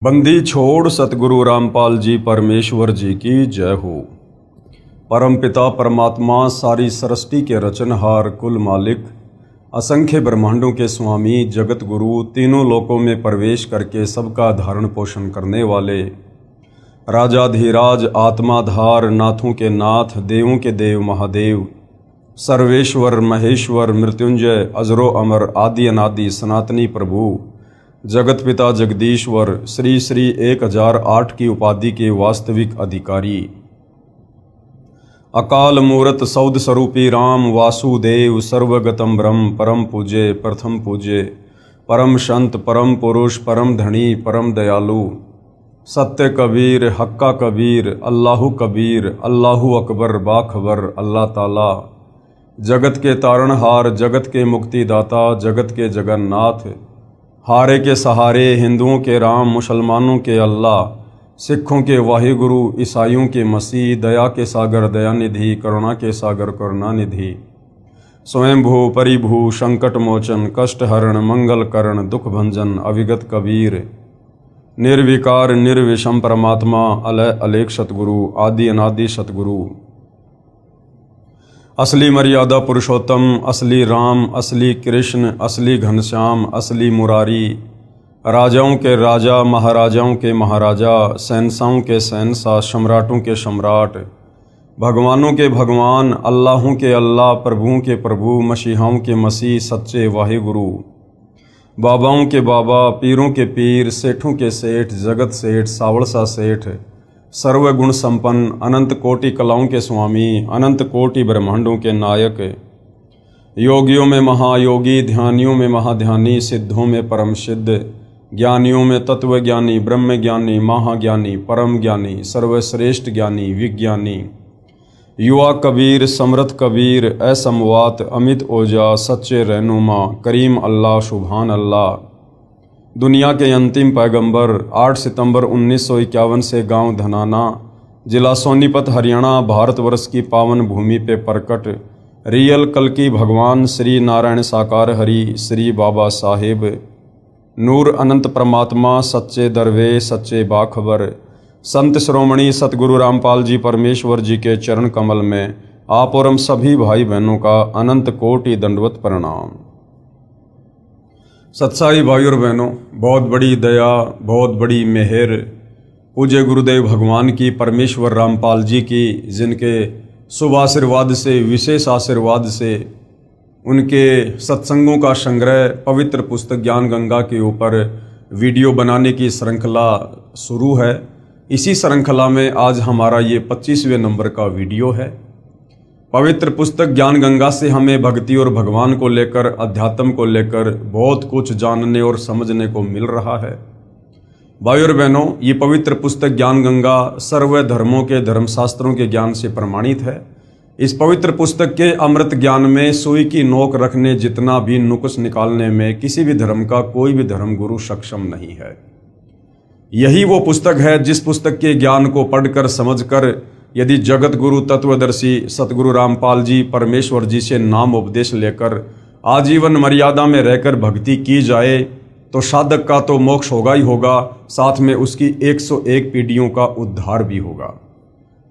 बंदी छोड़ सतगुरु रामपाल जी परमेश्वर जी की जय हो। परम पिता परमात्मा सारी सृष्टि के रचनहार कुल मालिक असंख्य ब्रह्मांडों के स्वामी जगत गुरु तीनों लोकों में प्रवेश करके सबका धारण पोषण करने वाले राजाधिराज आत्माधार नाथों के नाथ देवों के देव महादेव सर्वेश्वर महेश्वर मृत्युंजय अजरो अमर आदि अनादि सनातनी प्रभु जगत पिता जगदीश्वर श्री श्री 1008 की उपाधि के वास्तविक अधिकारी अकाल मूरत सौद स्वरूपी राम वासुदेव सर्वगतम ब्रह्म परम पूज्य प्रथम पूज्य परम संत परम पुरुष परम धनी परम दयालु सत्य कबीर हक्का कबीर अल्लाहु कबीर अल्लाहु अकबर बाखबर अल्लाह ताला जगत के तारणहार जगत के मुक्तिदाता जगत के जगन्नाथ हारे के सहारे हिंदुओं के राम मुसलमानों के अल्लाह सिखों के वाहिगुरु ईसाइयों के मसीह दया के सागर दयानिधि करुणा के सागर करुणानिधि स्वयंभू परिभू संकट मोचन कष्ट हरण मंगल करण दुख भंजन अविगत कबीर निर्विकार निर्विषम परमात्मा अलय अलेख सतगुरु आदि अनादि सतगुरु असली मर्यादा पुरुषोत्तम असली राम असली कृष्ण असली घनश्याम असली मुरारी राजाओं के राजा महाराजाओं के महाराजा शहंशाहों के शहंशाह सम्राटों के सम्राट भगवानों के भगवान अल्लाहों के अल्लाह प्रभुओं के प्रभु मसीहाओं के मसीह सच्चे वाहिगुरु बाबाओं के बाबा पीरों के पीर सेठों के सेठ जगत सेठ सावड़सा सेठ सर्वगुण संपन्न अनंत कोटि कलाओं के स्वामी अनंत कोटि ब्रह्मांडों के नायक योगियों में महायोगी ध्यानियों में महाध्यानी सिद्धों में परम सिद्ध ज्ञानियों में तत्वज्ञानी ब्रह्म ज्ञानी महाज्ञानी परम ज्ञानी सर्वश्रेष्ठ ज्ञानी विज्ञानी युवा कबीर समर्थ कबीर असमवात अमित ओजा सच्चे रहनुमा करीम अल्लाह सुभान अल्लाह दुनिया के अंतिम पैगंबर 8 सितंबर 1951 से गांव धनाना जिला सोनीपत हरियाणा भारतवर्ष की पावन भूमि पे प्रकट रियल कल्कि भगवान श्री नारायण साकार हरि श्री बाबा साहेब नूर अनंत परमात्मा सच्चे दरवे सच्चे बाखबर संत श्रोमणी सतगुरु रामपाल जी परमेश्वर जी के चरण कमल में आप और हम सभी भाई बहनों का अनंत कोटि दंडवत प्रणाम। सत्साई भाई और बहनों, बहुत बड़ी दया बहुत बड़ी मेहर पूज्य गुरुदेव भगवान की परमेश्वर रामपाल जी की जिनके शुभ आशीर्वाद से विशेष आशीर्वाद से उनके सत्संगों का संग्रह पवित्र पुस्तक ज्ञान गंगा के ऊपर वीडियो बनाने की श्रृंखला शुरू है। इसी श्रृंखला में आज हमारा ये 25वें नंबर का वीडियो है। पवित्र पुस्तक ज्ञान गंगा से हमें भक्ति और भगवान को लेकर अध्यात्म को लेकर बहुत कुछ जानने और समझने को मिल रहा है। भाई और बहनों, ये पवित्र पुस्तक ज्ञान गंगा सर्व धर्मों के धर्मशास्त्रों के ज्ञान से प्रमाणित है। इस पवित्र पुस्तक के अमृत ज्ञान में सुई की नोक रखने जितना भी नुक्स निकालने में किसी भी धर्म का कोई भी धर्म गुरु सक्षम नहीं है। यही वो पुस्तक है जिस पुस्तक के ज्ञान को पढ़कर समझकर यदि जगत गुरु तत्वदर्शी सतगुरु रामपाल जी परमेश्वर जी से नाम उपदेश लेकर आजीवन मर्यादा में रहकर भक्ति की जाए तो साधक का तो मोक्ष होगा ही होगा, साथ में उसकी 101 पीढ़ियों का उद्धार भी होगा।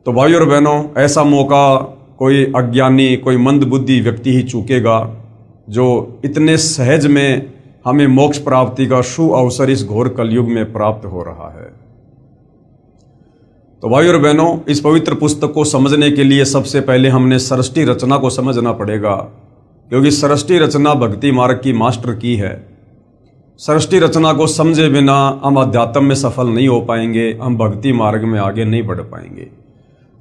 तो भाई और बहनों, ऐसा मौका कोई अज्ञानी कोई मंदबुद्धि व्यक्ति ही चूकेगा जो इतने सहज में हमें मोक्ष प्राप्ति का सुअवसर इस घोर कलयुग में प्राप्त हो रहा है। तो भाई और बहनों, इस पवित्र पुस्तक को समझने के लिए सबसे पहले हमने सृष्टि रचना को समझना पड़ेगा, क्योंकि सृष्टि रचना भक्ति मार्ग की मास्टर की है। सृष्टि रचना को समझे बिना हम अध्यात्म में सफल नहीं हो पाएंगे, हम भक्ति मार्ग में आगे नहीं बढ़ पाएंगे।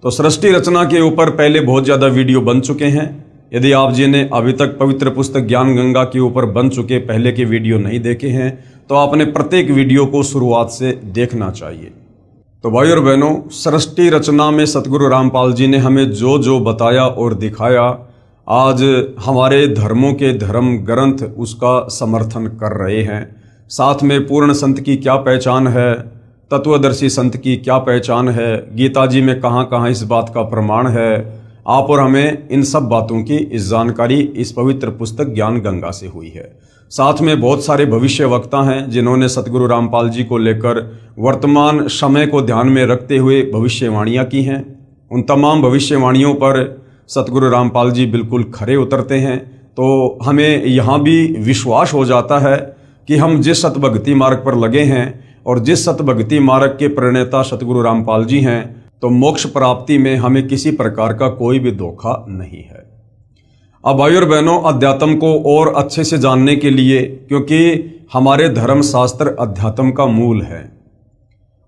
तो सृष्टि रचना के ऊपर पहले बहुत ज़्यादा वीडियो बन चुके हैं। यदि आप जी ने अभी तक पवित्र पुस्तक ज्ञान गंगा के ऊपर बन चुके पहले के वीडियो नहीं देखे हैं तो आपने प्रत्येक वीडियो को शुरुआत से देखना चाहिए। तो भाई और बहनों, सृष्टि रचना में सतगुरु रामपाल जी ने हमें जो जो बताया और दिखाया, आज हमारे धर्मों के धर्म ग्रंथ उसका समर्थन कर रहे हैं। साथ में पूर्ण संत की क्या पहचान है, तत्वदर्शी संत की क्या पहचान है, गीता जी में कहाँ कहाँ इस बात का प्रमाण है, आप और हमें इन सब बातों की इस जानकारी इस पवित्र पुस्तक ज्ञान गंगा से हुई है। साथ में बहुत सारे भविष्य वक्ता हैं जिन्होंने सतगुरु रामपाल जी को लेकर वर्तमान समय को ध्यान में रखते हुए भविष्यवाणियाँ की हैं। उन तमाम भविष्यवाणियों पर सतगुरु रामपाल जी बिल्कुल खरे उतरते हैं। तो हमें यहाँ भी विश्वास हो जाता है कि हम जिस सतभक्ति मार्ग पर लगे हैं और जिस सतभक्ति मार्ग के प्रणेता सतगुरु रामपाल जी हैं, तो मोक्ष प्राप्ति में हमें किसी प्रकार का कोई भी धोखा नहीं है। अब भाई और बहनों, अध्यात्म को और अच्छे से जानने के लिए, क्योंकि हमारे धर्म शास्त्र अध्यात्म का मूल है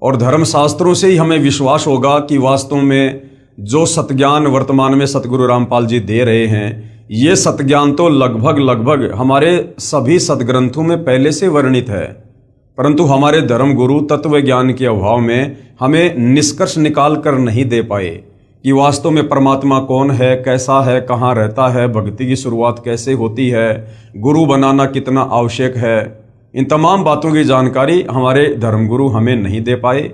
और धर्म शास्त्रों से ही हमें विश्वास होगा कि वास्तव में जो सतज्ञान वर्तमान में सतगुरु रामपाल जी दे रहे हैं, ये सतज्ञान तो लगभग हमारे सभी सदग्रंथों में पहले से वर्णित है, परंतु हमारे धर्म गुरु तत्व ज्ञान के अभाव में हमें निष्कर्ष निकाल कर नहीं दे पाए कि वास्तव में परमात्मा कौन है, कैसा है, कहाँ रहता है, भक्ति की शुरुआत कैसे होती है, गुरु बनाना कितना आवश्यक है। इन तमाम बातों की जानकारी हमारे धर्मगुरु हमें नहीं दे पाए।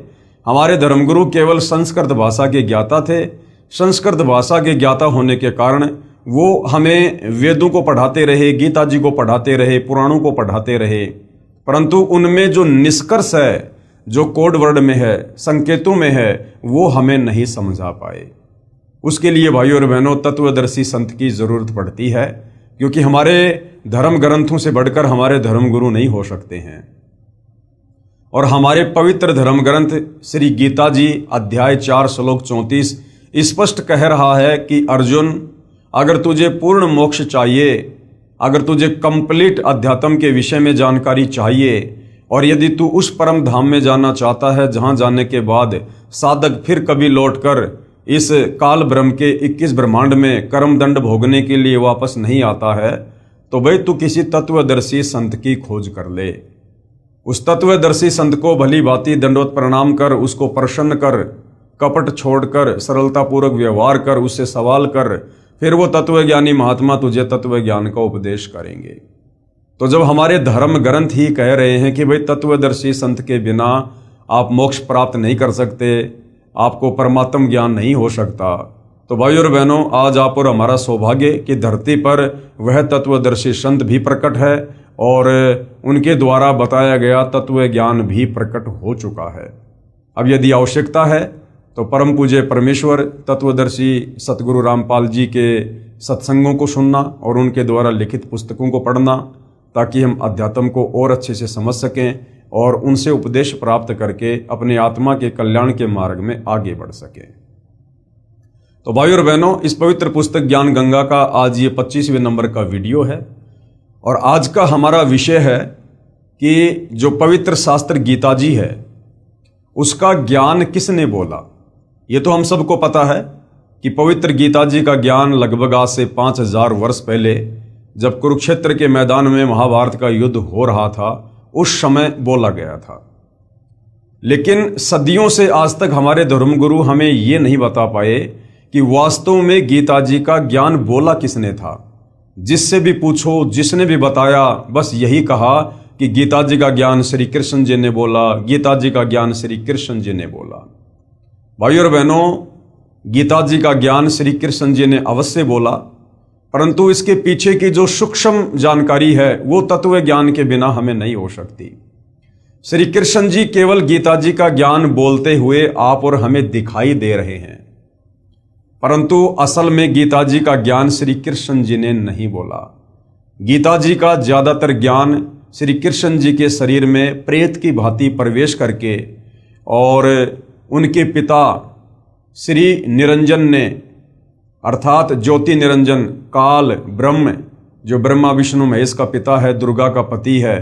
हमारे धर्मगुरु केवल संस्कृत भाषा के ज्ञाता थे। संस्कृत भाषा के ज्ञाता होने के कारण वो हमें वेदों को पढ़ाते रहे, गीता जी को पढ़ाते रहे, पुराणों को पढ़ाते रहे, परंतु उनमें जो निष्कर्ष है, जो कोड वर्ड में है, संकेतों में है, वो हमें नहीं समझा पाए। उसके लिए भाइयों और बहनों तत्वदर्शी संत की जरूरत पड़ती है, क्योंकि हमारे धर्म ग्रंथों से बढ़कर हमारे धर्म गुरु नहीं हो सकते हैं। और हमारे पवित्र धर्म ग्रंथ श्री गीता जी अध्याय 4 श्लोक 34 स्पष्ट कह रहा है कि अर्जुन, अगर तुझे पूर्ण मोक्ष चाहिए, अगर तुझे कंप्लीट अध्यात्म के विषय में जानकारी चाहिए और यदि तू उस परम धाम में जाना चाहता है जहां जाने के बाद साधक फिर कभी लौटकर इस काल ब्रह्म के 21 ब्रह्मांड में कर्म दंड भोगने के लिए वापस नहीं आता है, तो भाई तू किसी तत्वदर्शी संत की खोज कर ले। उस तत्वदर्शी संत को भली भांति दंडवत प्रणाम कर, उसको प्रसन्न कर, कपट छोड़कर सरलतापूर्वक व्यवहार कर, उससे सवाल कर, फिर वो तत्वज्ञानी महात्मा तुझे तत्व ज्ञान का उपदेश करेंगे। तो जब हमारे धर्म ग्रंथ ही कह रहे हैं कि भाई तत्वदर्शी संत के बिना आप मोक्ष प्राप्त नहीं कर सकते, आपको परमात्म ज्ञान नहीं हो सकता, तो भाई और बहनों, आज आप और हमारा सौभाग्य कि धरती पर वह तत्वदर्शी संत भी प्रकट है और उनके द्वारा बताया गया तत्व ज्ञान भी प्रकट हो चुका है। अब यदि आवश्यकता है तो परम पूज्य परमेश्वर तत्वदर्शी सतगुरु रामपाल जी के सत्संगों को सुनना और उनके द्वारा लिखित पुस्तकों को पढ़ना, ताकि हम अध्यात्म को और अच्छे से समझ सकें और उनसे उपदेश प्राप्त करके अपने आत्मा के कल्याण के मार्ग में आगे बढ़ सकें। तो भाई और बहनों, इस पवित्र पुस्तक ज्ञान गंगा का आज ये 25वें नंबर का वीडियो है और आज का हमारा विषय है कि जो पवित्र शास्त्र गीता जी है उसका ज्ञान किसने बोला। ये तो हम सबको पता है कि पवित्र गीता जी का ज्ञान लगभग आज से 5000 वर्ष पहले, जब कुरुक्षेत्र के मैदान में महाभारत का युद्ध हो रहा था, उस समय बोला गया था। लेकिन सदियों से आज तक हमारे धर्मगुरु हमें ये नहीं बता पाए कि वास्तव में गीता जी का ज्ञान बोला किसने था। जिससे भी पूछो, जिसने भी बताया, बस यही कहा कि गीता जी का ज्ञान श्री कृष्ण जी ने बोला, गीता जी का ज्ञान श्री कृष्ण जी ने बोला। भाई और बहनों, गीता जी का ज्ञान श्री कृष्ण जी ने अवश्य बोला, परंतु इसके पीछे की जो सूक्ष्म जानकारी है वो तत्व ज्ञान के बिना हमें नहीं हो सकती। श्री कृष्ण जी केवल गीता जी का ज्ञान बोलते हुए आप और हमें दिखाई दे रहे हैं, परंतु असल में गीता जी का ज्ञान श्री कृष्ण जी ने नहीं बोला। गीता जी का ज्यादातर ज्ञान श्री कृष्ण जी के शरीर में प्रेत की भांति प्रवेश करके और उनके पिता श्री निरंजन ने, अर्थात ज्योति निरंजन काल ब्रह्म, जो ब्रह्मा विष्णु महेश का पिता है, दुर्गा का पति है,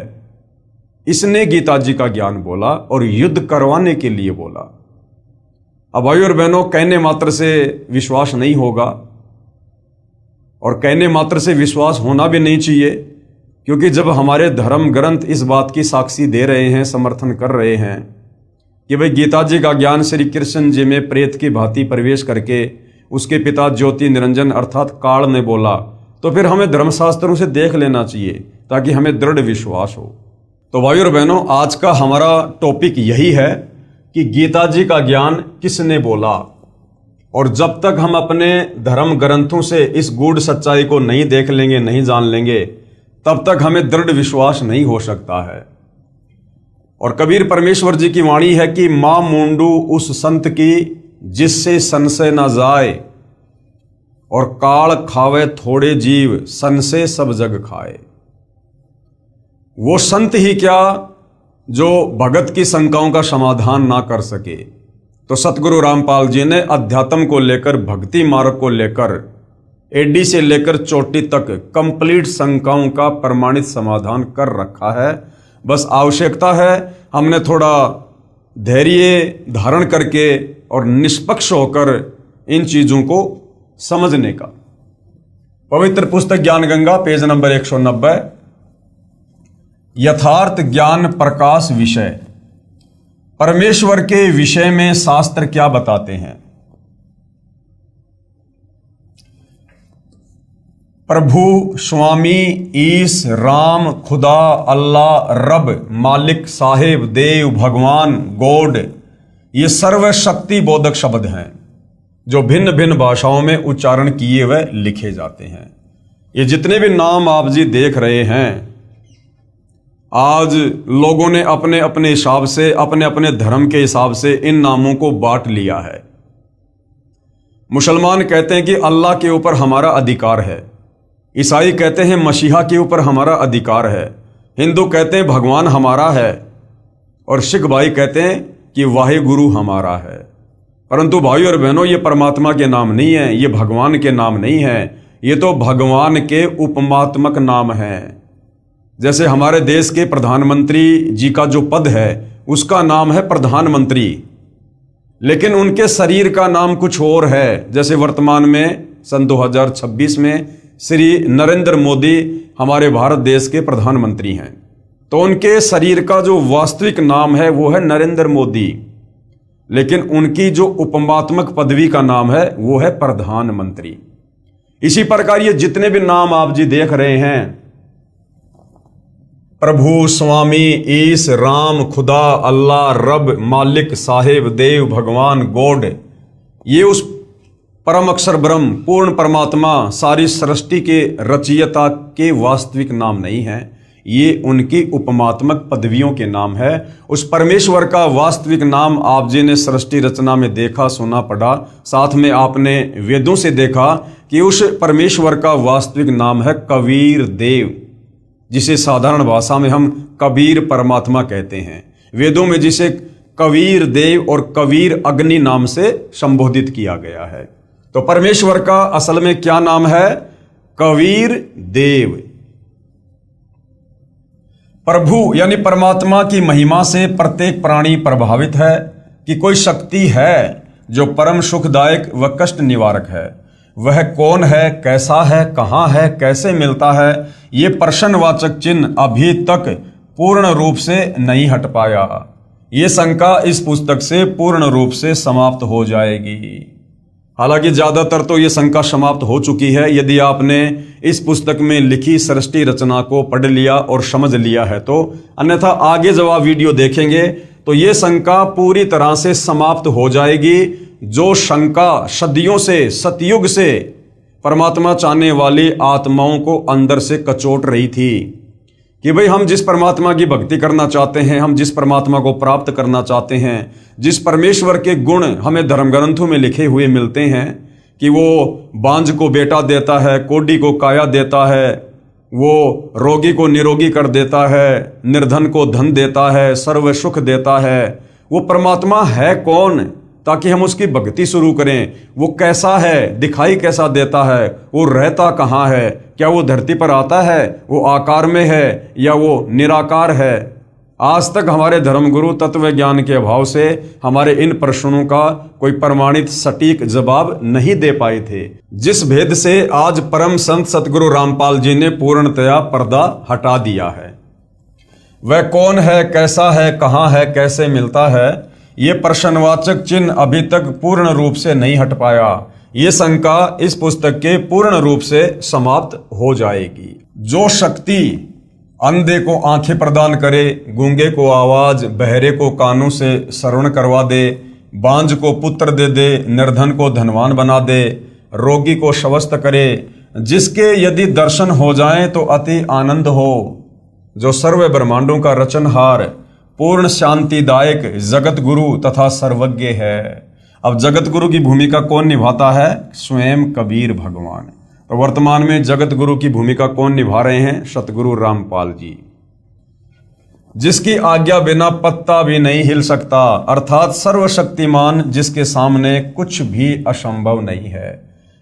इसने गीता जी का ज्ञान बोला और युद्ध करवाने के लिए बोला। अब भाई और बहनों, कहने मात्र से विश्वास नहीं होगा और कहने मात्र से विश्वास होना भी नहीं चाहिए, क्योंकि जब हमारे धर्म ग्रंथ इस बात की साक्षी दे रहे हैं, समर्थन कर रहे हैं कि भाई गीता जी का ज्ञान श्री कृष्ण जी में प्रेत की भांति प्रवेश करके उसके पिता ज्योति निरंजन अर्थात काल ने बोला, तो फिर हमें धर्मशास्त्रों से देख लेना चाहिए ताकि हमें दृढ़ विश्वास हो। तो भाई और बहनों, आज का हमारा टॉपिक यही है कि गीता जी का ज्ञान किसने बोला। और जब तक हम अपने धर्म ग्रंथों से इस गूढ़ सच्चाई को नहीं देख लेंगे, नहीं जान लेंगे, तब तक हमें दृढ़ विश्वास नहीं हो सकता है। और कबीर परमेश्वर जी की वाणी है कि मां मूंडू उस संत की जिससे संशय न जाए, और काल खावे थोड़े जीव संशय सब जग खाए। वो संत ही क्या जो भगत की शंकाओं का समाधान ना कर सके। तो सतगुरु रामपाल जी ने अध्यात्म को लेकर, भक्ति मार्ग को लेकर, एडी से लेकर चोटी तक कंप्लीट शंकाओं का प्रमाणित समाधान कर रखा है। बस आवश्यकता है हमने थोड़ा धैर्य धारण करके और निष्पक्ष होकर इन चीजों को समझने का। पवित्र पुस्तक ज्ञान गंगा पेज नंबर 190, यथार्थ ज्ञान प्रकाश विषय। परमेश्वर के विषय में शास्त्र क्या बताते हैं? प्रभु, स्वामी, ईश, राम, खुदा, अल्लाह, रब, मालिक, साहेब, देव, भगवान, गॉड, ये सर्वशक्ति बोधक शब्द हैं जो भिन्न भिन्न भाषाओं में उच्चारण किए हुए लिखे जाते हैं। ये जितने भी नाम आप जी देख रहे हैं, आज लोगों ने अपने अपने हिसाब से, अपने अपने धर्म के हिसाब से इन नामों को बांट लिया है। मुसलमान कहते हैं कि अल्लाह के ऊपर हमारा अधिकार है, ईसाई कहते हैं मसीहा के ऊपर हमारा अधिकार है, हिंदू कहते हैं भगवान हमारा है, और सिख भाई कहते हैं कि वाहिगुरु हमारा है। परंतु भाई और बहनों, ये परमात्मा के नाम नहीं है, ये भगवान के नाम नहीं है, ये तो भगवान के उपमात्मक नाम हैं। जैसे हमारे देश के प्रधानमंत्री जी का जो पद है उसका नाम है प्रधानमंत्री, लेकिन उनके शरीर का नाम कुछ और है। जैसे वर्तमान में सन 2026 में श्री नरेंद्र मोदी हमारे भारत देश के प्रधानमंत्री हैं, तो उनके शरीर का जो वास्तविक नाम है वो है नरेंद्र मोदी, लेकिन उनकी जो उपमात्मक पदवी का नाम है वो है प्रधानमंत्री। इसी प्रकार ये जितने भी नाम आप जी देख रहे हैं, प्रभु, स्वामी, ईश, राम, खुदा, अल्लाह, रब, मालिक, साहेब, देव, भगवान, गॉड, ये उस परम अक्षर ब्रह्म पूर्ण परमात्मा सारी सृष्टि के रचयिता के वास्तविक नाम नहीं है, ये उनकी उपमात्मक पदवियों के नाम है। उस परमेश्वर का वास्तविक नाम आप जी ने सृष्टि रचना में देखा, सुना, पढ़ा, साथ में आपने वेदों से देखा कि उस परमेश्वर का वास्तविक नाम है कबीर देव, जिसे साधारण भाषा में हम कबीर परमात्मा कहते हैं। वेदों में जिसे कबीर देव और कबीर अग्नि नाम से संबोधित किया गया है। तो परमेश्वर का असल में क्या नाम है? कबीर देव। प्रभु यानी परमात्मा की महिमा से प्रत्येक प्राणी प्रभावित है कि कोई शक्ति है जो परम सुखदायक व कष्ट निवारक है। वह कौन है, कैसा है, कहाँ है, कैसे मिलता है, ये प्रश्नवाचक चिन्ह अभी तक पूर्ण रूप से नहीं हट पाया। ये शंका इस पुस्तक से पूर्ण रूप से समाप्त हो जाएगी। हालांकि ज़्यादातर तो ये शंका समाप्त हो चुकी है यदि आपने इस पुस्तक में लिखी सृष्टि रचना को पढ़ लिया और समझ लिया है तो, अन्यथा आगे जब आप वीडियो देखेंगे तो ये शंका पूरी तरह से समाप्त हो जाएगी। जो शंका सदियों से, सतयुग से परमात्मा चाहने वाली आत्माओं को अंदर से कचोट रही थी कि भाई हम जिस परमात्मा की भक्ति करना चाहते हैं, हम जिस परमात्मा को प्राप्त करना चाहते हैं, जिस परमेश्वर के गुण हमें धर्म ग्रंथों में लिखे हुए मिलते हैं कि वो बांझ को बेटा देता है, कोढ़ी को काया देता है, वो रोगी को निरोगी कर देता है, निर्धन को धन देता है, सर्व सुख देता है, वो परमात्मा है कौन ताकि हम उसकी भक्ति शुरू करें। वो कैसा है, दिखाई कैसा देता है, वो रहता कहाँ है, क्या वो धरती पर आता है, वो आकार में है या वो निराकार है। आज तक हमारे धर्मगुरु तत्व ज्ञान के अभाव से हमारे इन प्रश्नों का कोई प्रमाणित सटीक जवाब नहीं दे पाए थे, जिस भेद से आज परम संत सतगुरु रामपाल जी ने पूर्णतया पर्दा हटा दिया है। वह कौन है, कैसा है, कहाँ है, कैसे मिलता है, ये प्रश्नवाचक चिन्ह अभी तक पूर्ण रूप से नहीं हट पाया। ये शंका इस पुस्तक के पूर्ण रूप से समाप्त हो जाएगी। जो शक्ति अंधे को आंखें प्रदान करे, गूंगे को आवाज, बहरे को कानों से श्रवण करवा दे, बांझ को पुत्र दे दे, निर्धन को धनवान बना दे, रोगी को स्वस्थ करे, जिसके यदि दर्शन हो जाएं तो अति आनंद हो, जो सर्व ब्रह्मांडों का रचनहार, पूर्ण शांतिदायक जगत गुरु तथा सर्वज्ञ है। अब जगत गुरु की भूमिका कौन निभाता है? स्वयं कबीर भगवान। तो वर्तमान में जगत गुरु की भूमिका कौन निभा रहे हैं? सतगुरु रामपाल जी, जिसकी आज्ञा बिना पत्ता भी नहीं हिल सकता, अर्थात सर्वशक्तिमान, जिसके सामने कुछ भी असंभव नहीं है।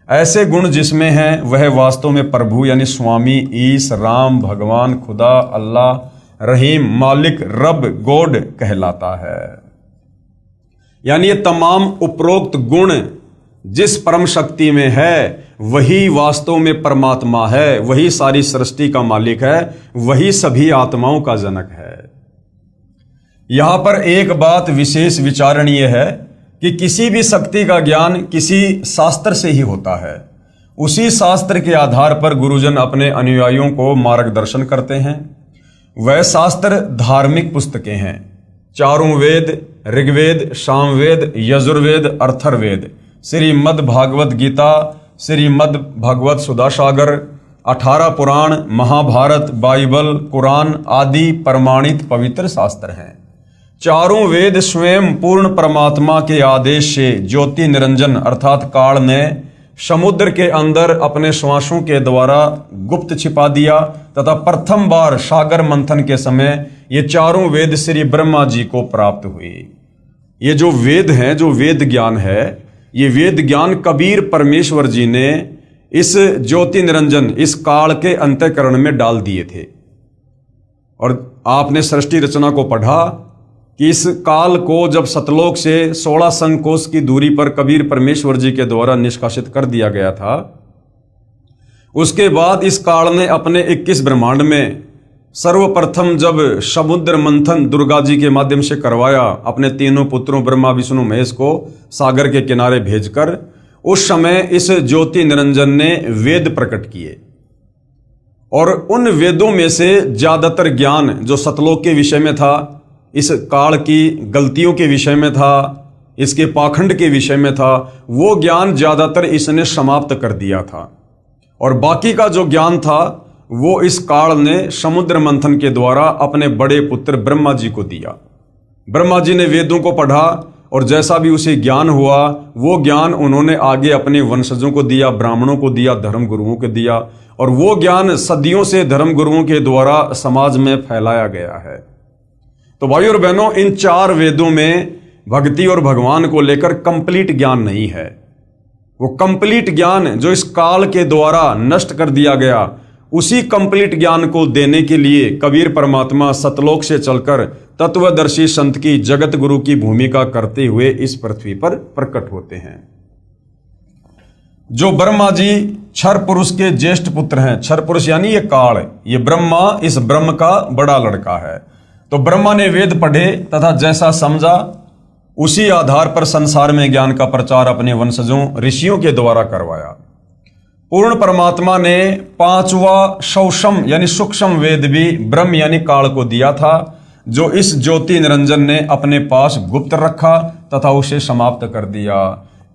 ऐसे गुण जिसमें हैं वह वास्तव में प्रभु यानी स्वामी, ईश, राम, भगवान, खुदा, अल्लाह, रहीम, मालिक, रब, गॉड कहलाता है। यानी ये तमाम उपरोक्त गुण जिस परम शक्ति में है वही वास्तव में परमात्मा है, वही सारी सृष्टि का मालिक है, वही सभी आत्माओं का जनक है। यहां पर एक बात विशेष विचारणीय है कि किसी भी शक्ति का ज्ञान किसी शास्त्र से ही होता है। उसी शास्त्र के आधार पर गुरुजन अपने अनुयायियों को मार्गदर्शन करते हैं। वह शास्त्र धार्मिक पुस्तकें हैं, चारों वेद, ऋग्वेद, सामवेद, यजुर्वेद, अथर्ववेद, श्रीमद् भागवत गीता, श्रीमद् भगवत सुधासागर, 18 पुराण, महाभारत, बाइबल, कुरान आदि प्रमाणित पवित्र शास्त्र हैं। चारों वेद स्वयं पूर्ण परमात्मा के आदेश से ज्योति निरंजन अर्थात काल ने समुद्र के अंदर अपने श्वासों के द्वारा गुप्त छिपा दिया तथा प्रथम बार सागर मंथन के समय ये चारों वेद श्री ब्रह्मा जी को प्राप्त हुए। ये जो वेद हैं, जो वेद ज्ञान है, ये वेद ज्ञान कबीर परमेश्वर जी ने इस ज्योति निरंजन, इस काल के अंतःकरण में डाल दिए थे। और आपने सृष्टि रचना को पढ़ा कि इस काल को जब सतलोक से 16 संकोश की दूरी पर कबीर परमेश्वर जी के द्वारा निष्कासित कर दिया गया था, उसके बाद इस काल ने अपने 21 ब्रह्मांड में सर्वप्रथम जब समुद्र मंथन दुर्गा जी के माध्यम से करवाया, अपने तीनों पुत्रों ब्रह्मा विष्णु महेश को सागर के किनारे भेजकर, उस समय इस ज्योति निरंजन ने वेद प्रकट किए। और उन वेदों में से ज्यादातर ज्ञान जो सतलोक के विषय में था, इस काल की गलतियों के विषय में था, इसके पाखंड के विषय में था, वो ज्ञान ज्यादातर इसने समाप्त कर दिया था। और बाकी का जो ज्ञान था वो इस काल ने समुद्र मंथन के द्वारा अपने बड़े पुत्र ब्रह्मा जी को दिया। ब्रह्मा जी ने वेदों को पढ़ा और जैसा भी उसे ज्ञान हुआ वो ज्ञान उन्होंने आगे अपने वंशजों को दिया, ब्राह्मणों को दिया, धर्म गुरुओं को दिया, और वो ज्ञान सदियों से धर्म गुरुओं के द्वारा समाज में फैलाया गया है। तो भाई और बहनों, इन 4 वेदों में भक्ति और भगवान को लेकर कंप्लीट ज्ञान नहीं है। वो कंप्लीट ज्ञान जो इस काल के द्वारा नष्ट कर दिया गया, उसी कंप्लीट ज्ञान को देने के लिए कबीर परमात्मा सतलोक से चलकर तत्वदर्शी संत की, जगत गुरु की भूमिका करते हुए इस पृथ्वी पर प्रकट होते हैं। जो ब्रह्मा जी क्षर पुरुष के ज्येष्ठ पुत्र हैं, क्षर पुरुष यानी ये काल, ये ब्रह्मा इस ब्रह्म का बड़ा लड़का है। तो ब्रह्मा ने वेद पढ़े तथा जैसा समझा उसी आधार पर संसार में ज्ञान का प्रचार अपने वंशजों ऋषियों के द्वारा करवाया। पूर्ण परमात्मा ने 5वां सौषम यानी सूक्ष्म वेद भी ब्रह्म यानी काल को दिया था, जो इस ज्योति निरंजन ने अपने पास गुप्त रखा तथा उसे समाप्त कर दिया।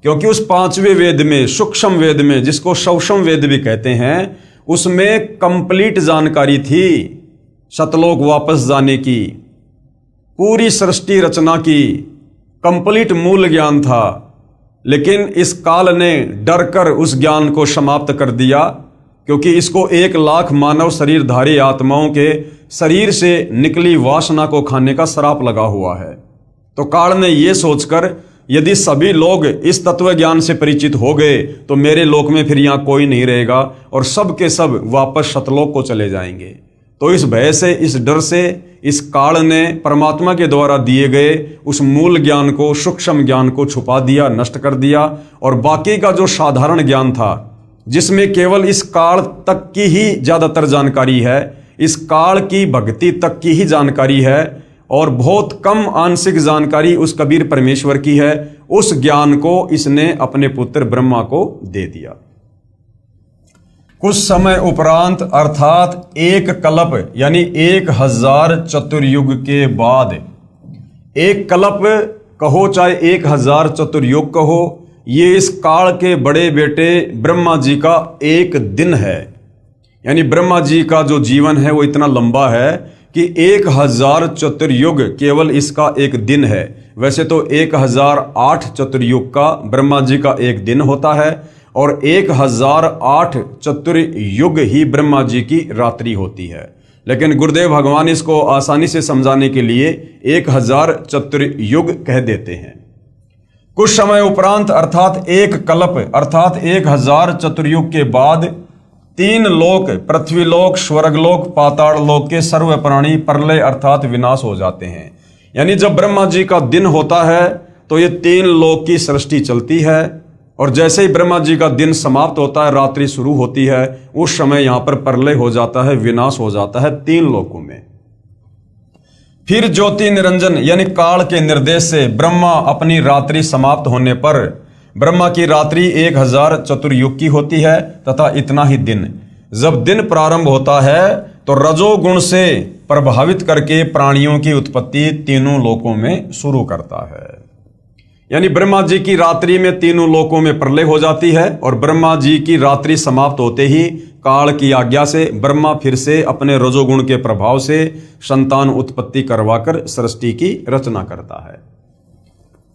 क्योंकि उस 5वें वेद में, सूक्ष्म वेद में, जिसको सौषम वेद भी कहते हैं, उसमें कंप्लीट जानकारी थी सतलोक वापस जाने की, पूरी सृष्टि रचना की, कंप्लीट मूल ज्ञान था। लेकिन इस काल ने डर कर उस ज्ञान को समाप्त कर दिया, क्योंकि इसको 1 लाख मानव शरीरधारी आत्माओं के शरीर से निकली वासना को खाने का श्राप लगा हुआ है। तो काल ने यह सोचकर यदि सभी लोग इस तत्व ज्ञान से परिचित हो गए तो मेरे लोक में फिर यहाँ कोई नहीं रहेगा और सब के सब वापस सतलोक को चले जाएंगे। तो इस भय से, इस डर से इस काल ने परमात्मा के द्वारा दिए गए उस मूल ज्ञान को, सूक्ष्म ज्ञान को छुपा दिया, नष्ट कर दिया, और बाकी का जो साधारण ज्ञान था, जिसमें केवल इस काल तक की ही ज्यादातर जानकारी है, इस काल की भक्ति तक की ही जानकारी है, और बहुत कम आंशिक जानकारी उस कबीर परमेश्वर की है, उस ज्ञान को इसने अपने पुत्र ब्रह्मा को दे दिया। कुछ समय उपरांत अर्थात 1 कल्प यानी 1000 चतुर्युग के बाद, 1 कल्प कहो चाहे 1000 चतुर्युग कहो, ये इस काल के बड़े बेटे ब्रह्मा जी का एक दिन है। यानी ब्रह्मा जी का जो जीवन है वो इतना लंबा है कि 1000 चतुर्युग केवल इसका एक दिन है। वैसे तो 1008 चतुर्युग का ब्रह्मा जी का एक दिन होता है और 1008 चतुर्युग ही ब्रह्मा जी की रात्रि होती है, लेकिन गुरुदेव भगवान इसको आसानी से समझाने के लिए 1000 चतुर्युग कह देते हैं। कुछ समय उपरांत अर्थात एक कल्प अर्थात 1000 चतुर्युग के बाद 3 लोक, पृथ्वीलोक, स्वर्गलोक, पाताल लोक के सर्व प्राणी प्रलय अर्थात विनाश हो जाते हैं। यानी जब ब्रह्मा जी का दिन होता है तो ये 3 लोक की सृष्टि चलती है और जैसे ही ब्रह्मा जी का दिन समाप्त होता है, रात्रि शुरू होती है, उस समय यहां पर प्रलय हो जाता है, विनाश हो जाता है 3 लोकों में। फिर ज्योति निरंजन यानी काल के निर्देश से ब्रह्मा अपनी रात्रि समाप्त होने पर, ब्रह्मा की रात्रि 1000 चतुर्युग की होती है तथा इतना ही दिन। जब दिन प्रारंभ होता है तो रजोगुण से प्रभावित करके प्राणियों की उत्पत्ति तीनों लोकों में शुरू करता है। यानी ब्रह्मा जी की रात्रि में तीनों लोकों में प्रलय हो जाती है और ब्रह्मा जी की रात्रि समाप्त होते ही काल की आज्ञा से ब्रह्मा फिर से अपने रजोगुण के प्रभाव से संतान उत्पत्ति करवाकर सृष्टि की रचना करता है।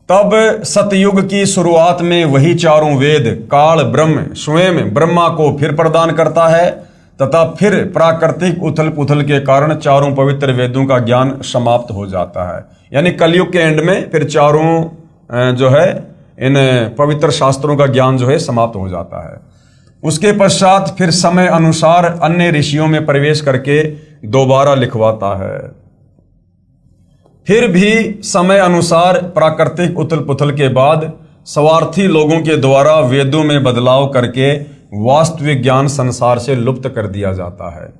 तब सतयुग की शुरुआत में वही चारों वेद काल ब्रह्म स्वयं ब्रह्मा को फिर प्रदान करता है तथा फिर प्राकृतिक उथल पुथल के कारण चारों पवित्र वेदों का ज्ञान समाप्त हो जाता है। यानी कलयुग के एंड में फिर चारों जो है इन पवित्र शास्त्रों का ज्ञान जो है समाप्त हो जाता है। उसके पश्चात फिर समय अनुसार अन्य ऋषियों में प्रवेश करके दोबारा लिखवाता है। फिर भी समय अनुसार प्राकृतिक उथल पुथल के बाद स्वार्थी लोगों के द्वारा वेदों में बदलाव करके वास्तविक ज्ञान संसार से लुप्त कर दिया जाता है।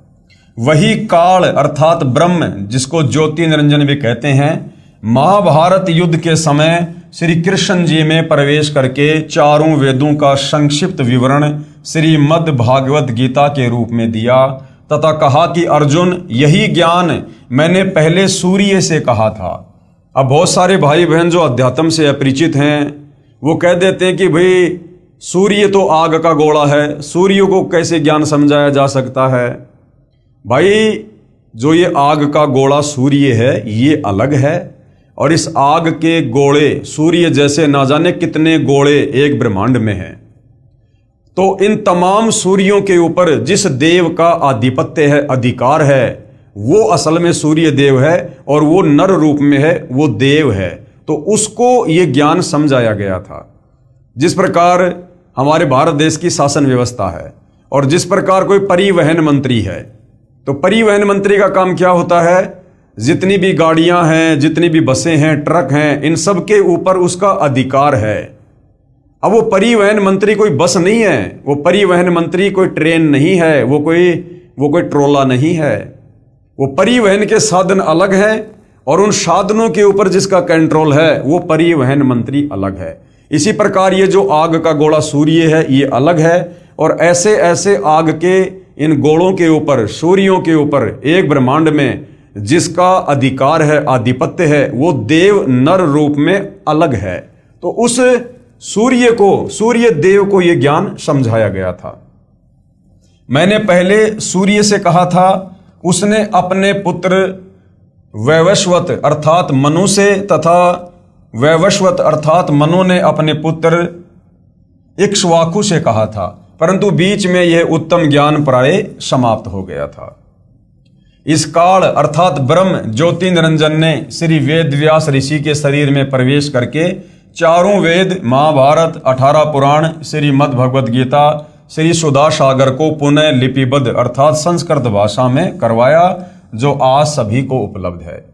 वही काल अर्थात ब्रह्म, जिसको ज्योति निरंजन भी कहते हैं, महाभारत युद्ध के समय श्री कृष्ण जी में प्रवेश करके चारों वेदों का संक्षिप्त विवरण श्रीमद् भागवत गीता के रूप में दिया तथा कहा कि अर्जुन, यही ज्ञान मैंने पहले सूर्य से कहा था। अब बहुत सारे भाई बहन जो अध्यात्म से अपरिचित हैं वो कह देते हैं कि भाई सूर्य तो आग का गोला है, सूर्य को कैसे ज्ञान समझाया जा सकता है। भाई जो ये आग का गोला सूर्य है ये अलग है और इस आग के गोले सूर्य जैसे ना जाने कितने गोले एक ब्रह्मांड में हैं। तो इन तमाम सूर्यों के ऊपर जिस देव का आधिपत्य है, अधिकार है, वो असल में सूर्य देव है और वो नर रूप में है, वो देव है। तो उसको ये ज्ञान समझाया गया था। जिस प्रकार हमारे भारत देश की शासन व्यवस्था है और जिस प्रकार कोई परिवहन मंत्री है, तो परिवहन मंत्री का काम क्या होता है, जितनी भी गाड़ियां हैं, जितनी भी बसें हैं, ट्रक हैं, इन सब के ऊपर उसका अधिकार है। अब वो परिवहन मंत्री कोई बस नहीं है, वो परिवहन मंत्री कोई ट्रेन नहीं है, वो कोई ट्रोला नहीं है। वो परिवहन के साधन अलग हैं और उन साधनों के ऊपर जिसका कंट्रोल है वो परिवहन मंत्री अलग है। इसी प्रकार ये जो आग का गोला सूर्य है ये अलग है और ऐसे ऐसे आग के इन गोलों के ऊपर, सूर्यों के ऊपर एक ब्रह्मांड में जिसका अधिकार है, आधिपत्य है, वो देव नर रूप में अलग है। तो उस सूर्य देव को यह ज्ञान समझाया गया था। मैंने पहले सूर्य से कहा था, उसने अपने पुत्र वैवस्वत अर्थात मनु से तथा वैवस्वत अर्थात मनु ने अपने पुत्र इक्ष्वाकु से कहा था, परंतु बीच में यह उत्तम ज्ञान प्राय समाप्त हो गया था। इस काल अर्थात ब्रह्म ज्योति निरंजन ने श्री वेद व्यास ऋषि के शरीर में प्रवेश करके चारों वेद, महाभारत, 18 पुराण, श्रीमद् भगवद गीता, श्री सुधा सागर को पुनः लिपिबद्ध अर्थात संस्कृत भाषा में करवाया, जो आज सभी को उपलब्ध है।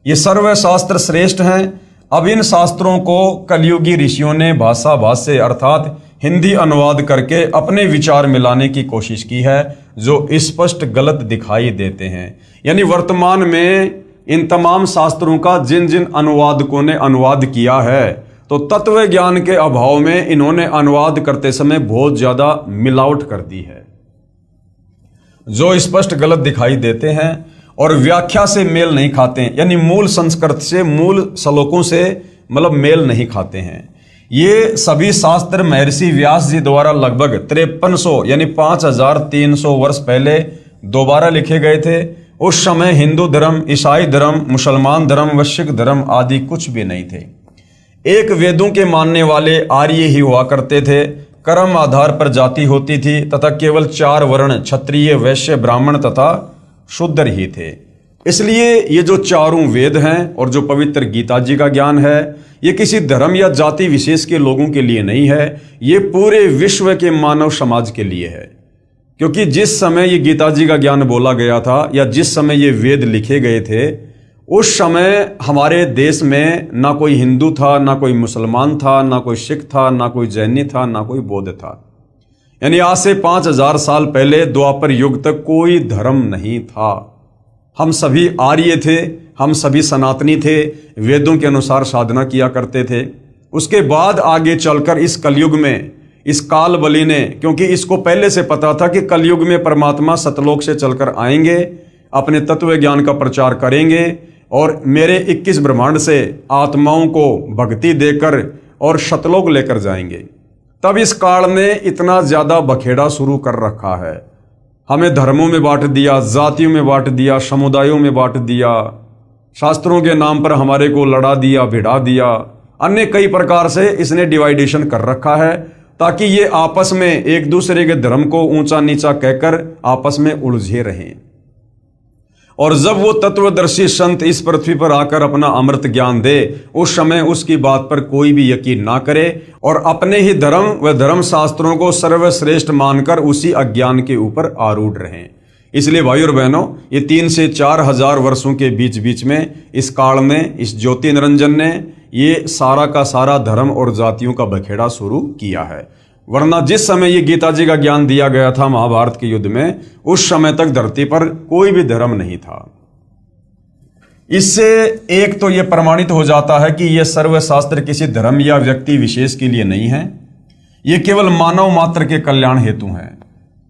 ये सर्व शास्त्र श्रेष्ठ हैं। अब इन शास्त्रों को कलयुगी ऋषियों ने भाषा भाष्य अर्थात हिंदी अनुवाद करके अपने विचार मिलाने की कोशिश की है, जो स्पष्ट गलत दिखाई देते हैं। यानी वर्तमान में इन तमाम शास्त्रों का जिन जिन अनुवादकों ने अनुवाद किया है, तो तत्व ज्ञान के अभाव में इन्होंने अनुवाद करते समय बहुत ज्यादा मिलावट कर दी है, जो स्पष्ट गलत दिखाई देते हैं और व्याख्या से मेल नहीं खाते हैं। यानी मूल संस्कृत से, मूल श्लोकों से मतलब मेल नहीं खाते हैं। ये सभी शास्त्र महर्षि व्यास जी द्वारा लगभग 5300 यानी 5300 वर्ष पहले दोबारा लिखे गए थे। उस समय हिंदू धर्म, ईसाई धर्म, मुसलमान धर्म व सिख धर्म आदि कुछ भी नहीं थे। एक वेदों के मानने वाले आर्य ही हुआ करते थे। कर्म आधार पर जाति होती थी तथा केवल 4 वर्ण क्षत्रिय, वैश्य, ब्राह्मण तथा शूद्र ही थे। इसलिए ये जो चारों वेद हैं और जो पवित्र गीता जी का ज्ञान है, ये किसी धर्म या जाति विशेष के लोगों के लिए नहीं है, ये पूरे विश्व के मानव समाज के लिए है। क्योंकि जिस समय ये गीता जी का ज्ञान बोला गया था या जिस समय ये वेद लिखे गए थे, उस समय हमारे देश में ना कोई हिंदू था, ना कोई मुसलमान था, ना कोई सिख था, ना कोई जैनी था, ना कोई बौद्ध था। यानी आज से 5000 साल पहले द्वापर युग तक कोई धर्म नहीं था। हम सभी आर्य थे, हम सभी सनातनी थे, वेदों के अनुसार साधना किया करते थे। उसके बाद आगे चलकर इस कलयुग में इस काल बलि ने, क्योंकि इसको पहले से पता था कि कलयुग में परमात्मा सतलोक से चलकर आएंगे, अपने तत्व ज्ञान का प्रचार करेंगे और मेरे 21 ब्रह्मांड से आत्माओं को भक्ति देकर और सतलोक लेकर जाएंगे। तब इस काल ने इतना ज्यादा बखेड़ा शुरू कर रखा है। हमें धर्मों में बांट दिया, जातियों में बांट दिया, समुदायों में बांट दिया, शास्त्रों के नाम पर हमारे को लड़ा दिया, भिड़ा दिया, अन्य कई प्रकार से इसने डिवाइडेशन कर रखा है ताकि ये आपस में एक दूसरे के धर्म को ऊंचा नीचा कहकर आपस में उलझे रहें। और जब वो तत्वदर्शी संत इस पृथ्वी पर आकर अपना अमृत ज्ञान दे, उस समय उसकी बात पर कोई भी यकीन ना करे और अपने ही धर्म व धर्म शास्त्रों को सर्वश्रेष्ठ मानकर उसी अज्ञान के ऊपर आरूढ़ रहें। इसलिए भाई और बहनों, ये 3 से 4 हजार वर्षों के बीच बीच में इस काल में, इस ज्योति निरंजन ने ये सारा का सारा धर्म और जातियों का बखेड़ा शुरू किया है। वरना जिस समय ये गीता जी का ज्ञान दिया गया था महाभारत के युद्ध में, उस समय तक धरती पर कोई भी धर्म नहीं था। इससे एक तो ये प्रमाणित हो जाता है कि ये सर्वशास्त्र किसी धर्म या व्यक्ति विशेष के लिए नहीं है, ये केवल मानव मात्र के कल्याण हेतु हैं।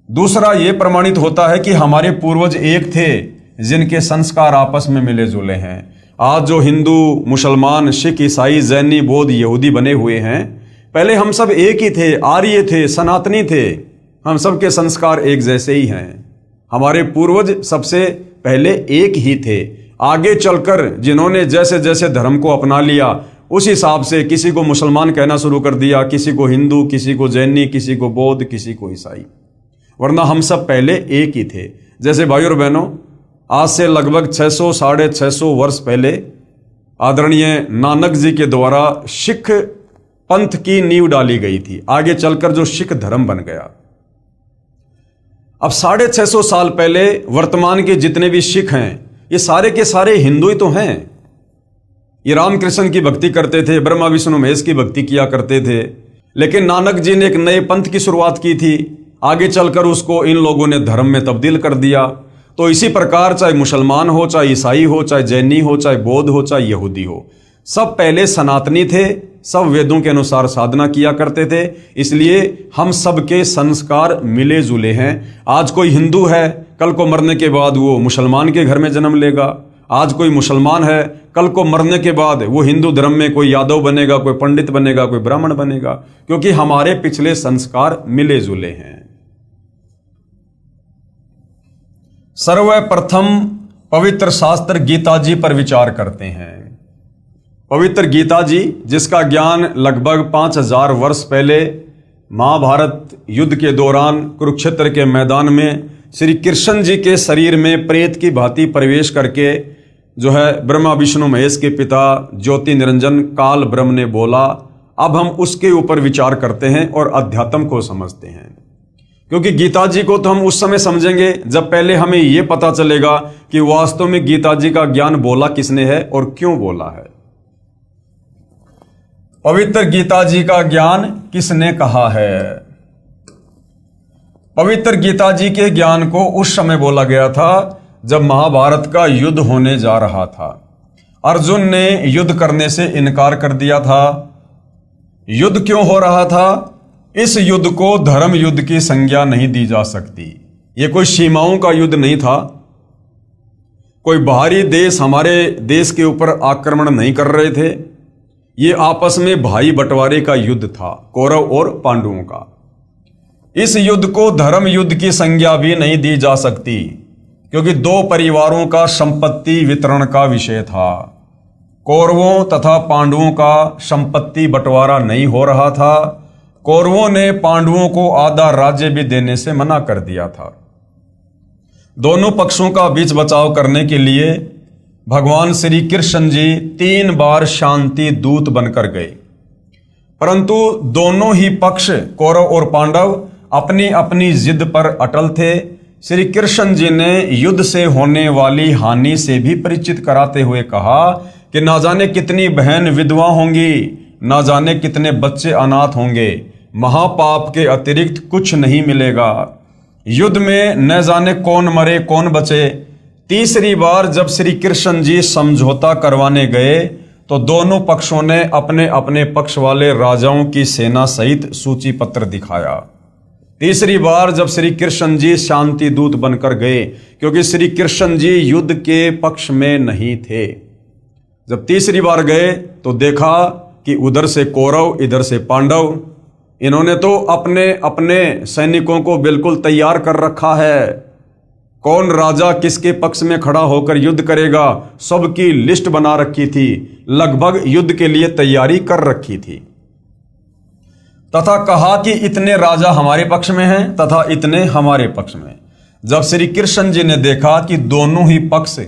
दूसरा ये प्रमाणित होता है कि हमारे पूर्वज एक थे जिनके संस्कार आपस में मिले जुले हैं। आज जो हिंदू, मुसलमान, सिख, ईसाई, जैनी, बौद्ध, यहूदी बने हुए हैं, पहले हम सब एक ही थे, आर्य थे, सनातनी थे। हम सब के संस्कार एक जैसे ही हैं। हमारे पूर्वज सबसे पहले एक ही थे। आगे चलकर जिन्होंने जैसे जैसे धर्म को अपना लिया, उस हिसाब से किसी को मुसलमान कहना शुरू कर दिया, किसी को हिंदू, किसी को जैनी, किसी को बौद्ध, किसी को ईसाई। वरना हम सब पहले एक ही थे। जैसे भाई और बहनों, आज से लगभग 600 साढ़े 600 वर्ष पहले आदरणीय नानक जी के द्वारा सिख पंथ की नींव डाली गई थी। आगे चलकर जो सिख धर्म बन गया। अब 650 साल पहले वर्तमान के जितने भी सिख हैं, ये सारे के सारे हिंदू ही तो हैं। ये रामकृष्ण की भक्ति करते थे, ब्रह्मा विष्णु महेश की भक्ति किया करते थे। लेकिन नानक जी ने एक नए पंथ की शुरुआत की थी। आगे चलकर उसको इन लोगों ने धर्म में तब्दील कर दिया। तो इसी प्रकार चाहे मुसलमान हो, चाहे ईसाई हो, चाहे जैनी हो, चाहे बौद्ध हो, चाहे यहूदी हो, सब पहले सनातनी थे, सब वेदों के अनुसार साधना किया करते थे। इसलिए हम सबके संस्कार मिले जुले हैं। आज कोई हिंदू है, कल को मरने के बाद वो मुसलमान के घर में जन्म लेगा। आज कोई मुसलमान है, कल को मरने के बाद वो हिंदू धर्म में कोई यादव बनेगा, कोई पंडित बनेगा, कोई ब्राह्मण बनेगा, क्योंकि हमारे पिछले संस्कार मिले जुले हैं। सर्वप्रथम पवित्र शास्त्र गीता जी पर विचार करते हैं। पवित्र गीता जी, जिसका ज्ञान लगभग 5000 वर्ष पहले महाभारत युद्ध के दौरान कुरुक्षेत्र के मैदान में श्री कृष्ण जी के शरीर में प्रेत की भांति प्रवेश करके जो है ब्रह्मा विष्णु महेश के पिता ज्योति निरंजन काल ब्रह्म ने बोला, अब हम उसके ऊपर विचार करते हैं और अध्यात्म को समझते हैं। क्योंकि गीता जी को तो हम उस समय समझेंगे जब पहले हमें यह पता चलेगा कि वास्तव में गीता जी का ज्ञान बोला किसने है और क्यों बोला है। पवित्र गीता जी का ज्ञान किसने कहा है? पवित्र गीता जी के ज्ञान को उस समय बोला गया था जब महाभारत का युद्ध होने जा रहा था। अर्जुन ने युद्ध करने से इनकार कर दिया था। युद्ध क्यों हो रहा था? इस युद्ध को धर्म युद्ध की संज्ञा नहीं दी जा सकती। यह कोई सीमाओं का युद्ध नहीं था। कोई बाहरी देश हमारे देश के ऊपर आक्रमण नहीं कर रहे थे। ये आपस में भाई बंटवारे का युद्ध था, कौरव और पांडवों का। इस युद्ध को धर्म युद्ध की संज्ञा भी नहीं दी जा सकती, क्योंकि दो परिवारों का संपत्ति वितरण का विषय था। कौरवों तथा पांडवों का संपत्ति बंटवारा नहीं हो रहा था। कौरवों ने पांडवों को आधा राज्य भी देने से मना कर दिया था। दोनों पक्षों का बीच बचाव करने के लिए भगवान श्री कृष्ण जी 3 बार शांति दूत बनकर गए, परंतु दोनों ही पक्ष कौरव और पांडव अपनी अपनी जिद पर अटल थे। श्री कृष्ण जी ने युद्ध से होने वाली हानि से भी परिचित कराते हुए कहा कि ना जाने कितनी बहन विधवा होंगी, ना जाने कितने बच्चे अनाथ होंगे, महापाप के अतिरिक्त कुछ नहीं मिलेगा। युद्ध में न जाने कौन मरे कौन बचे। तीसरी बार जब श्री कृष्ण जी समझौता करवाने गए तो दोनों पक्षों ने अपने अपने पक्ष वाले राजाओं की सेना सहित सूची पत्र दिखाया। तीसरी बार जब श्री कृष्ण जी शांति दूत बनकर गए, क्योंकि श्री कृष्ण जी युद्ध के पक्ष में नहीं थे। जब तीसरी बार गए तो देखा कि उधर से कौरव इधर से पांडव, इन्होंने तो अपने अपने सैनिकों को बिल्कुल तैयार कर रखा है। कौन राजा किसके पक्ष में खड़ा होकर युद्ध करेगा, सबकी लिस्ट बना रखी थी, लगभग युद्ध के लिए तैयारी कर रखी थी। तथा कहा कि इतने राजा हमारे पक्ष में हैं तथा इतने हमारे पक्ष में। जब श्री कृष्ण जी ने देखा कि दोनों ही पक्ष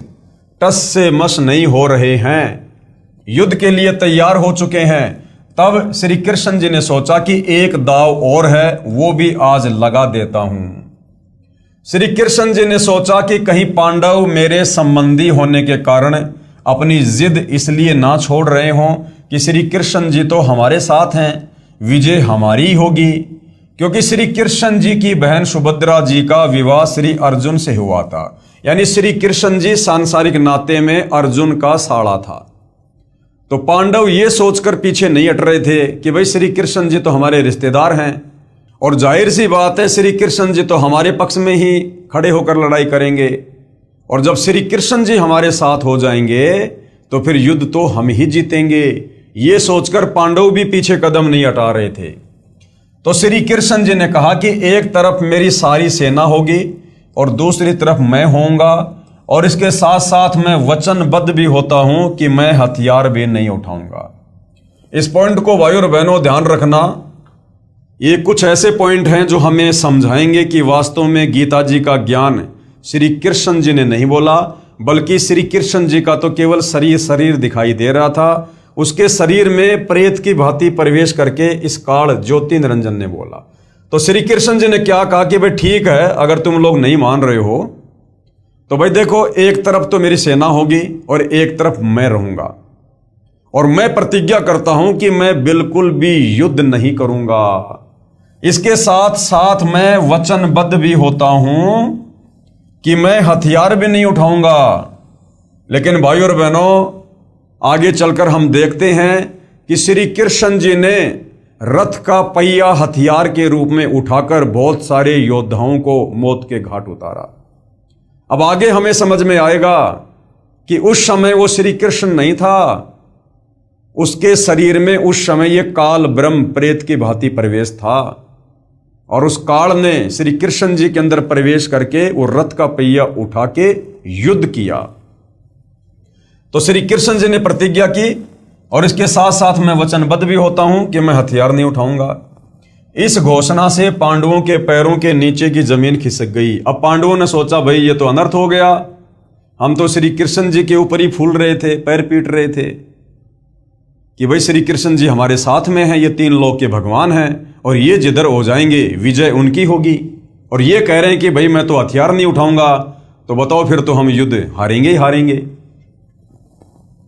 टस से मस नहीं हो रहे हैं, युद्ध के लिए तैयार हो चुके हैं, तब श्री कृष्ण जी ने सोचा कि एक दाव और है, वो भी आज लगा देता हूं। श्री कृष्ण जी ने सोचा कि कहीं पांडव मेरे संबंधी होने के कारण अपनी जिद इसलिए ना छोड़ रहे हों कि श्री कृष्ण जी तो हमारे साथ हैं, विजय हमारी होगी। क्योंकि श्री कृष्ण जी की बहन सुभद्रा जी का विवाह श्री अर्जुन से हुआ था, यानी श्री कृष्ण जी सांसारिक नाते में अर्जुन का साड़ा था। तो पांडव ये सोचकर पीछे नहीं हट रहे थे कि भाई श्री कृष्ण जी तो हमारे रिश्तेदार हैं और जाहिर सी बात है श्री कृष्ण जी तो हमारे पक्ष में ही खड़े होकर लड़ाई करेंगे, और जब श्री कृष्ण जी हमारे साथ हो जाएंगे तो फिर युद्ध तो हम ही जीतेंगे। ये सोचकर पांडव भी पीछे कदम नहीं हटा रहे थे। तो श्री कृष्ण जी ने कहा कि एक तरफ मेरी सारी सेना होगी और दूसरी तरफ मैं होऊंगा, और इसके साथ साथ मैं वचनबद्ध भी होता हूं कि मैं हथियार भी नहीं उठाऊंगा। इस पॉइंट को भाई और बहनों ध्यान रखना। ये कुछ ऐसे पॉइंट हैं जो हमें समझाएंगे कि वास्तव में गीता जी का ज्ञान श्री कृष्ण जी ने नहीं बोला, बल्कि श्री कृष्ण जी का तो केवल शरीर दिखाई दे रहा था। उसके शरीर में प्रेत की भांति प्रवेश करके इस काल ज्योति निरंजन ने बोला। तो श्री कृष्ण जी ने क्या कहा कि भाई ठीक है, अगर तुम लोग नहीं मान रहे हो तो भाई देखो, एक तरफ तो मेरी सेना होगी और एक तरफ मैं रहूंगा, और मैं प्रतिज्ञा करता हूं कि मैं बिल्कुल भी युद्ध नहीं करूंगा। इसके साथ साथ मैं वचनबद्ध भी होता हूं कि मैं हथियार भी नहीं उठाऊंगा। लेकिन भाई और बहनों, आगे चलकर हम देखते हैं कि श्री कृष्ण जी ने रथ का पहिया हथियार के रूप में उठाकर बहुत सारे योद्धाओं को मौत के घाट उतारा। अब आगे हमें समझ में आएगा कि उस समय वो श्री कृष्ण नहीं था, उसके शरीर में उस समय ये काल ब्रह्म प्रेत की भांति प्रवेश था, और उस काल ने श्री कृष्ण जी के अंदर प्रवेश करके वो रथ का पहिया उठा के युद्ध किया। तो श्री कृष्ण जी ने प्रतिज्ञा की, और इसके साथ साथ मैं वचनबद्ध भी होता हूं कि मैं हथियार नहीं उठाऊंगा। इस घोषणा से पांडवों के पैरों के नीचे की जमीन खिसक गई। अब पांडवों ने सोचा भाई ये तो अनर्थ हो गया, हम तो श्री कृष्ण जी के ऊपर ही फूल रहे थे, पैर पीट रहे थे कि भाई श्री कृष्ण जी हमारे साथ में हैं, ये 3 लोक के भगवान हैं, और ये जिधर हो जाएंगे विजय उनकी होगी, और ये कह रहे हैं कि भाई मैं तो हथियार नहीं उठाऊंगा, तो बताओ फिर तो हम युद्ध हारेंगे ही हारेंगे।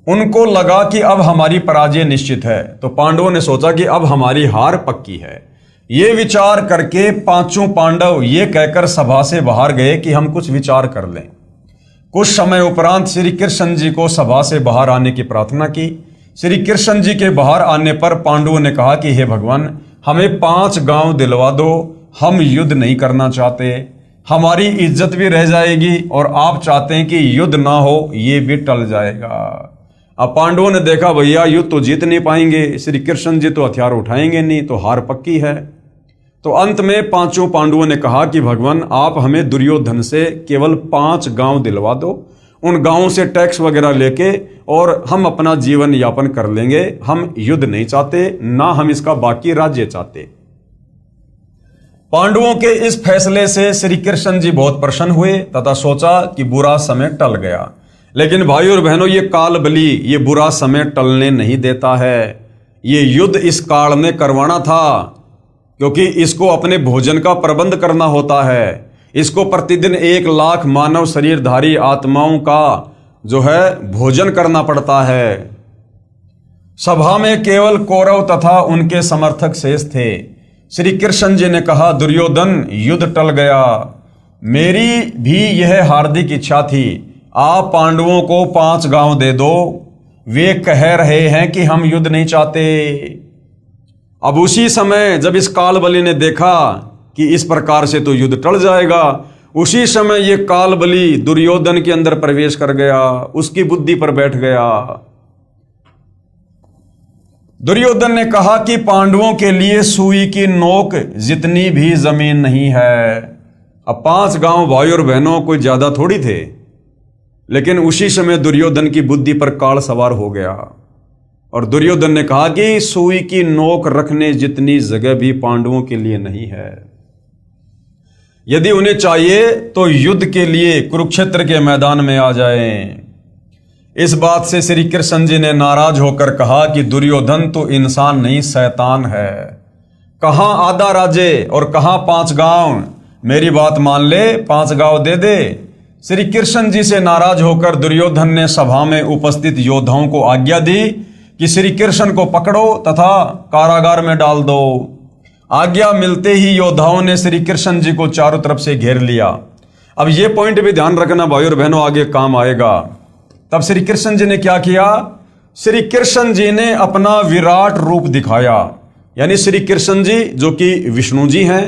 उनको लगा कि अब हमारी पराजय निश्चित है। तो पांडवों ने सोचा कि अब हमारी हार पक्की है। ये विचार करके 5 पांडव ये कहकर सभा से बाहर गए कि हम कुछ विचार कर लें। कुछ समय उपरांत श्री कृष्ण जी को सभा से बाहर आने की प्रार्थना की। श्री कृष्ण जी के बाहर आने पर पांडवों ने कहा कि हे भगवान, हमें 5 गांव दिलवा दो, हम युद्ध नहीं करना चाहते, हमारी इज्जत भी रह जाएगी, और आप चाहते हैं कि युद्ध ना हो, ये भी टल जाएगा। अब पांडवों ने देखा भैया युद्ध तो जीत नहीं पाएंगे, श्री कृष्ण जी तो हथियार उठाएंगे नहीं, तो हार पक्की है। तो अंत में पांचों पांडवों ने कहा कि भगवान आप हमें दुर्योधन से केवल 5 गांव दिलवा दो, उन गांवों से टैक्स वगैरह लेके और हम अपना जीवन यापन कर लेंगे। हम युद्ध नहीं चाहते, ना हम इसका बाकी राज्य चाहते। पांडवों के इस फैसले से श्री कृष्ण जी बहुत प्रसन्न हुए तथा सोचा कि बुरा समय टल गया। लेकिन भाई और बहनों, ये काल बलि ये बुरा समय टलने नहीं देता है। ये युद्ध इस काल में करवाना था, क्योंकि इसको अपने भोजन का प्रबंध करना होता है। इसको प्रतिदिन 1 लाख मानव शरीरधारी आत्माओं का जो है भोजन करना पड़ता है। सभा में केवल कौरव तथा उनके समर्थक शेष थे। श्री कृष्ण जी ने कहा, दुर्योधन युद्ध टल गया, मेरी भी यह हार्दिक इच्छा थी, आप पांडवों को 5 गांव दे दो। वे कह रहे हैं कि हम युद्ध नहीं चाहते। अब उसी समय जब इस काल बलि ने देखा कि इस प्रकार से तो युद्ध टल जाएगा, उसी समय ये काल बलि दुर्योधन के अंदर प्रवेश कर गया, उसकी बुद्धि पर बैठ गया। दुर्योधन ने कहा कि पांडवों के लिए सुई की नोक जितनी भी जमीन नहीं है। अब 5 गांव भाई और बहनों कोई ज्यादा थोड़ी थे, लेकिन उसी समय दुर्योधन की बुद्धि पर काल सवार हो गया और दुर्योधन ने कहा कि सुई की नोक रखने जितनी जगह भी पांडवों के लिए नहीं है। यदि उन्हें चाहिए तो युद्ध के लिए कुरुक्षेत्र के मैदान में आ जाएं। इस बात से श्री कृष्ण जी ने नाराज होकर कहा कि दुर्योधन तो इंसान नहीं शैतान है। कहां आधा राज्य और कहां 5 गांव, मेरी बात मान ले, 5 गांव दे दे। श्री कृष्ण जी से नाराज होकर दुर्योधन ने सभा में उपस्थित योद्धाओं को आज्ञा दी कि श्री कृष्ण को पकड़ो तथा कारागार में डाल दो। आज्ञा मिलते ही योद्धाओं ने श्री कृष्ण जी को चारों तरफ से घेर लिया। अब ये पॉइंट भी ध्यान रखना भाई और बहनों, आगे काम आएगा। तब श्री कृष्ण जी ने क्या किया? श्री कृष्ण जी ने अपना विराट रूप दिखाया। यानी श्री कृष्ण जी जो कि विष्णु जी हैं,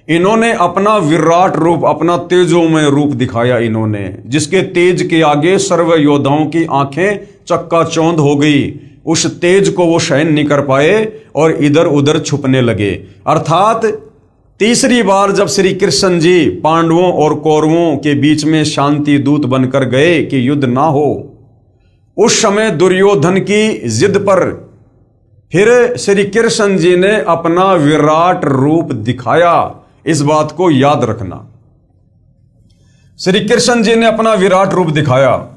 इन्होंने अपना विराट रूप, अपना तेजोमय रूप दिखाया इन्होंने, जिसके तेज के आगे सर्व योद्धाओं की आंखें चक्काचौंध हो गई। उस तेज को वो सहन नहीं कर पाए और इधर उधर छुपने लगे। अर्थात तीसरी बार जब श्री कृष्ण जी पांडवों और कौरवों के बीच में शांति दूत बनकर गए कि युद्ध ना हो, उस समय दुर्योधन की जिद पर फिर श्री कृष्ण जी ने अपना विराट रूप दिखाया। इस बात को याद रखना। श्री कृष्ण जी ने अपना विराट रूप दिखाया,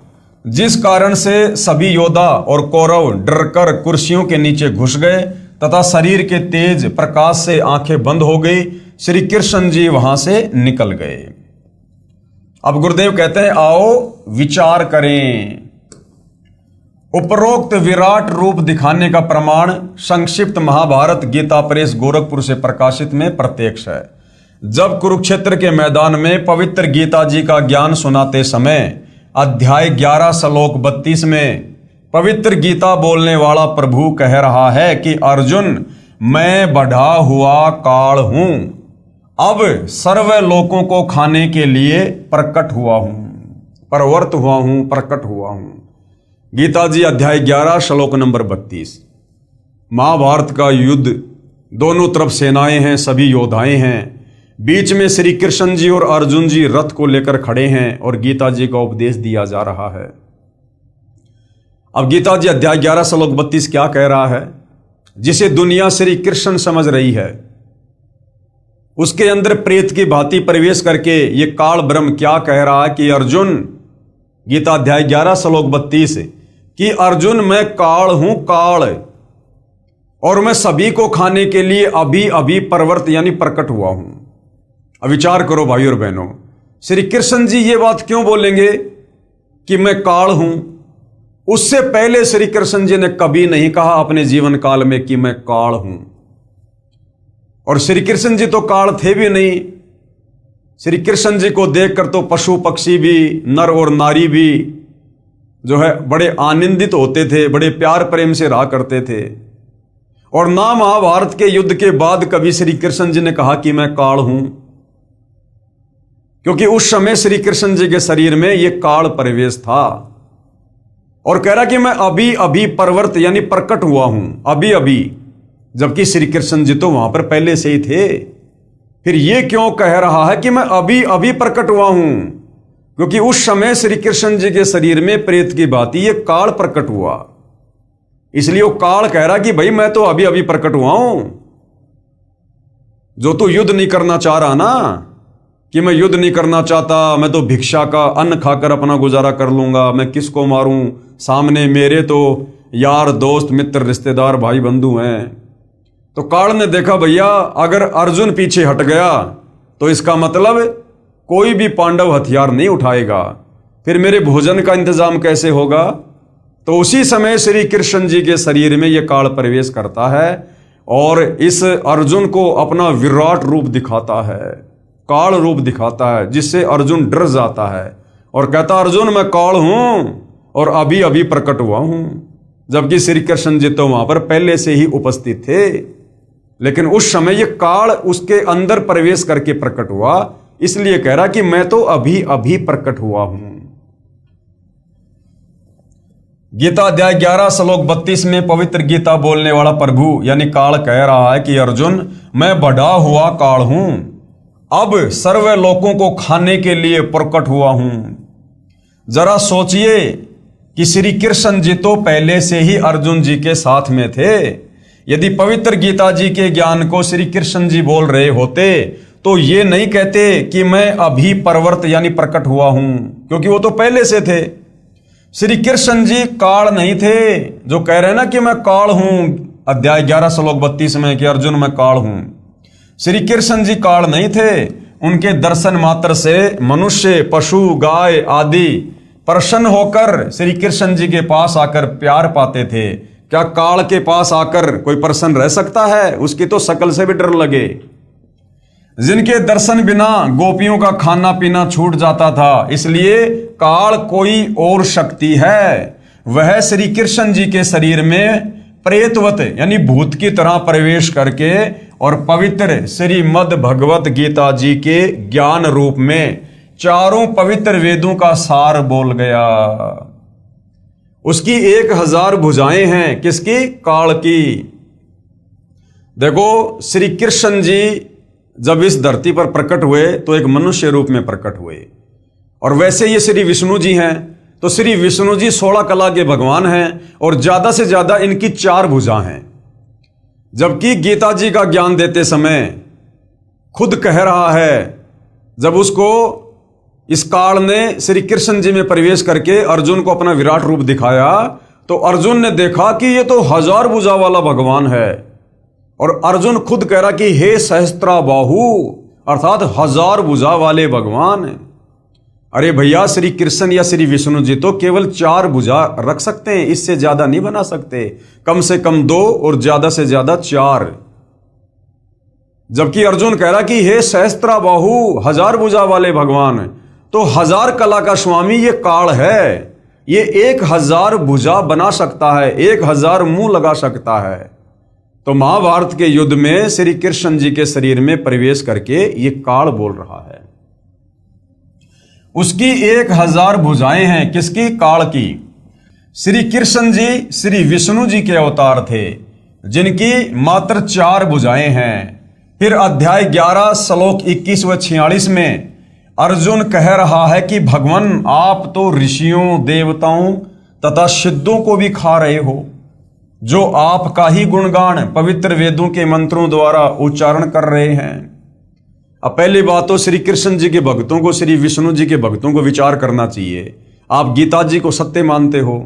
जिस कारण से सभी योद्धा और कौरव डरकर कुर्सियों के नीचे घुस गए तथा शरीर के तेज प्रकाश से आंखें बंद हो गई। श्री कृष्ण जी वहां से निकल गए। अब गुरुदेव कहते हैं, आओ विचार करें। उपरोक्त विराट रूप दिखाने का प्रमाण संक्षिप्त महाभारत गीता प्रेस गोरखपुर से प्रकाशित में प्रत्यक्ष है। जब कुरुक्षेत्र के मैदान में पवित्र गीता जी का ज्ञान सुनाते समय अध्याय 11 श्लोक 32 में पवित्र गीता बोलने वाला प्रभु कह रहा है कि अर्जुन, मैं बढ़ा हुआ काल हूं, अब सर्व लोकों को खाने के लिए प्रकट हुआ हूं, प्रवर्त हुआ हूं, प्रकट हुआ हूं। गीता जी अध्याय 11 श्लोक नंबर 32। महाभारत का युद्ध, दोनों तरफ सेनाएं हैं, सभी योद्धाएं हैं। बीच में श्री कृष्ण जी और अर्जुन जी रथ को लेकर खड़े हैं और गीता जी का उपदेश दिया जा रहा है। अब गीता जी अध्याय 11 श्लोक 32 क्या कह रहा है? जिसे दुनिया श्री कृष्ण समझ रही है, उसके अंदर प्रेत की भांति प्रवेश करके ये काल ब्रह्म क्या कह रहा है कि अर्जुन, गीता अध्याय 11 श्लोक 32 कि अर्जुन, मैं काल हूं, काल, और मैं सभी को खाने के लिए अभी अभी प्रवर्त यानी प्रकट हुआ हूं। अब विचार करो भाई और बहनों, श्री कृष्ण जी ये बात क्यों बोलेंगे कि मैं काल हूं? उससे पहले श्री कृष्ण जी ने कभी नहीं कहा अपने जीवन काल में कि मैं काल हूं। और श्री कृष्ण जी तो काल थे भी नहीं। श्री कृष्ण जी को देखकर तो पशु पक्षी भी, नर और नारी भी जो है बड़े आनंदित होते थे, बड़े प्यार प्रेम से रहा करते थे। और ना महाभारत के युद्ध के बाद कभी श्री कृष्ण जी ने कहा कि मैं काल हूं, क्योंकि उस समय श्री कृष्ण जी के शरीर में यह काल प्रवेश था। और कह रहा कि मैं अभी अभी परवर्त यानी प्रकट हुआ हूं, अभी अभी, जबकि श्री कृष्ण जी तो वहां पर पहले से ही थे। फिर ये क्यों कह रहा है कि मैं अभी अभी प्रकट हुआ हूं? क्योंकि उस समय श्री कृष्ण जी के शरीर में प्रेत की भांति ये काल प्रकट हुआ, इसलिए वो काल कह रहा कि भाई मैं तो अभी अभी प्रकट हुआ हूं। जो तू युद्ध नहीं करना चाह रहा ना, कि मैं युद्ध नहीं करना चाहता, मैं तो भिक्षा का अन्न खाकर अपना गुजारा कर लूंगा, मैं किसको मारूं, सामने मेरे तो यार दोस्त मित्र रिश्तेदार भाई बंधु हैं। तो काल ने देखा भैया अगर अर्जुन पीछे हट गया तो इसका मतलब कोई भी पांडव हथियार नहीं उठाएगा, फिर मेरे भोजन का इंतजाम कैसे होगा? तो उसी समय श्री कृष्ण जी के शरीर में यह काल प्रवेश करता है और इस अर्जुन को अपना विराट रूप दिखाता है, काल रूप दिखाता है, जिससे अर्जुन डर जाता है और कहता अर्जुन मैं काल हूं और अभी अभी प्रकट हुआ हूं। जबकि श्री कृष्ण जी तो वहां पर पहले से ही उपस्थित थे, लेकिन उस समय यह काल उसके अंदर प्रवेश करके प्रकट हुआ, इसलिए कह रहा कि मैं तो अभी अभी प्रकट हुआ हूं। गीता अध्याय 11 श्लोक 32 में पवित्र गीता बोलने वाला प्रभु यानी काल कह रहा है कि अर्जुन मैं बढ़ा हुआ काल हूं, अब सर्व लोकों को खाने के लिए प्रकट हुआ हूं। जरा सोचिए कि श्री कृष्ण जी तो पहले से ही अर्जुन जी के साथ में थे। यदि पवित्र गीता जी के ज्ञान को श्री कृष्ण जी बोल रहे होते तो ये नहीं कहते कि मैं अभी परवर्त यानी प्रकट हुआ हूं, क्योंकि वो तो पहले से थे। श्री कृष्ण जी काल नहीं थे, जो कह रहे हैं ना कि मैं काल हूं अध्याय 11 श्लोक 32 में कि अर्जुन मैं काल हूं। श्री कृष्ण जी काल नहीं थे, उनके दर्शन मात्र से मनुष्य पशु गाय आदि प्रसन्न होकर श्री कृष्ण जी के पास आकर प्यार पाते थे। क्या काल के पास आकर कोई प्रसन्न रह सकता है? उसकी तो शकल से भी डर लगे। जिनके दर्शन बिना गोपियों का खाना पीना छूट जाता था, इसलिए काल कोई और शक्ति है, वह श्री कृष्ण जी के शरीर में प्रेतवत यानी भूत की तरह प्रवेश करके और पवित्र श्रीमद् भगवत गीता जी के ज्ञान रूप में चारों पवित्र वेदों का सार बोल गया। उसकी 1000 भुजाएं हैं, किसकी? काल की। देखो श्री कृष्ण जी जब इस धरती पर प्रकट हुए तो एक मनुष्य रूप में प्रकट हुए, और वैसे ये श्री विष्णु जी हैं, तो श्री विष्णु जी 16 कला के भगवान हैं और ज्यादा से ज्यादा इनकी 4 भुजा हैं। जबकि गीता जी का ज्ञान देते समय खुद कह रहा है, जब उसको इस काल ने श्री कृष्ण जी में प्रवेश करके अर्जुन को अपना विराट रूप दिखाया, तो अर्जुन ने देखा कि ये तो 1000 भुजा वाला भगवान है, और अर्जुन खुद कह रहा कि हे सहस्त्रा बाहु, अर्थात 1000 भुजा वाले भगवान। अरे भैया श्री कृष्ण या श्री विष्णु जी तो केवल 4 भुजा रख सकते हैं, इससे ज्यादा नहीं बना सकते, कम से कम 2 और ज्यादा से ज्यादा 4। जबकि अर्जुन कह रहा कि हे सहस्त्रा बाहु, 1000 भुजा वाले भगवान, तो 1000 कला का स्वामी ये काल है, ये 1000 भुजा बना सकता है, 1000 मुंह लगा सकता है। तो महाभारत के युद्ध में श्री कृष्ण जी के शरीर में प्रवेश करके ये काल बोल रहा है। उसकी 1000 भुजाएं हैं, किसकी? काल की। श्री कृष्ण जी श्री विष्णु जी के अवतार थे, जिनकी मात्र 4 भुजाएं हैं। फिर अध्याय 11 श्लोक 21 व 46 में अर्जुन कह रहा है कि भगवान आप तो ऋषियों देवताओं तथा सिद्धों को भी खा रहे हो, जो आपका ही गुणगान पवित्र वेदों के मंत्रों द्वारा उच्चारण कर रहे हैं। अब पहली बात तो श्री कृष्ण जी के भक्तों को, श्री विष्णु जी के भक्तों को विचार करना चाहिए। आप गीता जी को सत्य मानते हो,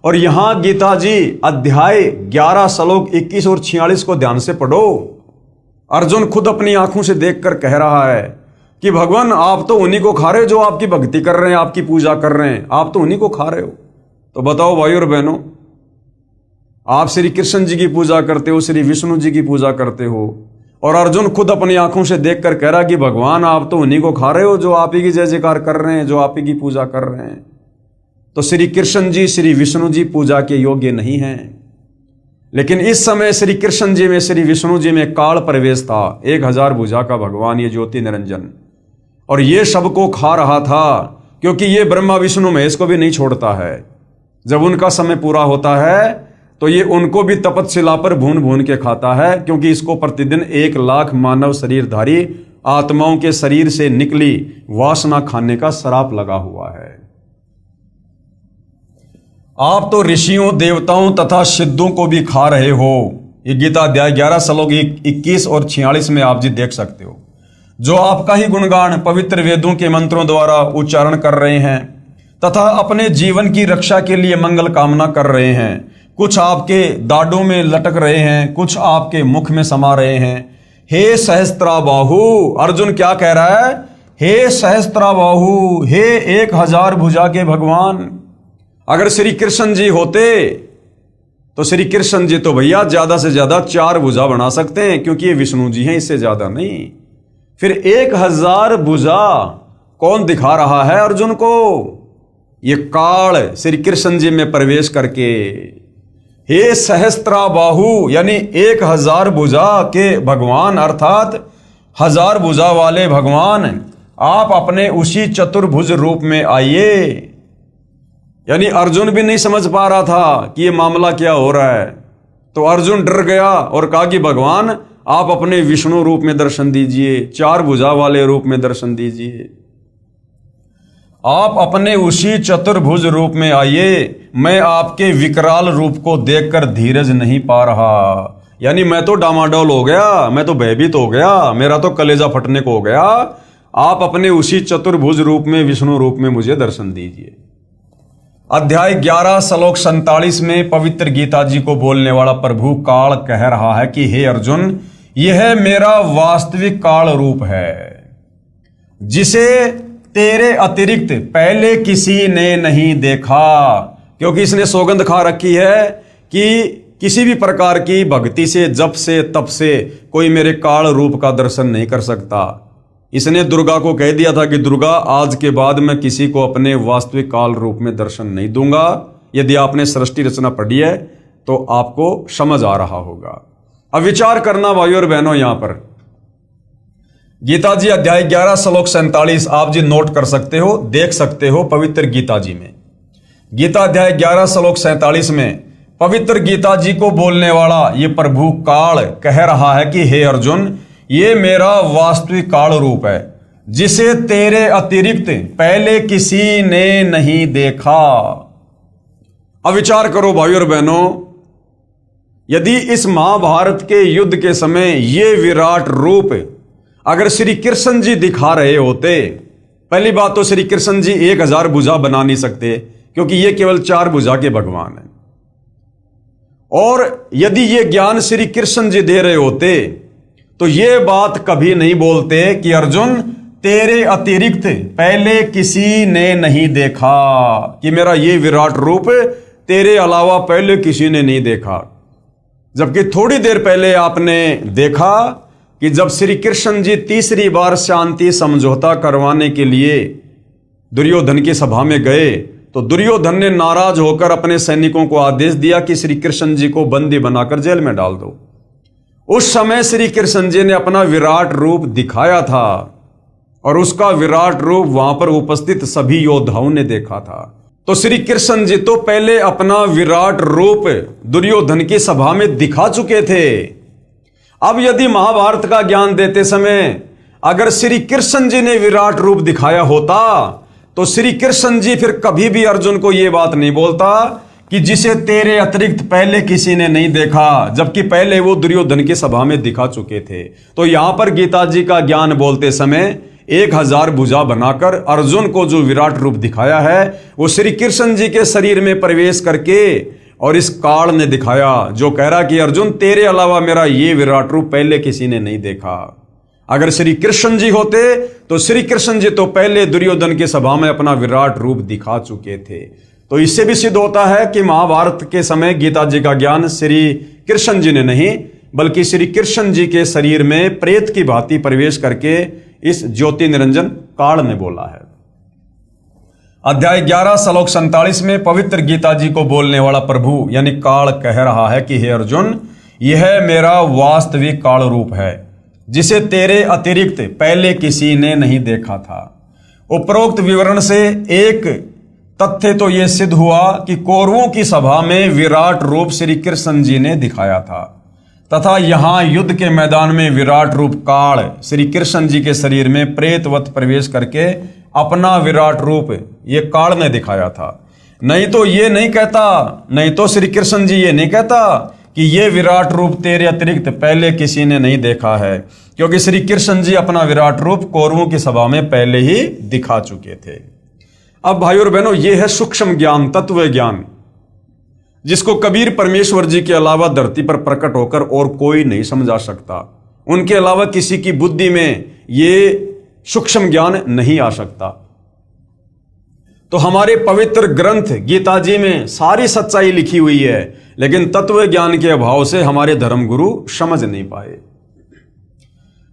और यहां गीता जी अध्याय 11 श्लोक 21 और 46 को ध्यान से पढ़ो। अर्जुन खुद अपनी आंखों से देखकर कह रहा है कि भगवान आप तो उन्हीं को खा रहे हो जो आपकी भक्ति कर रहे हैं, आपकी पूजा कर रहे हैं, आप तो उन्हीं को खा रहे हो। तो बताओ भाई और बहनों, आप श्री कृष्ण जी की पूजा करते हो, श्री विष्णु जी की पूजा करते हो, और अर्जुन खुद अपनी आंखों से देखकर कह रहा कि भगवान आप तो उन्हीं को खा रहे हो जो आप ही की जय जयकार कर रहे हैं, जो आप ही की पूजा कर रहे हैं। तो श्री कृष्ण जी श्री विष्णु जी पूजा के योग्य नहीं हैं। लेकिन इस समय श्री कृष्ण जी में, श्री विष्णु जी में काल प्रवेश था, 1000 भुजा का भगवान, ये ज्योति निरंजन, और ये सबको खा रहा था, क्योंकि ये ब्रह्मा विष्णु महेश को भी नहीं छोड़ता है। जब उनका समय पूरा होता है तो ये उनको भी तपतशिला पर भून भून के खाता है, क्योंकि इसको प्रतिदिन 1,00,000 मानव शरीरधारी आत्माओं के शरीर से निकली वासना खाने का श्राप लगा हुआ है। आप तो ऋषियों, देवताओं तथा सिद्धों को भी खा रहे हो। ये गीता अध्याय 11 श्लोक 21 और 46 में आप जी देख सकते हो। जो आपका ही गुणगान पवित्र वेदों के मंत्रों द्वारा उच्चारण कर रहे हैं तथा अपने जीवन की रक्षा के लिए मंगल कामना कर रहे हैं। कुछ आपके दाढ़ों में लटक रहे हैं, कुछ आपके मुख में समा रहे हैं। हे सहस्त्राबाहु, अर्जुन क्या कह रहा है? हे सहस्त्राबाहु, हे 1000 भुजा के भगवान। अगर श्री कृष्ण जी होते तो श्री कृष्ण जी तो भैया ज्यादा से ज्यादा 4 भुजा बना सकते हैं, क्योंकि ये विष्णु जी हैं, इससे ज्यादा नहीं। फिर 1000 भुजा कौन दिखा रहा है अर्जुन को? ये काल श्री कृष्ण जी में प्रवेश करके। हे सहस्त्राबाहु यानी 1000 भुजा के भगवान, अर्थात 1000 भुजा वाले भगवान, आप अपने उसी चतुर्भुज रूप में आइए। यानी अर्जुन भी नहीं समझ पा रहा था कि ये मामला क्या हो रहा है, तो अर्जुन डर गया और कहा कि भगवान आप अपने विष्णु रूप में दर्शन दीजिए, 4 भुजा वाले रूप में दर्शन दीजिए। आप अपने उसी चतुर्भुज रूप में आइए। मैं आपके विकराल रूप को देखकर धीरज नहीं पा रहा। यानी मैं तो डामाडोल हो गया, मैं तो भयभीत हो गया, मेरा तो कलेजा फटने को हो गया। आप अपने उसी चतुर्भुज रूप में, विष्णु रूप में मुझे दर्शन दीजिए। अध्याय 11 श्लोक 47 में पवित्र गीता जी को बोलने वाला प्रभु काल कह रहा है कि हे अर्जुन, यह मेरा वास्तविक काल रूप है, जिसे तेरे अतिरिक्त पहले किसी ने नहीं देखा। क्योंकि इसने सौगंध खा रखी है कि किसी भी प्रकार की भक्ति से, जप से, तप से कोई मेरे काल रूप का दर्शन नहीं कर सकता। इसने दुर्गा को कह दिया था कि दुर्गा, आज के बाद मैं किसी को अपने वास्तविक काल रूप में दर्शन नहीं दूंगा। यदि आपने सृष्टि रचना पढ़ी है तो आपको समझ आ रहा होगा। अब विचार करना भाइयों और बहनों, यहां पर गीता जी अध्याय 11 श्लोक 47 आप जी नोट कर सकते हो, देख सकते हो पवित्र गीता जी में। गीता अध्याय 11 श्लोक 47 में पवित्र गीता जी को बोलने वाला ये प्रभु काल कह रहा है कि हे अर्जुन, ये मेरा वास्तविक काल रूप है, जिसे तेरे अतिरिक्त पहले किसी ने नहीं देखा। अब विचार करो भाइयों और बहनों, यदि इस महाभारत के युद्ध के समय ये विराट रूप अगर श्री कृष्ण जी दिखा रहे होते, पहली बात तो श्री कृष्ण जी 1000 भुजा बना नहीं सकते, क्योंकि ये केवल 4 भुजा के भगवान हैं। और यदि ये ज्ञान श्री कृष्ण जी दे रहे होते तो ये बात कभी नहीं बोलते कि अर्जुन, तेरे अतिरिक्त पहले किसी ने नहीं देखा, कि मेरा ये विराट रूप तेरे अलावा पहले किसी ने नहीं देखा। जबकि थोड़ी देर पहले आपने देखा कि जब श्री कृष्ण जी तीसरी बार शांति समझौता करवाने के लिए दुर्योधन की सभा में गए, तो दुर्योधन ने नाराज होकर अपने सैनिकों को आदेश दिया कि श्री कृष्ण जी को बंदी बनाकर जेल में डाल दो। उस समय श्री कृष्ण जी ने अपना विराट रूप दिखाया था और उसका विराट रूप वहां पर उपस्थित सभी योद्धाओं ने देखा था। तो श्री कृष्ण जी तो पहले अपना विराट रूप दुर्योधन की सभा में दिखा चुके थे। अब यदि महाभारत का ज्ञान देते समय अगर श्री कृष्ण जी ने विराट रूप दिखाया होता तो श्री कृष्ण जी फिर कभी भी अर्जुन को यह बात नहीं बोलता कि जिसे तेरे अतिरिक्त पहले किसी ने नहीं देखा, जबकि पहले वो दुर्योधन की सभा में दिखा चुके थे। तो यहां पर गीता जी का ज्ञान बोलते समय 1000 भुजा बनाकर अर्जुन को जो विराट रूप दिखाया है वो श्री कृष्ण जी के शरीर में प्रवेश करके और इस काल ने दिखाया, जो कह रहा कि अर्जुन, तेरे अलावा मेरा ये विराट रूप पहले किसी ने नहीं देखा। अगर श्री कृष्ण जी होते तो श्री कृष्ण जी तो पहले दुर्योधन की सभा में अपना विराट रूप दिखा चुके थे। तो इससे भी सिद्ध होता है कि महाभारत के समय गीता जी का ज्ञान श्री कृष्ण जी ने नहीं बल्कि श्री कृष्ण जी के शरीर में प्रेत की भांति प्रवेश करके इस ज्योति निरंजन काल ने बोला है। अध्याय 11 श्लोक 47 में पवित्र गीता जी को बोलने वाला प्रभु यानी काल कह रहा है कि हे अर्जुन, यह मेरा वास्तविक काल रूप है, जिसे तेरे अतिरिक्त पहले किसी ने नहीं देखा था। उपरोक्त विवरण से एक तथ्य तो यह सिद्ध हुआ कि कौरवों की सभा में विराट रूप श्री कृष्ण जी ने दिखाया था, तथा यहां युद्ध के मैदान में विराट रूप काल श्री कृष्ण जी के शरीर में प्रेतवत प्रवेश करके अपना विराट रूप ये काल ने दिखाया था। नहीं तो ये नहीं कहता, नहीं तो श्री कृष्ण जी ये नहीं कहता कि ये विराट रूप तेरे अतिरिक्त पहले किसी ने नहीं देखा है, क्योंकि श्री कृष्ण जी अपना विराट रूप कौरवों की सभा में पहले ही दिखा चुके थे। अब भाइयों और बहनों, ये है सूक्ष्म ज्ञान, तत्व ज्ञान, जिसको कबीर परमेश्वर जी के अलावा धरती पर प्रकट होकर और कोई नहीं समझा सकता। उनके अलावा किसी की बुद्धि में ये सूक्ष्म ज्ञान नहीं आ सकता। तो हमारे पवित्र ग्रंथ गीता जी में सारी सच्चाई लिखी हुई है, लेकिन तत्व ज्ञान के अभाव से हमारे धर्मगुरु समझ नहीं पाए।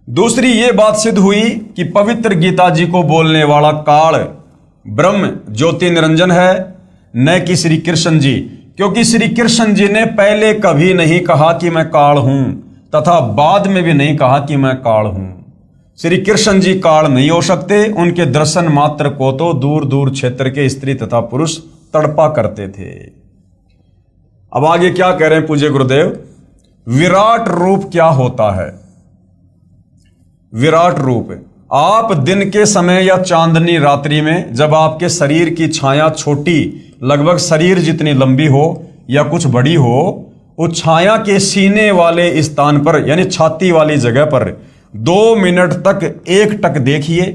दूसरी ये बात सिद्ध हुई कि पवित्र गीता जी को बोलने वाला काल ब्रह्म ज्योति निरंजन है, न कि श्री कृष्ण जी, क्योंकि श्री कृष्ण जी ने पहले कभी नहीं कहा कि मैं काल हूं, तथा बाद में भी नहीं कहा कि मैं काल हूं। श्री कृष्ण जी काल नहीं हो सकते, उनके दर्शन मात्र को तो दूर दूर क्षेत्र के स्त्री तथा पुरुष तड़पा करते थे। अब आगे क्या कह रहे हैं पूज्य गुरुदेव, विराट रूप क्या होता है? विराट रूप, आप दिन के समय या चांदनी रात्रि में जब आपके शरीर की छाया छोटी, लगभग शरीर जितनी लंबी हो या कुछ बड़ी हो, उस छाया के सीने वाले स्थान पर यानी छाती वाली जगह पर 2 मिनट तक एकटक देखिए,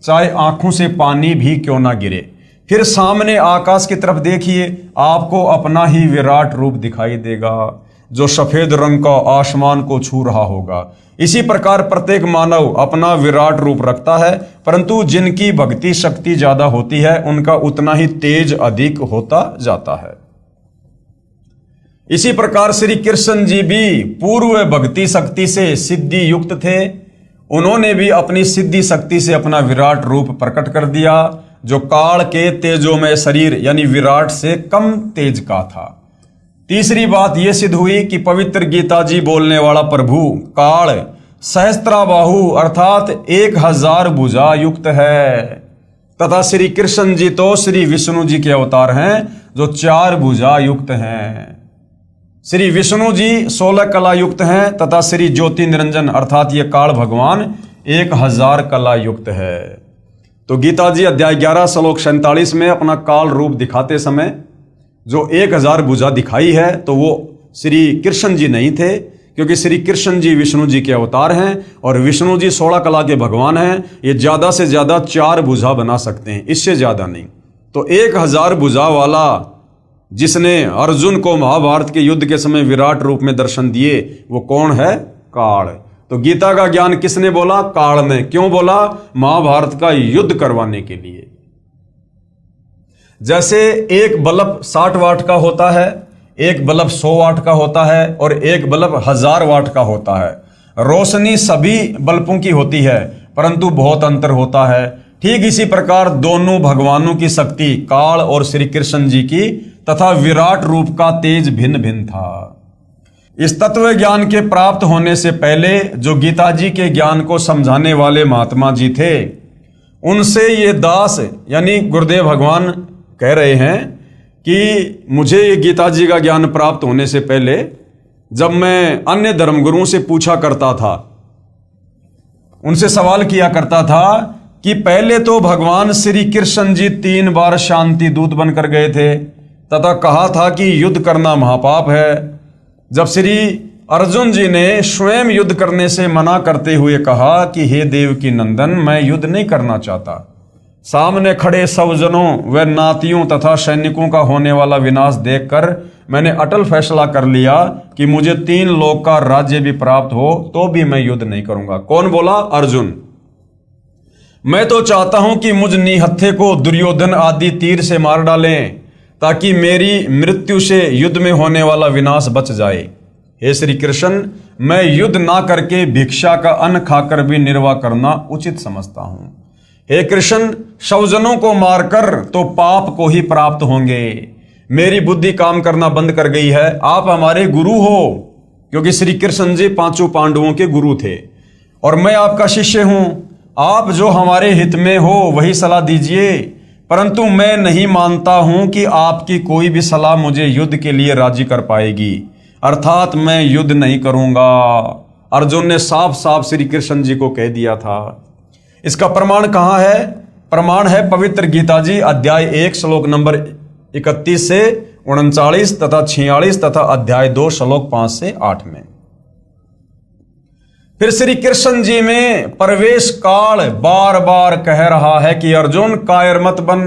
चाहे आंखों से पानी भी क्यों ना गिरे। फिर सामने आकाश की तरफ देखिए, आपको अपना ही विराट रूप दिखाई देगा, जो सफेद रंग का आसमान को छू रहा होगा। इसी प्रकार प्रत्येक मानव अपना विराट रूप रखता है, परंतु जिनकी भक्ति शक्ति ज्यादा होती है उनका उतना ही तेज अधिक होता जाता है। इसी प्रकार श्री कृष्ण जी भी पूर्व भक्ति शक्ति से सिद्धि युक्त थे। उन्होंने भी अपनी सिद्धि शक्ति से अपना विराट रूप प्रकट कर दिया, जो काल के तेजोमय शरीर यानी विराट से कम तेज का था। तीसरी बात यह सिद्ध हुई कि पवित्र गीता जी बोलने वाला प्रभु काल सहस्त्राबाहु अर्थात 1000 भुजा युक्त है, तथा श्री कृष्ण जी तो श्री विष्णु जी के अवतार हैं, जो 4 भुजा युक्त हैं। श्री विष्णु जी 16 कला युक्त हैं, तथा श्री ज्योति निरंजन अर्थात ये काल भगवान 1000 कला युक्त है। तो गीता जी अध्याय 11 श्लोक 47 में अपना काल रूप दिखाते समय जो 1000 भुजा दिखाई है, तो वो श्री कृष्ण जी नहीं थे, क्योंकि श्री कृष्ण जी विष्णु जी के अवतार हैं और विष्णु जी 16 कला के भगवान हैं। ये ज्यादा से ज्यादा 4 भुजा बना सकते हैं, इससे ज्यादा नहीं। तो 1000 भुजा वाला जिसने अर्जुन को महाभारत के युद्ध के समय विराट रूप में दर्शन दिए, वो कौन है? काल। तो गीता का ज्ञान किसने बोला? काल ने। क्यों बोला? महाभारत का युद्ध करवाने के लिए। जैसे एक बल्ब 60 वाट का होता है, एक बल्ब 100 वाट का होता है और एक बल्ब 1000 वाट का होता है। रोशनी सभी बल्बों की होती है, परंतु बहुत अंतर होता है। ठीक इसी प्रकार दोनों भगवानों की शक्ति, काल और श्री कृष्ण जी की, तथा विराट रूप का तेज भिन्न भिन्न था। इस तत्व ज्ञान के प्राप्त होने से पहले जो गीता जी के ज्ञान को समझाने वाले महात्मा जी थे, उनसे ये दास यानी गुरुदेव भगवान कह रहे हैं कि मुझे ये गीता जी का ज्ञान प्राप्त होने से पहले जब मैं अन्य धर्मगुरुओं से पूछा करता था, उनसे सवाल किया करता था कि पहले तो भगवान श्री कृष्ण जी 3 बार शांति दूत बनकर गए थे, तथा कहा था कि युद्ध करना महापाप है। जब श्री अर्जुन जी ने स्वयं युद्ध करने से मना करते हुए कहा कि हे देव की नंदन, मैं युद्ध नहीं करना चाहता, सामने खड़े सब जनों व नातियों तथा सैनिकों का होने वाला विनाश देखकर मैंने अटल फैसला कर लिया कि मुझे 3 लोक का राज्य भी प्राप्त हो तो भी मैं युद्ध नहीं करूंगा। कौन बोला? अर्जुन। मैं तो चाहता हूं कि मुझ निहत्थे को दुर्योधन आदि तीर से मार डालें, ताकि मेरी मृत्यु से युद्ध में होने वाला विनाश बच जाए। हे श्री कृष्ण, मैं युद्ध ना करके भिक्षा का अन्न खाकर भी निर्वाह करना उचित समझता हूं। हे कृष्ण, सौजनों को मारकर तो पाप को ही प्राप्त होंगे। मेरी बुद्धि काम करना बंद कर गई है। आप हमारे गुरु हो, क्योंकि श्री कृष्ण जी 5 पांडवों के गुरु थे, और मैं आपका शिष्य हूं। आप जो हमारे हित में हो वही सलाह दीजिए। परंतु मैं नहीं मानता हूं कि आपकी कोई भी सलाह मुझे युद्ध के लिए राजी कर पाएगी, अर्थात मैं युद्ध नहीं करूंगा। अर्जुन ने साफ साफ श्री कृष्ण जी को कह दिया था। इसका प्रमाण कहाँ है? प्रमाण है पवित्र गीता जी अध्याय 1 श्लोक नंबर 31 से 39 तथा 46 तथा अध्याय 2 श्लोक 5 से 8 में। फिर श्री कृष्ण जी में प्रवेश काल बार बार कह रहा है कि अर्जुन कायर मत बन।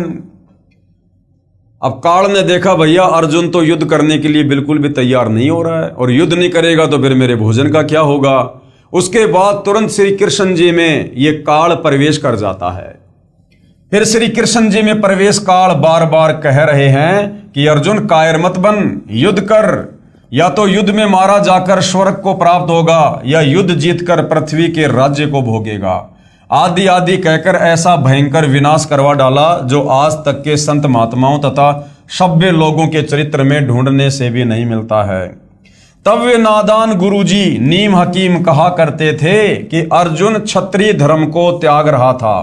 अब काल ने देखा भैया अर्जुन तो युद्ध करने के लिए बिल्कुल भी तैयार नहीं हो रहा है, और युद्ध नहीं करेगा तो फिर मेरे भोजन का क्या होगा। उसके बाद तुरंत श्री कृष्ण जी में ये काल प्रवेश कर जाता है। फिर श्री कृष्ण जी में प्रवेश काल बार बार कह रहे हैं कि अर्जुन कायर मत बन, युद्ध कर, या तो युद्ध में मारा जाकर स्वर्ग को प्राप्त होगा या युद्ध जीतकर पृथ्वी के राज्य को भोगेगा, आदि आदि कहकर ऐसा भयंकर विनाश करवा डाला जो आज तक के संत महात्माओं तथा सभ्य लोगों के चरित्र में ढूंढने से भी नहीं मिलता है। तब वे नादान गुरुजी नीम हकीम कहा करते थे कि अर्जुन क्षत्रिय धर्म को त्याग रहा था।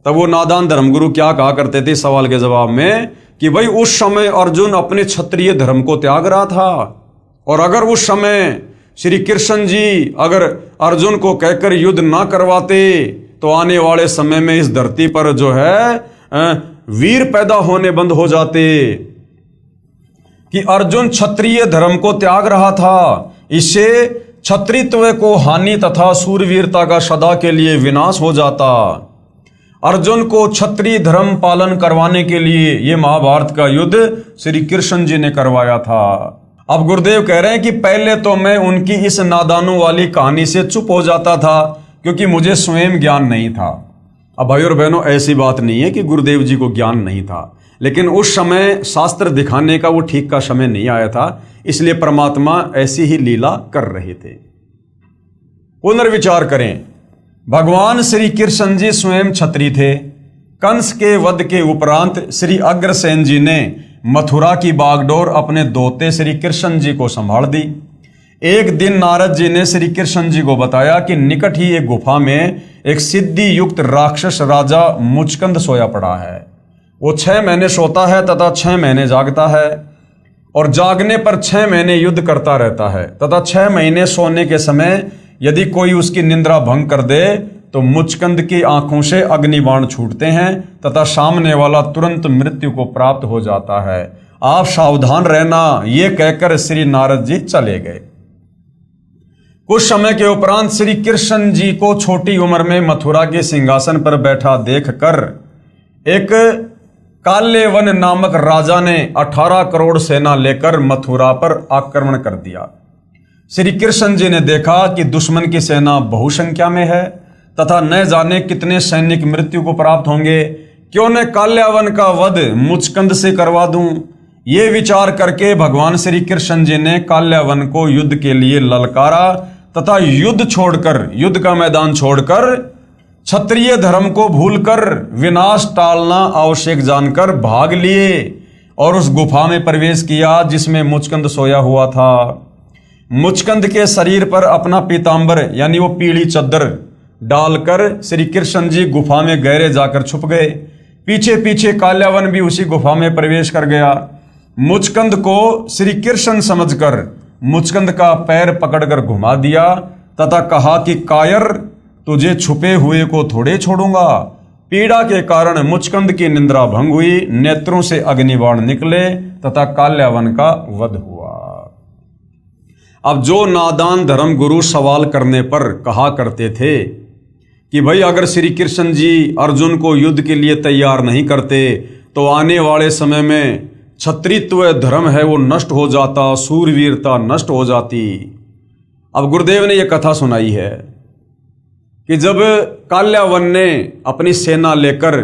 तब वो नादान धर्मगुरु क्या कहा करते थे सवाल के जवाब में कि भाई उस समय अर्जुन अपने क्षत्रिय धर्म को त्याग रहा था, और अगर उस समय श्री कृष्ण जी अगर अर्जुन को कहकर युद्ध ना करवाते तो आने वाले समय में इस धरती पर जो है वीर पैदा होने बंद हो जाते। कि अर्जुन क्षत्रिय धर्म को त्याग रहा था, इससे क्षत्रित्व को हानि तथा सूरवीरता का सदा के लिए विनाश हो जाता। अर्जुन को क्षत्रिय धर्म पालन करवाने के लिए ये महाभारत का युद्ध श्री कृष्ण जी ने करवाया था। अब गुरुदेव कह रहे हैं कि पहले तो मैं उनकी इस नादानों वाली कहानी से चुप हो जाता था क्योंकि मुझे स्वयं ज्ञान नहीं था। अब भाई और बहनों ऐसी बात नहीं है कि गुरुदेव जी को ज्ञान नहीं था, लेकिन उस समय शास्त्र दिखाने का वो ठीक का समय नहीं आया था, इसलिए परमात्मा ऐसी ही लीला कर रहे थे। पुनर्विचार करें, भगवान श्री कृष्ण जी स्वयं क्षत्रिय थे। कंस के वध के उपरांत श्री अग्रसेन जी ने मथुरा की बागडोर अपने दोते श्री कृष्ण जी को संभाल दी। एक दिन नारद जी ने श्री कृष्ण जी को बताया कि निकट ही एक गुफा में एक सिद्धि युक्त राक्षस राजा मुचकंद सोया पड़ा है। वो 6 महीने सोता है तथा 6 महीने जागता है, और जागने पर 6 महीने युद्ध करता रहता है तथा 6 महीने सोने के समय यदि कोई उसकी निंद्रा भंग कर दे तो मुचकंद की आंखों से अग्निबाण छूटते हैं तथा सामने वाला तुरंत मृत्यु को प्राप्त हो जाता है। आप सावधान रहना, ये कहकर श्री नारद जी चले गए। कुछ समय के उपरांत श्री कृष्ण जी को छोटी उम्र में मथुरा के सिंहासन पर बैठा देखकर एक काल्यवन नामक राजा ने 18 करोड़ सेना लेकर मथुरा पर आक्रमण कर दिया। श्री कृष्ण जी ने देखा कि दुश्मन की सेना बहुसंख्या में है तथा न जाने कितने सैनिक मृत्यु को प्राप्त होंगे, क्यों न काल्यावन का वध मुचकंद से करवा दूं। ये विचार करके भगवान श्री कृष्ण जी ने काल्यावन को युद्ध के लिए ललकारा तथा युद्ध का मैदान छोड़कर क्षत्रिय धर्म को भूलकर विनाश टालना आवश्यक जानकर भाग लिए और उस गुफा में प्रवेश किया जिसमें मुचकंद सोया हुआ था। मुचकंद के शरीर पर अपना पीतांबर यानी वो पीली चद्दर डालकर श्री कृष्ण जी गुफा में गहरे जाकर छुप गए। पीछे पीछे काल्यावन भी उसी गुफा में प्रवेश कर गया। मुचकंद को श्री कृष्ण समझकर मुचकंद का पैर पकड़कर घुमा दिया तथा कहा कि कायर, तुझे छुपे हुए को थोड़े छोड़ूंगा। पीड़ा के कारण मुचकंद की निंद्रा भंग हुई, नेत्रों से अग्निबाण निकले तथा काल्यावन का वध हुआ। अब जो नादान धर्म गुरु सवाल करने पर कहा करते थे कि भाई अगर श्री कृष्ण जी अर्जुन को युद्ध के लिए तैयार नहीं करते तो आने वाले समय में क्षत्रित्व धर्म है वो नष्ट हो जाता, सूरवीरता नष्ट हो जाती। अब गुरुदेव ने यह कथा सुनाई है कि जब काल्यावन ने अपनी सेना लेकर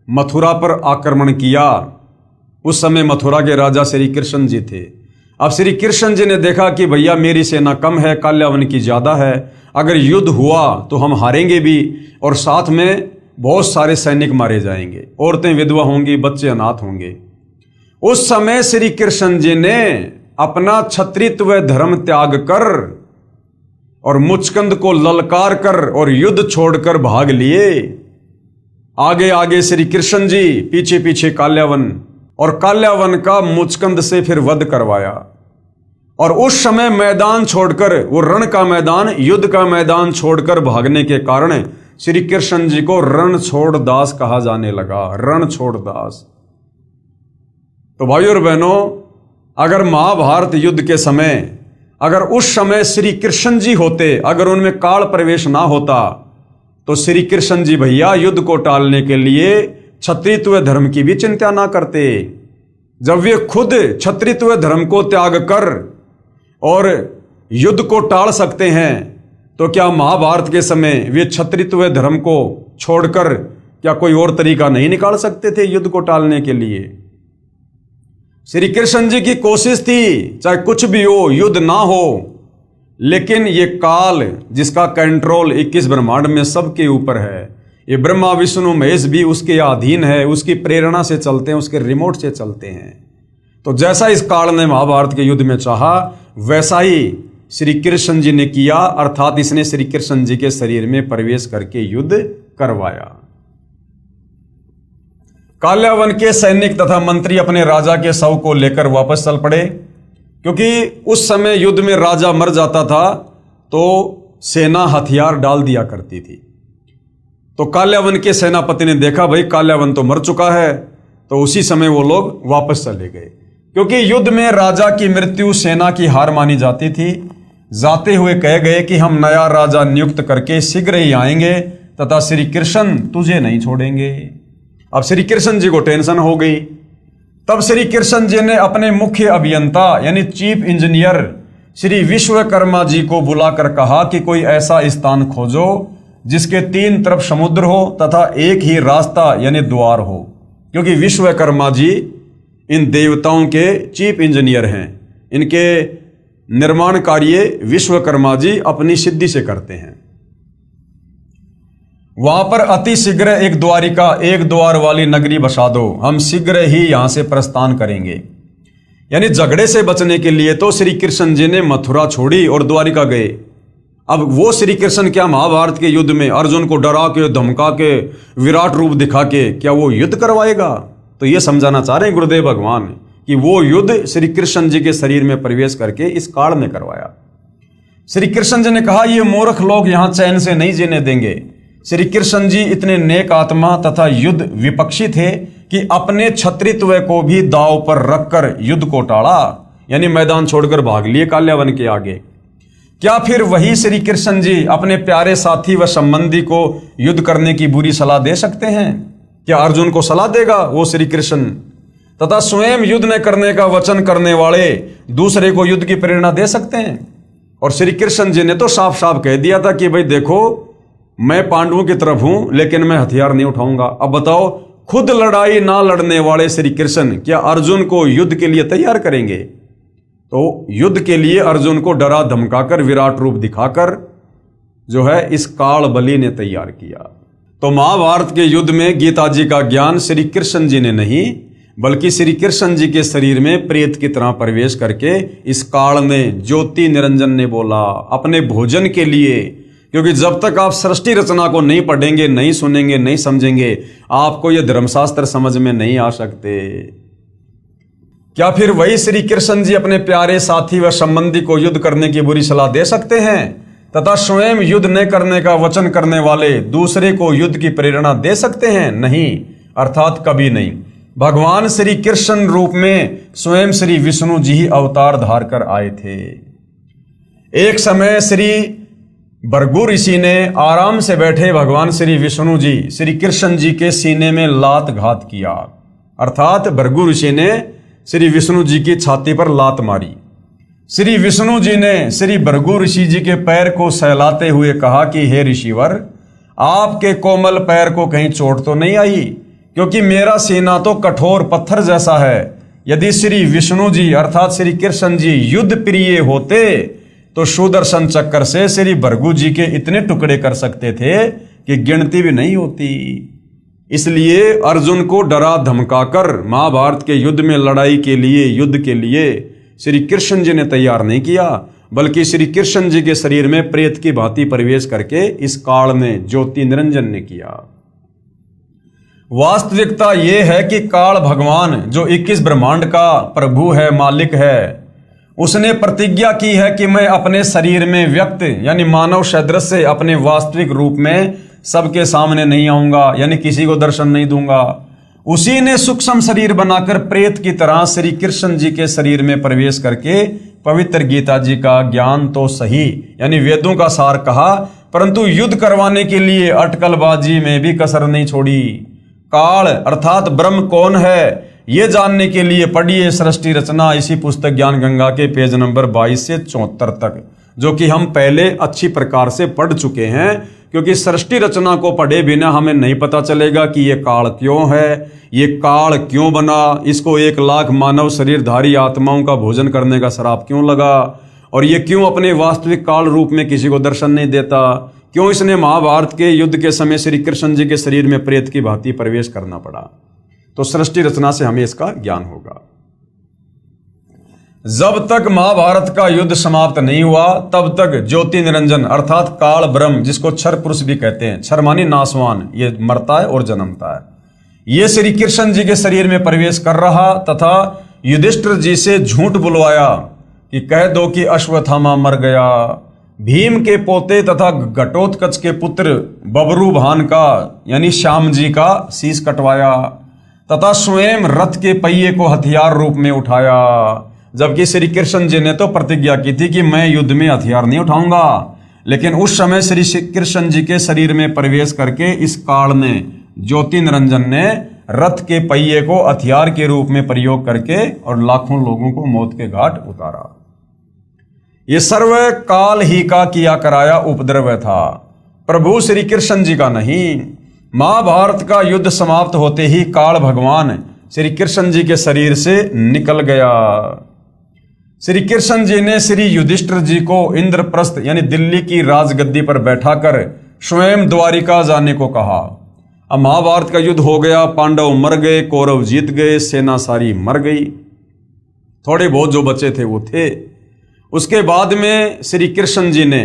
मथुरा पर आक्रमण किया, उस समय मथुरा के राजा श्री कृष्ण जी थे। अब श्री कृष्ण जी ने देखा कि भैया मेरी सेना कम है, काल्यावन की ज़्यादा है, अगर युद्ध हुआ तो हम हारेंगे भी और साथ में बहुत सारे सैनिक मारे जाएंगे, औरतें विधवा होंगी, बच्चे अनाथ होंगे। उस समय श्री कृष्ण जी ने अपना क्षत्रित्व धर्म त्याग कर और मुचकंद को ललकार कर और युद्ध छोड़कर भाग लिए। आगे आगे श्री कृष्ण जी, पीछे पीछे काल्यावन, और काल्यावन का मुचकंद से फिर वध करवाया। और उस समय मैदान छोड़कर, वो रण का मैदान, युद्ध का मैदान छोड़कर भागने के कारण श्री कृष्ण जी को रणछोड़ दास कहा जाने लगा। रणछोड़ दास। तो भाइयों और बहनों, अगर महाभारत युद्ध के समय, अगर उस समय श्री कृष्ण जी होते, अगर उनमें काल प्रवेश ना होता, तो श्री कृष्ण जी भैया युद्ध को टालने के लिए क्षत्रित्व धर्म की भी चिंता ना करते। जब वे खुद क्षत्रित्व धर्म को त्याग कर और युद्ध को टाल सकते हैं, तो क्या महाभारत के समय वे क्षत्रित्व धर्म को छोड़कर क्या कोई और तरीका नहीं निकाल सकते थे युद्ध को टालने के लिए? श्री कृष्ण जी की कोशिश थी, चाहे कुछ भी हो, युद्ध ना हो, लेकिन ये काल जिसका कंट्रोल 21 ब्रह्मांड में सबके ऊपर है, ये ब्रह्मा विष्णु महेश भी उसके अधीन है, उसकी प्रेरणा से चलते हैं, उसके रिमोट से चलते हैं। तो जैसा इस काल ने महाभारत के युद्ध में चाहा, वैसा ही श्री कृष्ण जी ने किया, अर्थात इसने श्री कृष्ण जी के शरीर में प्रवेश करके युद्ध करवाया। काल्यावन के सैनिक तथा मंत्री अपने राजा के शव को लेकर वापस चल पड़े, क्योंकि उस समय युद्ध में राजा मर जाता था तो सेना हथियार डाल दिया करती थी। तो काल्यावन के सेनापति ने देखा भाई काल्यावन तो मर चुका है, तो उसी समय वो लोग वापस चले गए, क्योंकि युद्ध में राजा की मृत्यु सेना की हार मानी जाती थी। जाते हुए कह गए कि हम नया राजा नियुक्त करके शीघ्र ही आएंगे तथा श्री कृष्ण तुझे नहीं छोड़ेंगे। अब श्री कृष्ण जी को टेंशन हो गई। तब श्री कृष्ण जी ने अपने मुख्य अभियंता यानी चीफ इंजीनियर श्री विश्वकर्मा जी को बुलाकर कहा कि कोई ऐसा स्थान खोजो जिसके 3 तरफ समुद्र हो तथा एक ही रास्ता यानी द्वार हो, क्योंकि विश्वकर्मा जी इन देवताओं के चीफ इंजीनियर हैं। इनके निर्माण कार्य विश्वकर्मा जी अपनी सिद्धि से करते हैं। वहां पर अति शीघ्र एक द्वारिका, एक द्वार वाली नगरी बसा दो, हम शीघ्र ही यहां से प्रस्थान करेंगे। यानी झगड़े से बचने के लिए तो श्री कृष्ण जी ने मथुरा छोड़ी और द्वारिका गए। अब वो श्री कृष्ण क्या महाभारत के युद्ध में अर्जुन को डरा के, धमका के, विराट रूप दिखा के क्या वो युद्ध करवाएगा? तो ये समझाना चाह रहे हैं गुरुदेव भगवान कि वो युद्ध श्री कृष्ण जी के शरीर में प्रवेश करके इस काल ने करवाया। श्री कृष्ण जी ने कहा ये मूर्ख लोग यहां चैन से नहीं जीने देंगे। श्री कृष्ण जी इतने नेक आत्मा तथा युद्ध विपक्षी थे कि अपने क्षत्रित्व को भी दांव पर रखकर युद्ध को टाला, यानी मैदान छोड़कर भाग लिए काल्यावन के आगे। क्या फिर वही श्री कृष्ण जी अपने प्यारे साथी व संबंधी को युद्ध करने की बुरी सलाह दे सकते हैं? क्या अर्जुन को सलाह देगा वो श्री कृष्ण? तथा स्वयं युद्ध न करने का वचन करने वाले दूसरे को युद्ध की प्रेरणा दे सकते हैं? और श्री कृष्ण जी ने तो साफ साफ कह दिया था कि भाई देखो, मैं पांडवों की तरफ हूं लेकिन मैं हथियार नहीं उठाऊंगा। अब बताओ, खुद लड़ाई ना लड़ने वाले श्री कृष्ण क्या अर्जुन को युद्ध के लिए तैयार करेंगे? तो युद्ध के लिए अर्जुन को डरा धमकाकर, विराट रूप दिखाकर जो है इस काल बलि ने तैयार किया। तो महाभारत के युद्ध में गीता जी का ज्ञान श्री कृष्ण जी ने नहीं, बल्कि श्री कृष्ण जी के शरीर में प्रेत की तरह प्रवेश करके इस काल ने, ज्योति निरंजन ने बोला अपने भोजन के लिए। क्योंकि जब तक आप सृष्टि रचना को नहीं पढ़ेंगे, नहीं सुनेंगे, नहीं समझेंगे, आपको ये धर्मशास्त्र समझ में नहीं आ सकते। क्या फिर वही श्री कृष्ण जी अपने प्यारे साथी व संबंधी को युद्ध करने की बुरी सलाह दे सकते हैं तथा स्वयं युद्ध न करने का वचन करने वाले दूसरे को युद्ध की प्रेरणा दे सकते हैं? नहीं, अर्थात कभी नहीं। भगवान श्री कृष्ण रूप में स्वयं श्री विष्णु जी ही अवतार धार कर आए थे। एक समय श्री भृगु ऋषि ने आराम से बैठे भगवान श्री विष्णु जी श्री कृष्ण जी के सीने में लात घात किया, अर्थात भृगु ऋषि ने श्री विष्णु जी की छाती पर लात मारी। श्री विष्णु जी ने श्री भृगु ऋषि जी के पैर को सहलाते हुए कहा कि हे ऋषिवर, आपके कोमल पैर को कहीं चोट तो नहीं आई? क्योंकि मेरा सीना तो कठोर पत्थर जैसा है। यदि श्री विष्णु जी अर्थात श्री कृष्ण जी युद्ध प्रिय होते तो सुदर्शन चक्र से श्री भृगु जी के इतने टुकड़े कर सकते थे कि गिनती भी नहीं होती। इसलिए अर्जुन को डरा धमकाकर महाभारत के युद्ध में लड़ाई के लिए, युद्ध के लिए श्री कृष्ण जी ने तैयार नहीं किया, बल्कि श्री कृष्ण जी के शरीर में प्रेत की भांति प्रवेश करके इस काल ने, ज्योति निरंजन ने किया। वास्तविकता ये है कि काल भगवान जो 21 ब्रह्मांड का प्रभु है, मालिक है, उसने प्रतिज्ञा की है कि मैं अपने शरीर में व्यक्त यानी मानव सदृश से अपने वास्तविक रूप में सबके सामने नहीं आऊंगा, यानी किसी को दर्शन नहीं दूंगा। उसी ने सूक्ष्म शरीर बनाकर प्रेत की तरह श्री कृष्ण जी के शरीर में प्रवेश करके पवित्र गीता जी का ज्ञान तो सही यानी वेदों का सार कहा, परंतु युद्ध करवाने के लिए अटकलबाजी में भी कसर नहीं छोड़ी। काल अर्थात ब्रह्म कौन है ये जानने के लिए पढ़िए सृष्टि रचना, इसी पुस्तक ज्ञान गंगा के पेज नंबर 22 से 74 तक, जो कि हम पहले अच्छी प्रकार से पढ़ चुके हैं। क्योंकि सृष्टि रचना को पढ़े बिना हमें नहीं पता चलेगा कि ये काल क्यों है, ये काल क्यों बना, इसको 1 लाख मानव शरीरधारी आत्माओं का भोजन करने का श्राप क्यों लगा, और ये क्यों अपने वास्तविक काल रूप में किसी को दर्शन नहीं देता, क्यों इसने महाभारत के युद्ध के समय श्री कृष्ण जी के शरीर में प्रेत की भांति प्रवेश करना पड़ा। तो सृष्टि रचना से हमें इसका ज्ञान होगा। जब तक महाभारत का युद्ध समाप्त नहीं हुआ तब तक ज्योति निरंजन अर्थात काल ब्रह्म, जिसको क्षर पुरुष भी कहते हैं, क्षर मानी नासवान, ये मरता है और जन्मता है, ये श्री कृष्ण जी के शरीर में प्रवेश कर रहा तथा युधिष्ठिर जी से झूठ बुलवाया कि कह दो कि अश्वत्थामा मर गया। भीम के पोते तथा घटोत्कच के पुत्र बबरूभान का यानी श्याम जी का शीश कटवाया तथा स्वयं रथ के पहिए को हथियार रूप में उठाया, जबकि श्री कृष्ण जी ने तो प्रतिज्ञा की थी कि मैं युद्ध में हथियार नहीं उठाऊंगा। लेकिन उस समय श्री कृष्ण जी के शरीर में प्रवेश करके इस काल ने, ज्योति निरंजन ने रथ के पहिए को हथियार के रूप में प्रयोग करके और लाखों लोगों को मौत के घाट उतारा। ये सर्व काल ही का किया कराया उपद्रव था, प्रभु श्री कृष्ण जी का नहीं। महाभारत का युद्ध समाप्त होते ही काल भगवान श्री कृष्ण जी के शरीर से निकल गया। श्री कृष्ण जी ने श्री युधिष्ठिर जी को इंद्रप्रस्थ यानी दिल्ली की राजगद्दी पर बैठाकर स्वयं द्वारिका जाने को कहा। अब महाभारत का युद्ध हो गया, पांडव मर गए, कौरव जीत गए, सेना सारी मर गई, थोड़े बहुत जो बचे थे वो थे। उसके बाद में श्री कृष्ण जी ने,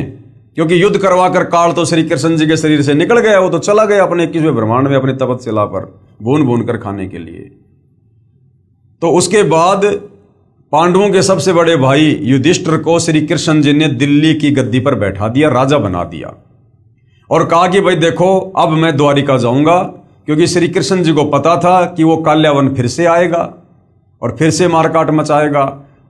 क्योंकि युद्ध करवाकर काल तो श्री कृष्ण जी के शरीर से निकल गया, वो तो चला गया अपने 21वें ब्रह्मांड में अपनी तपस्या पर भून भून कर खाने के लिए। तो उसके बाद पांडवों के सबसे बड़े भाई युधिष्ठिर को श्री कृष्ण जी ने दिल्ली की गद्दी पर बैठा दिया, राजा बना दिया और कहा कि भाई देखो अब मैं द्वारिका जाऊंगा, क्योंकि श्री कृष्ण जी को पता था कि वो काल्यावन फिर से आएगा और फिर से मारकाट मचाएगा।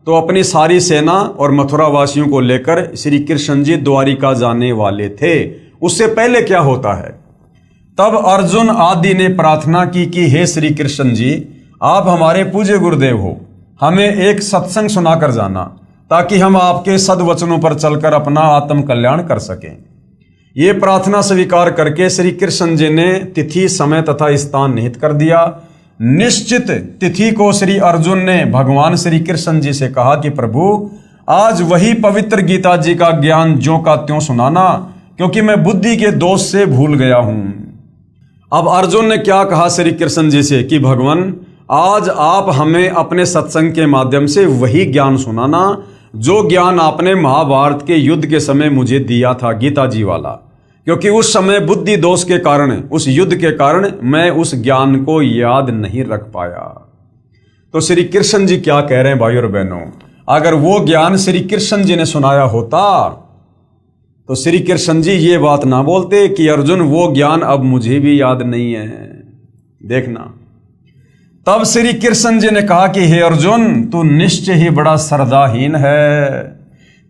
तो अपनी सारी सेना और मथुरा वासियों को लेकर श्री कृष्ण जी द्वारिका जाने वाले थे। उससे पहले क्या होता है, तब अर्जुन आदि ने प्रार्थना की कि हे श्री कृष्ण जी, आप हमारे पूज्य गुरुदेव हो, हमें एक सत्संग सुनाकर जाना ताकि हम आपके सद्वचनों पर चलकर अपना आत्म कल्याण कर सकें। ये प्रार्थना स्वीकार करके श्री कृष्ण जी ने तिथि समय तथा स्थान निहित कर दिया। निश्चित तिथि को श्री अर्जुन ने भगवान श्री कृष्ण जी से कहा कि प्रभु आज वही पवित्र गीता जी का ज्ञान ज्यों का त्यों सुनाना, क्योंकि मैं बुद्धि के दोष से भूल गया हूं। अब अर्जुन ने क्या कहा श्री कृष्ण जी से कि भगवान आज आप हमें अपने सत्संग के माध्यम से वही ज्ञान सुनाना जो ज्ञान आपने महाभारत के युद्ध के समय मुझे दिया था, गीता जी वाला, क्योंकि उस समय बुद्धि दोष के कारण, उस युद्ध के कारण मैं उस ज्ञान को याद नहीं रख पाया। तो श्री कृष्ण जी क्या कह रहे हैं भाई और बहनों, अगर वो ज्ञान श्री कृष्ण जी ने सुनाया होता तो श्री कृष्ण जी ये बात ना बोलते कि अर्जुन वो ज्ञान अब मुझे भी याद नहीं है। देखना, तब श्री कृष्ण जी ने कहा कि हे अर्जुन, तू निश्चय ही बड़ा श्रद्धाहीन है,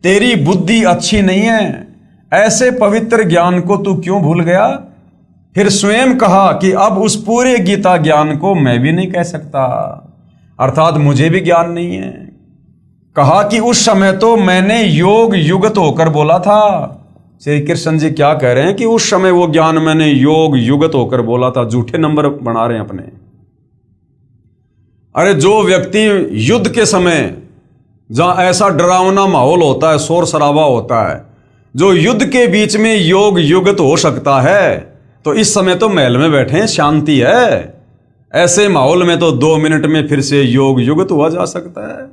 तेरी बुद्धि अच्छी नहीं है, ऐसे पवित्र ज्ञान को तू क्यों भूल गया। फिर स्वयं कहा कि अब उस पूरे गीता ज्ञान को मैं भी नहीं कह सकता, अर्थात मुझे भी ज्ञान नहीं है। कहा कि उस समय तो मैंने योग युगत होकर बोला था। श्री कृष्ण जी क्या कह रहे हैं कि उस समय वो ज्ञान मैंने योग युगत होकर बोला था। झूठे नंबर बना रहे हैं अपने। अरे जो व्यक्ति युद्ध के समय जहां ऐसा डरावना माहौल होता है, शोर शराबा होता है, जो युद्ध के बीच में योग युगत हो सकता है, तो इस समय तो महल में बैठे हैं, शांति है। ऐसे माहौल में तो 2 मिनट में फिर से योग युगत हुआ जा सकता है।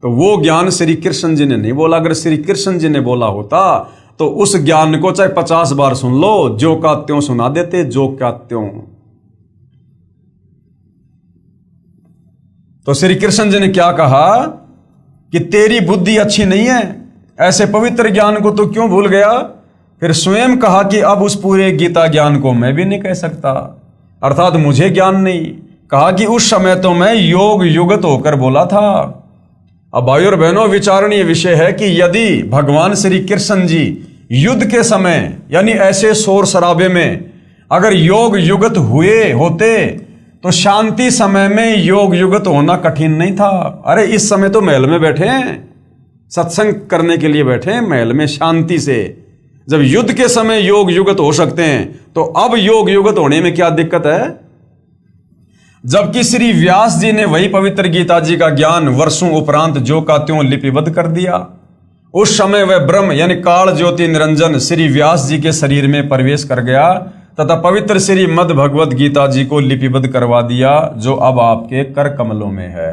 तो वो ज्ञान श्री कृष्ण जी ने नहीं बोला। अगर श्री कृष्ण जी ने बोला होता तो उस ज्ञान को चाहे 50 बार सुन लो, जो का त्यों सुना देते, जो क्या त्यों। तो श्री कृष्ण जी ने क्या कहा कि तेरी बुद्धि अच्छी नहीं है, ऐसे पवित्र ज्ञान को तो क्यों भूल गया। फिर स्वयं कहा कि अब उस पूरे गीता ज्ञान को मैं भी नहीं कह सकता, अर्थात मुझे ज्ञान नहीं। कहा कि उस समय तो मैं योग युगत होकर बोला था। अब भाइयों और बहनों, विचारणीय विषय है कि यदि भगवान श्री कृष्ण जी युद्ध के समय यानी ऐसे शोर शराबे में अगर योग युगत हुए होते तो शांति समय में योग युगत होना कठिन नहीं था। अरे इस समय तो महल में बैठे हैं, सत्संग करने के लिए बैठे हैं महल में शांति से। जब युद्ध के समय योग युगत हो सकते हैं तो अब योग युगत होने में क्या दिक्कत है। जबकि श्री व्यास जी ने वही पवित्र गीता जी का ज्ञान वर्षों उपरांत जो का त्यों लिपिबद्ध कर दिया। उस समय वह ब्रह्म यानी काल ज्योति निरंजन श्री व्यास जी के शरीर में प्रवेश कर गया तथा पवित्र श्री मद भगवत गीता जी को लिपिबद्ध करवा दिया, जो अब आपके कर कमलों में है।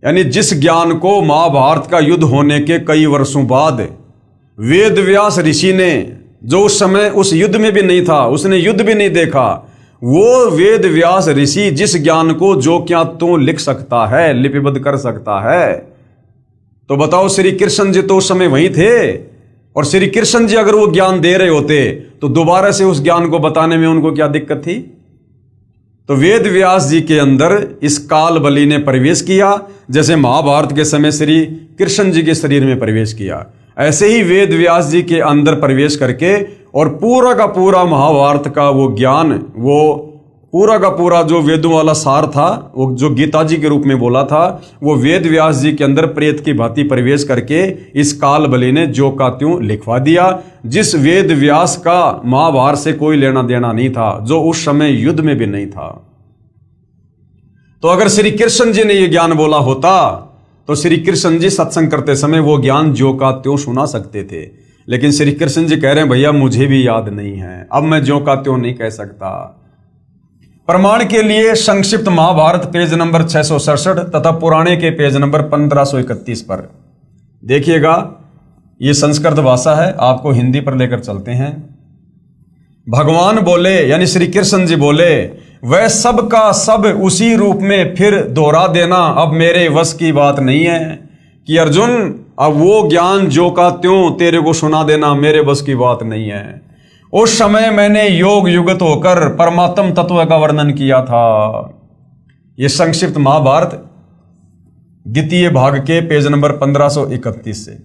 यानी जिस ज्ञान को महाभारत का युद्ध होने के कई वर्षों बाद वेद व्यास ऋषि ने, जो उस समय उस युद्ध में भी नहीं था, उसने युद्ध भी नहीं देखा, वो वेद व्यास ऋषि जिस ज्ञान को जो क्या तो लिख सकता है, लिपिबद्ध कर सकता है, तो बताओ श्री कृष्ण जी तो उस समय वहीं थे। और श्री कृष्ण जी अगर वो ज्ञान दे रहे होते तो दोबारा से उस ज्ञान को बताने में उनको क्या दिक्कत थी। तो वेद व्यास जी के अंदर इस काल बलि ने प्रवेश किया, जैसे महाभारत के समय श्री कृष्ण जी के शरीर में प्रवेश किया, ऐसे ही वेद व्यास जी के अंदर प्रवेश करके और पूरा का पूरा महाभारत का वो ज्ञान, वो पूरा का पूरा जो वेदों वाला सार था, वो जो गीता जी के रूप में बोला था, वो वेद व्यास जी के अंदर प्रेत की भांति प्रवेश करके इस काल बलि ने जो का त्यों लिखवा दिया। जिस वेद व्यास का महाभारत से कोई लेना देना नहीं था, जो उस समय युद्ध में भी नहीं था। तो अगर श्री कृष्ण जी ने ये ज्ञान बोला होता तो श्री कृष्ण जी सत्संग करते समय वो ज्ञान जो का त्यों सुना सकते थे। लेकिन श्री कृष्ण जी कह रहे हैं भैया मुझे भी याद नहीं है, अब मैं जो का त्यों नहीं कह सकता। प्रमाण के लिए संक्षिप्त महाभारत पेज नंबर 667 तथा पुराणे के पेज नंबर 1531 पर देखिएगा। ये संस्कृत भाषा है, आपको हिंदी पर लेकर चलते हैं। भगवान बोले यानी श्री कृष्ण जी बोले, वह सब का सब उसी रूप में फिर दोहरा देना अब मेरे वश की बात नहीं है कि अर्जुन अब वो ज्ञान जो का त्यों तेरे को सुना देना मेरे बस की बात नहीं है। उस समय मैंने योग युगत होकर परमात्म तत्व का वर्णन किया था। यह संक्षिप्त महाभारत द्वितीय भाग के पेज नंबर 1531 से।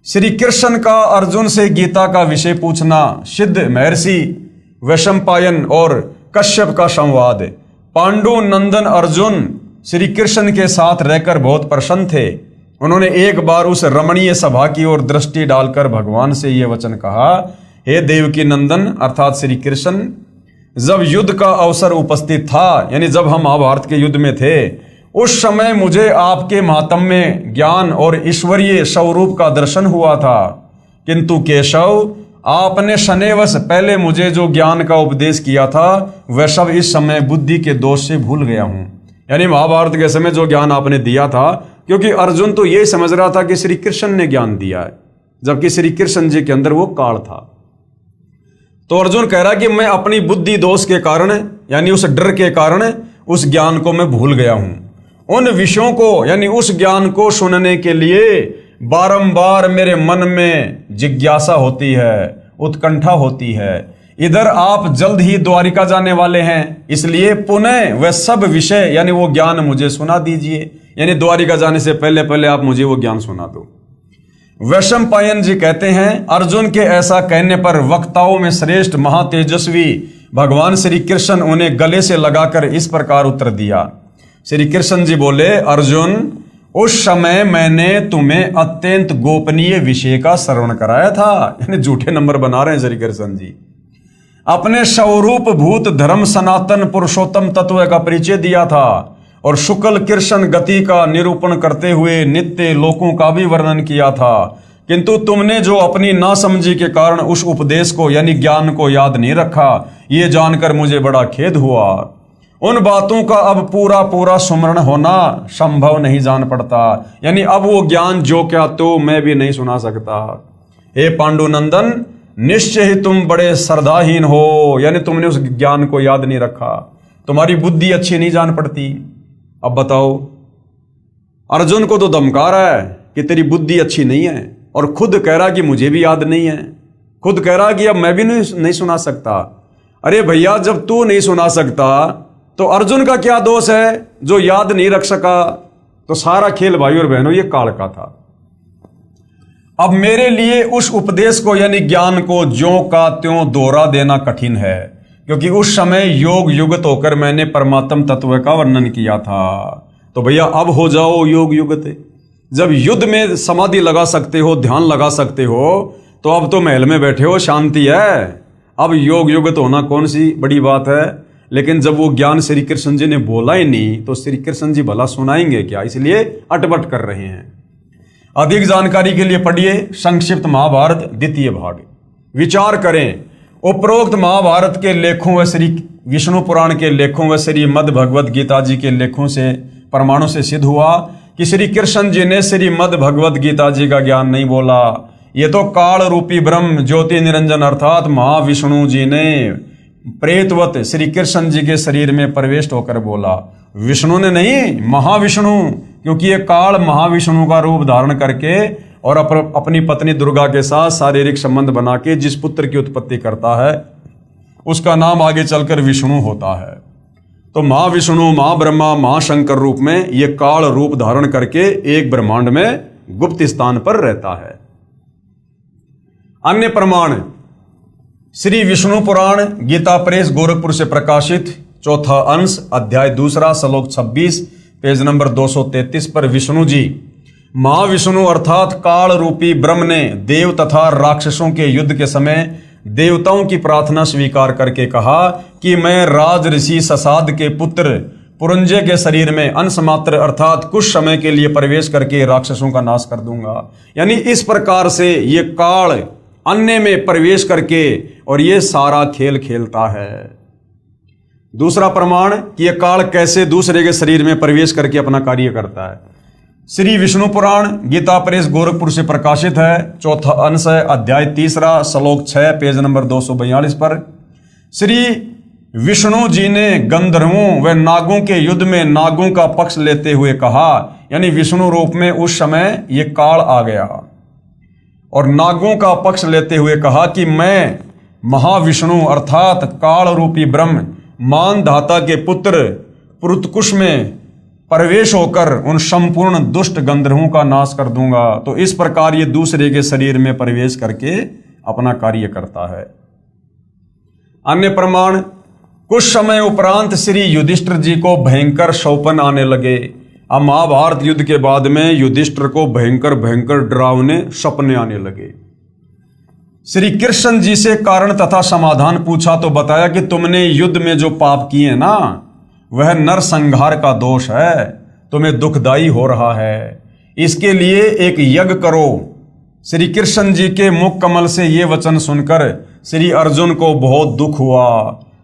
श्री कृष्ण का अर्जुन से गीता का विषय पूछना, सिद्ध महर्षि वैशंपायन और कश्यप का संवाद। पांडु नंदन अर्जुन श्री कृष्ण के साथ रहकर बहुत प्रसन्न थे। उन्होंने एक बार उस रमणीय सभा की ओर दृष्टि डालकर भगवान से यह वचन कहा, हे देवकी नंदन अर्थात श्री कृष्ण, जब युद्ध का अवसर उपस्थित था, यानी जब हम महाभारत के युद्ध में थे, उस समय मुझे आपके महात्म्य ज्ञान और ईश्वरीय स्वरूप का दर्शन हुआ था। किंतु केशव, आपने शनिवश पहले मुझे जो ज्ञान का उपदेश किया था वह सब इस समय बुद्धि के दोष से भूल गया हूं। यानी महाभारत के समय जो ज्ञान आपने दिया था, क्योंकि अर्जुन तो यही समझ रहा था कि श्री कृष्ण ने ज्ञान दिया है, जबकि श्री कृष्ण जी के अंदर वो काल था। तो अर्जुन कह रहा कि मैं अपनी बुद्धि दोष के कारण, यानी उस डर के कारण उस ज्ञान को मैं भूल गया हूं। उन विषयों को यानी उस ज्ञान को सुनने के लिए बारंबार मेरे मन में जिज्ञासा होती है, उत्कंठा होती है। इधर आप जल्द ही द्वारिका जाने वाले हैं, इसलिए पुनः वह सब विषय यानी वो ज्ञान मुझे सुना दीजिए। यानी द्वारिका जाने से पहले पहले आप मुझे वो ज्ञान सुना दो। वैशंपायन जी कहते हैं, अर्जुन के ऐसा कहने पर वक्ताओं में श्रेष्ठ महातेजस्वी भगवान श्री कृष्ण उन्हें गले से लगाकर इस प्रकार उत्तर दिया। श्री कृष्ण जी बोले, अर्जुन, उस समय मैंने तुम्हें अत्यंत गोपनीय विषय का श्रवण कराया था। यानी झूठे नंबर बना रहे हैं श्री कृष्ण जी। अपने स्वरूप भूत धर्म सनातन पुरुषोत्तम तत्व का परिचय दिया था और शुक्ल कृष्ण गति का निरूपण करते हुए नित्य लोकों का भी वर्णन किया था। किंतु तुमने जो अपनी नासमझी के कारण उस उपदेश को यानी ज्ञान को याद नहीं रखा, ये जानकर मुझे बड़ा खेद हुआ। उन बातों का अब पूरा पूरा स्मरण होना संभव नहीं जान पड़ता। यानी अब वो ज्ञान जो क्या तो मैं भी नहीं सुना सकता। हे पांडुनंदन, निश्चय ही तुम बड़े श्रद्धाहीन हो, यानी तुमने उस ज्ञान को याद नहीं रखा, तुम्हारी बुद्धि अच्छी नहीं जान पड़ती। अब बताओ, अर्जुन को तो धमका रहा है कि तेरी बुद्धि अच्छी नहीं है, और खुद कह रहा कि मुझे भी याद नहीं है, खुद कह रहा कि अब मैं भी नहीं सुना सकता। अरे भैया, जब तू नहीं सुना सकता तो अर्जुन का क्या दोष है जो याद नहीं रख सका? तो सारा खेल भाई और बहनों ये काल का था। अब मेरे लिए उस उपदेश को यानी ज्ञान को ज्यों का त्यों दोहरा देना कठिन है, क्योंकि उस समय योग युगत होकर मैंने परमात्म तत्व का वर्णन किया था। तो भैया अब हो जाओ योग युगत। जब युद्ध में समाधि लगा सकते हो, ध्यान लगा सकते हो, तो अब तो महल में बैठे हो, शांति है। अब योग युगत होना कौन सी बड़ी बात है? लेकिन जब वो ज्ञान श्री कृष्ण जी ने बोला ही नहीं तो श्री कृष्ण जी भला सुनाएंगे क्या? इसलिए अटपट कर रहे हैं। अधिक जानकारी के लिए पढ़िए संक्षिप्त महाभारत द्वितीय भाग। विचार करें, उपरोक्त महाभारत के लेखों व श्री विष्णु पुराण के लेखों व श्रीमद् भगवद गीता जी के लेखों से प्रमाणों से सिद्ध हुआ कि श्री कृष्ण जी ने श्रीमद् भगवद गीता जी का ज्ञान नहीं बोला। ये तो काल रूपी ब्रह्म ज्योति निरंजन अर्थात महाविष्णु जी ने प्रेतवत श्री कृष्ण जी के शरीर में प्रवेश होकर बोला। विष्णु ने नहीं, महाविष्णु, क्योंकि ये काल महाविष्णु का रूप धारण करके और अपनी पत्नी दुर्गा के साथ शारीरिक संबंध बना के जिस पुत्र की उत्पत्ति करता है उसका नाम आगे चलकर विष्णु होता है। तो महाविष्णु, महाब्रह्मा, महाशंकर रूप में ये काल रूप धारण करके एक ब्रह्मांड में गुप्त स्थान पर रहता है। अन्य प्रमाण श्री विष्णु पुराण गीता प्रेस गोरखपुर से प्रकाशित चौथा अंश अध्याय 2 श्लोक 26 पेज नंबर 233 पर विष्णु जी महाविष्णु अर्थात काल रूपी ब्रह्म ने देव तथा राक्षसों के युद्ध के समय देवताओं की प्रार्थना स्वीकार करके कहा कि मैं राज ऋषि ससाद के पुत्र पुरंजय के शरीर में अंश मात्र अर्थात कुछ समय के लिए प्रवेश करके राक्षसों का नाश कर दूंगा। यानी इस प्रकार से ये काल अन्य में प्रवेश करके और ये सारा खेल खेलता है। दूसरा प्रमाण कि यह काल कैसे दूसरे के शरीर में प्रवेश करके अपना कार्य करता है। श्री विष्णु पुराण गीता प्रेस गोरखपुर से प्रकाशित है, चौथा अंश है, अध्याय 3 श्लोक 6 पेज नंबर 242 पर श्री विष्णु जी ने गंधर्वों व नागों के युद्ध में नागों का पक्ष लेते हुए कहा, यानी विष्णु रूप में उस समय ये काल आ गया और नागों का पक्ष लेते हुए कहा कि मैं महाविष्णु अर्थात काल रूपी ब्रह्म मानधाता के पुत्र पुरुतकुश में प्रवेश होकर उन संपूर्ण दुष्ट गंधर्वों का नाश कर दूंगा। तो इस प्रकार ये दूसरे के शरीर में प्रवेश करके अपना कार्य करता है। अन्य प्रमाण कुछ समय उपरांत श्री युधिष्ठिर जी को भयंकर शौपन आने लगे। अब महाभारत युद्ध के बाद में युधिष्ठिर को भयंकर भयंकर डरावने सपने आने लगे। श्री कृष्ण जी से कारण तथा समाधान पूछा तो बताया कि तुमने युद्ध में जो पाप किए ना वह नरसंहार का दोष है, तुम्हें दुखदाई हो रहा है, इसके लिए एक यज्ञ करो। श्री कृष्ण जी के मुख कमल से ये वचन सुनकर श्री अर्जुन को बहुत दुख हुआ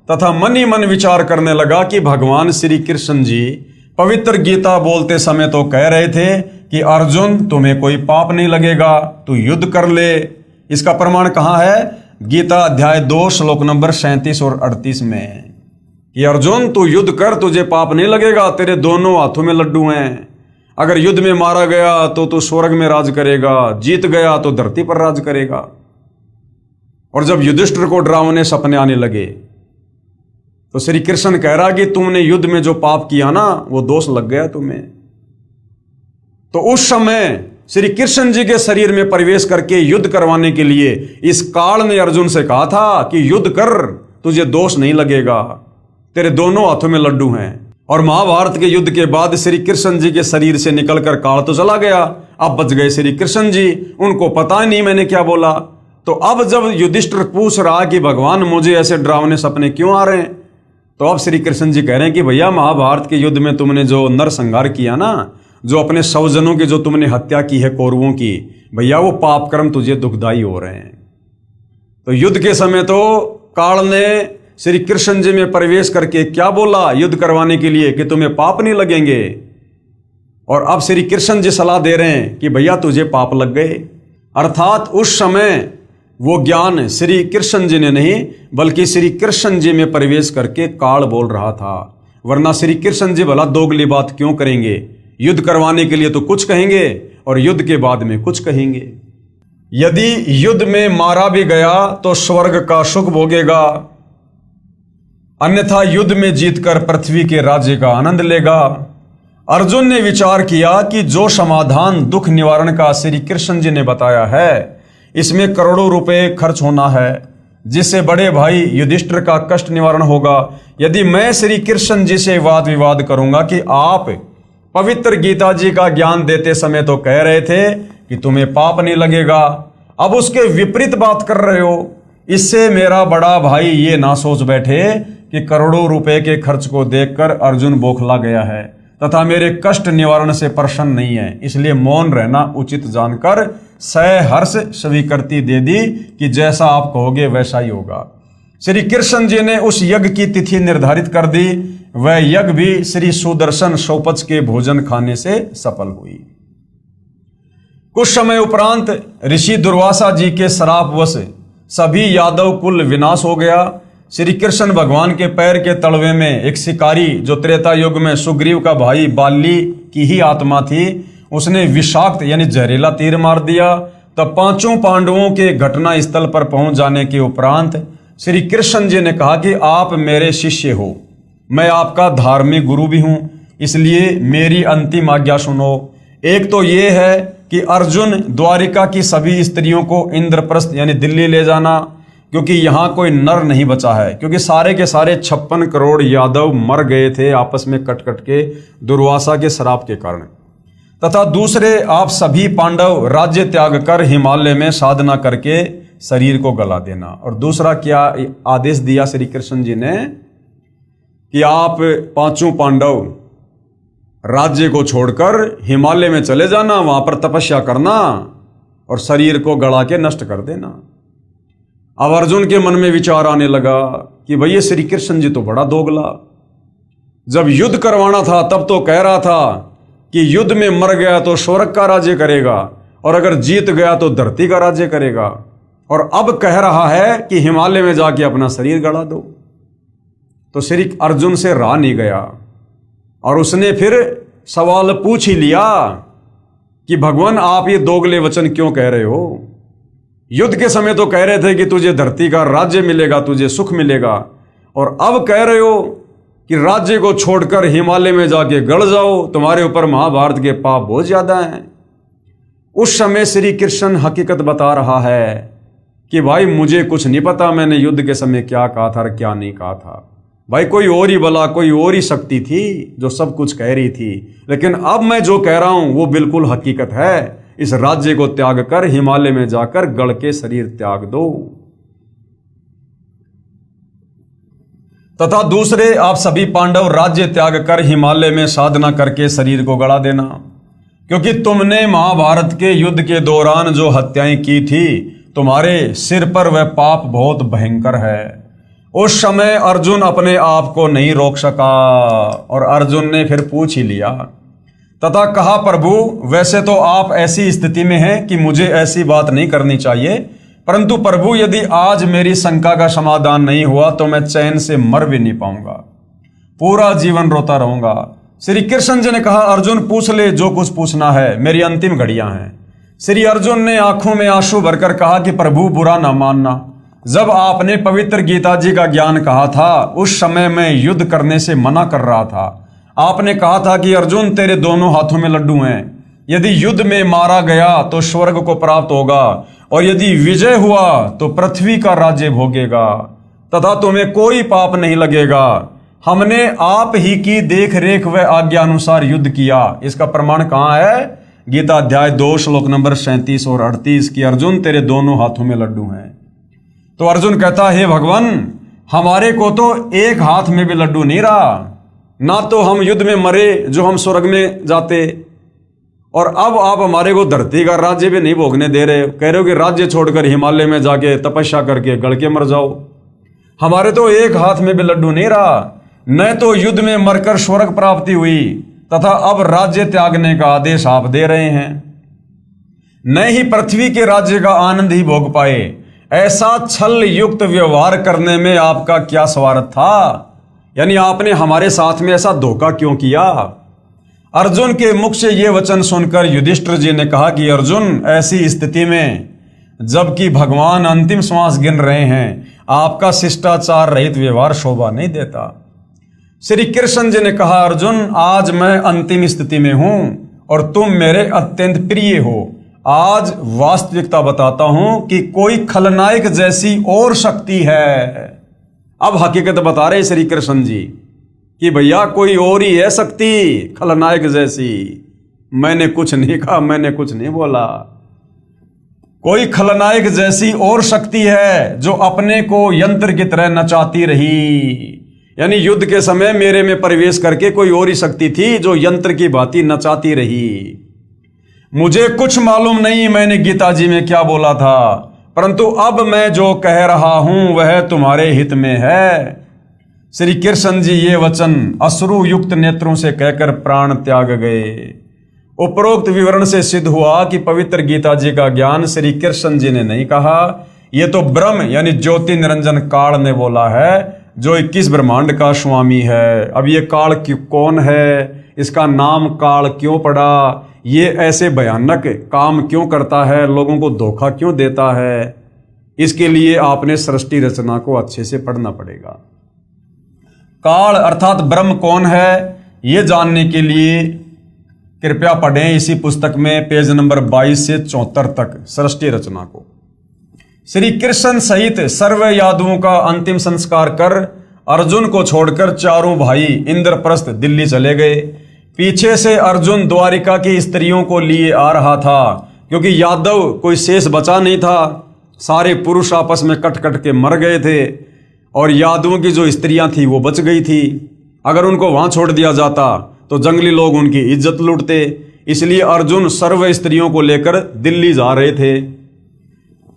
तथा मन ही मन विचार करने लगा कि भगवान श्री कृष्ण जी पवित्र गीता बोलते समय तो कह रहे थे कि अर्जुन तुम्हें कोई पाप नहीं लगेगा, तू युद्ध कर ले। इसका प्रमाण कहाँ है? गीता अध्याय 2 श्लोक नंबर 37 और 38 में कि अर्जुन तू युद्ध कर, तुझे पाप नहीं लगेगा, तेरे दोनों हाथों में लड्डू हैं। अगर युद्ध में मारा गया तो तू स्वर्ग में राज करेगा, जीत गया तो धरती पर राज करेगा। और जब युधिष्ठिर को डरावने सपने आने लगे तो श्री कृष्ण कह रहा कि तुमने युद्ध में जो पाप किया ना वो दोष लग गया तुम्हें। तो उस समय श्री कृष्ण जी के शरीर में प्रवेश करके युद्ध करवाने के लिए इस काल ने अर्जुन से कहा था कि युद्ध कर, तुझे दोष नहीं लगेगा, तेरे दोनों हाथों में लड्डू हैं। और महाभारत के युद्ध के बाद श्री कृष्ण जी के शरीर से निकलकर काल तो चला गया, अब बच गए श्री कृष्ण जी, उनको पता नहीं मैंने क्या बोला। तो अब जब युधिष्ठिर पूछ रहा कि भगवान मुझे ऐसे डरावने सपने क्यों आ रहे हैं, तो अब श्री कृष्ण जी कह रहे हैं कि भैया महाभारत के युद्ध में तुमने जो नरसंहार किया ना, जो अपने स्वजनों की जो तुमने हत्या की है कौरवों की, भैया वो पाप कर्म तुझे दुखदाई हो रहे हैं। तो युद्ध के समय तो काल ने श्री कृष्ण जी में प्रवेश करके क्या बोला युद्ध करवाने के लिए कि तुम्हें पाप नहीं लगेंगे, और अब श्री कृष्ण जी सलाह दे रहे हैं कि भैया तुझे पाप लग गए। अर्थात उस समय वो ज्ञान श्री कृष्ण जी ने नहीं बल्कि श्री कृष्ण जी में प्रवेश करके काल बोल रहा था। वरना श्री कृष्ण जी भला दोगली बात क्यों करेंगे? युद्ध करवाने के लिए तो कुछ कहेंगे और युद्ध के बाद में कुछ कहेंगे। यदि युद्ध में मारा भी गया तो स्वर्ग का सुख भोगेगा, अन्यथा युद्ध में जीतकर पृथ्वी के राज्य का आनंद लेगा। अर्जुन ने विचार किया कि जो समाधान दुख निवारण का श्री कृष्ण जी ने बताया है, इसमें करोड़ों रुपए खर्च होना है, जिससे बड़े भाई युधिष्ठिर का कष्ट निवारण होगा। यदि मैं श्री कृष्ण जी से वाद विवाद करूंगा कि आप पवित्र गीता जी का ज्ञान देते समय तो कह रहे थे कि तुम्हें पाप नहीं लगेगा, अब उसके विपरीत बात कर रहे हो, इससे मेरा बड़ा भाई ये ना सोच बैठे कि करोड़ों रुपए के खर्च को देखकर अर्जुन बौखला गया है तथा मेरे कष्ट निवारण से प्रसन्न नहीं है, इसलिए मौन रहना उचित जानकर सहर्ष स्वीकृति दे दी कि जैसा आप कहोगे वैसा ही होगा। श्री कृष्ण जी ने उस यज्ञ की तिथि निर्धारित कर दी। वह यज्ञ भी श्री सुदर्शन सोपच के भोजन खाने से सफल हुई। कुछ समय उपरांत ऋषि दुर्वासा जी के श्रापवश सभी यादव कुल विनाश हो गया। श्री कृष्ण भगवान के पैर के तलवे में एक शिकारी, जो त्रेता युग में सुग्रीव का भाई बाली की ही आत्मा थी, उसने विषाक्त यानी जहरीला तीर मार दिया। तब पांचों पांडवों के घटना स्थल पर पहुंच जाने के उपरांत श्री कृष्ण जी ने कहा कि आप मेरे शिष्य हो, मैं आपका धार्मिक गुरु भी हूं, इसलिए मेरी अंतिम आज्ञा सुनो। एक तो ये है कि अर्जुन द्वारिका की सभी स्त्रियों को इंद्रप्रस्थ यानी दिल्ली ले जाना, क्योंकि यहां कोई नर नहीं बचा है, क्योंकि सारे के सारे 56 करोड़ यादव मर गए थे आपस में कट कट के दुर्वासा के श्राप के कारण। तथा दूसरे, आप सभी पांडव राज्य त्याग कर हिमालय में साधना करके शरीर को गला देना। और दूसरा क्या आदेश दिया श्री कृष्ण जी ने कि आप पांचों पांडव राज्य को छोड़कर हिमालय में चले जाना, वहां पर तपस्या करना और शरीर को गला के नष्ट कर देना। अब अर्जुन के मन में विचार आने लगा कि भैया श्री कृष्ण जी तो बड़ा दोगला, जब युद्ध करवाना था तब तो कह रहा था कि युद्ध में मर गया तो स्वर्ग का राज्य करेगा और अगर जीत गया तो धरती का राज्य करेगा, और अब कह रहा है कि हिमालय में जाके अपना शरीर गड़ा दो। तो श्री अर्जुन से रहा नहीं गया और उसने फिर सवाल पूछ ही लिया कि भगवान आप ये दोगले वचन क्यों कह रहे हो? युद्ध के समय तो कह रहे थे कि तुझे धरती का राज्य मिलेगा, तुझे सुख मिलेगा, और अब कह रहे हो कि राज्य को छोड़कर हिमालय में जाके गड़ जाओ, तुम्हारे ऊपर महाभारत के पाप बहुत ज्यादा हैं। उस समय श्री कृष्ण हकीकत बता रहा है कि भाई मुझे कुछ नहीं पता मैंने युद्ध के समय क्या कहा था और क्या नहीं कहा था। भाई कोई और ही बला, कोई और ही शक्ति थी जो सब कुछ कह रही थी, लेकिन अब मैं जो कह रहा हूं वो बिल्कुल हकीकत है। इस राज्य को त्याग कर हिमालय में जाकर गड़ के शरीर त्याग दो। तथा दूसरे, आप सभी पांडव राज्य त्याग कर हिमालय में साधना करके शरीर को गड़ा देना, क्योंकि तुमने महाभारत के युद्ध के दौरान जो हत्याएं की थी, तुम्हारे सिर पर वह पाप बहुत भयंकर है। उस समय अर्जुन अपने आप को नहीं रोक सका और अर्जुन ने फिर पूछ ही लिया तथा कहा, प्रभु वैसे तो आप ऐसी स्थिति में हैं कि मुझे ऐसी बात नहीं करनी चाहिए, परंतु प्रभु यदि आज मेरी शंका का समाधान नहीं हुआ तो मैं चैन से मर भी नहीं पाऊंगा, पूरा जीवन रोता रहूंगा। श्री कृष्ण जी ने कहा, अर्जुन पूछ ले जो कुछ पूछना है, मेरी अंतिम घड़ियां हैं। श्री अर्जुन ने आंखों में आंसू भरकर कहा कि प्रभु बुरा ना मानना, जब आपने पवित्र गीता जी का ज्ञान कहा था उस समय मैं युद्ध करने से मना कर रहा था। आपने कहा था कि अर्जुन तेरे दोनों हाथों में लड्डू हैं, यदि युद्ध में मारा गया तो स्वर्ग को प्राप्त होगा और यदि विजय हुआ तो पृथ्वी का राज्य भोगेगा तथा तुम्हें कोई पाप नहीं लगेगा। हमने आप ही की देख रेख व आज्ञा अनुसार युद्ध किया। इसका प्रमाण कहाँ है? गीता अध्याय 2 श्लोक नंबर 37 और 38 की अर्जुन तेरे दोनों हाथों में लड्डू हैं। तो अर्जुन कहता, हे भगवान हमारे को तो एक हाथ में भी लड्डू नहीं रहा, ना तो हम युद्ध में मरे जो हम स्वर्ग में जाते, और अब आप हमारे को धरती का राज्य भी नहीं भोगने दे रहे, कह रहे हो कि राज्य छोड़कर हिमालय में जाके तपस्या करके गड़ के मर जाओ। हमारे तो एक हाथ में भी लड्डू नहीं रहा, न तो युद्ध में मरकर स्वर्ग प्राप्ति हुई तथा अब राज्य त्यागने का आदेश आप दे रहे हैं। न ही पृथ्वी के राज्य का आनंद ही भोग पाए। ऐसा छल युक्त व्यवहार करने में आपका क्या स्वार्थ था? यानी आपने हमारे साथ में ऐसा धोखा क्यों किया? अर्जुन के मुख से ये वचन सुनकर युधिष्ठिर जी ने कहा कि अर्जुन, ऐसी स्थिति में जबकि भगवान अंतिम श्वास गिन रहे हैं, आपका शिष्टाचार रहित व्यवहार शोभा नहीं देता। श्री कृष्ण जी ने कहा, अर्जुन, आज मैं अंतिम स्थिति में हूं और तुम मेरे अत्यंत प्रिय हो। आज वास्तविकता बताता हूं कि कोई खलनायक जैसी और शक्ति है। अब हकीकत बता रहे श्री कृष्ण जी कि भैया कोई और ही है शक्ति खलनायक जैसी। मैंने कुछ नहीं कहा, मैंने कुछ नहीं बोला। कोई खलनायक जैसी और शक्ति है जो अपने को यंत्र की तरह नचाती रही। यानी युद्ध के समय मेरे में प्रवेश करके कोई और ही शक्ति थी जो यंत्र की भांति नचाती रही। मुझे कुछ मालूम नहीं मैंने गीता जी में क्या बोला था, परंतु अब मैं जो कह रहा हूं वह तुम्हारे हित में है। श्री कृष्ण जी ये वचन अश्रु युक्त नेत्रों से कहकर प्राण त्याग गए। उपरोक्त विवरण से सिद्ध हुआ कि पवित्र गीता जी का ज्ञान श्री कृष्ण जी ने नहीं कहा, ये तो ब्रह्म यानी ज्योति निरंजन काल ने बोला है, जो 21 ब्रह्मांड का स्वामी है। अब ये काल कौन है, इसका नाम काल क्यों पड़ा, ये ऐसे भयानक काम क्यों करता है, लोगों को धोखा क्यों देता है, इसके लिए आपने सृष्टि रचना को अच्छे से पढ़ना पड़ेगा। काल अर्थात ब्रह्म कौन है, ये जानने के लिए कृपया पढ़ें इसी पुस्तक में पेज नंबर 22 से 74 तक सृष्टि रचना को। श्री कृष्ण सहित सर्व यादवों का अंतिम संस्कार कर अर्जुन को छोड़कर चारों भाई इंद्रप्रस्थ दिल्ली चले गए। पीछे से अर्जुन द्वारिका की स्त्रियों को लिए आ रहा था, क्योंकि यादव कोई शेष बचा नहीं था, सारे पुरुष आपस में कट कट के मर गए थे और यादवों की जो स्त्रियां थी वो बच गई थी। अगर उनको वहां छोड़ दिया जाता तो जंगली लोग उनकी इज्जत लूटते, इसलिए अर्जुन सर्व स्त्रियों को लेकर दिल्ली जा रहे थे।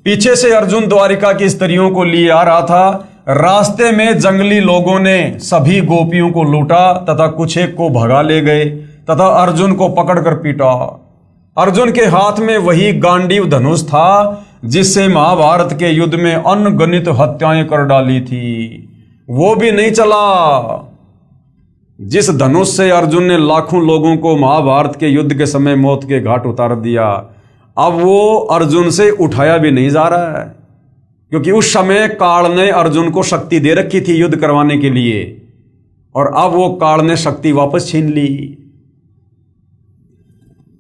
पीछे से अर्जुन द्वारिका की स्त्रियों को लिए आ रहा था। रास्ते में जंगली लोगों ने सभी गोपियों को लूटा तथा कुछ एक को भगा ले गए तथा अर्जुन को पकड़कर पीटा। अर्जुन के हाथ में वही गांडीव धनुष था जिससे महाभारत के युद्ध में अनगणित हत्याएं कर डाली थी, वो भी नहीं चला। जिस धनुष से अर्जुन ने लाखों लोगों को महाभारत के युद्ध के समय मौत के घाट उतार दिया, अब वो अर्जुन से उठाया भी नहीं जा रहा है, क्योंकि उस समय काल ने अर्जुन को शक्ति दे रखी थी युद्ध करवाने के लिए, और अब वो काल ने शक्ति वापस छीन ली।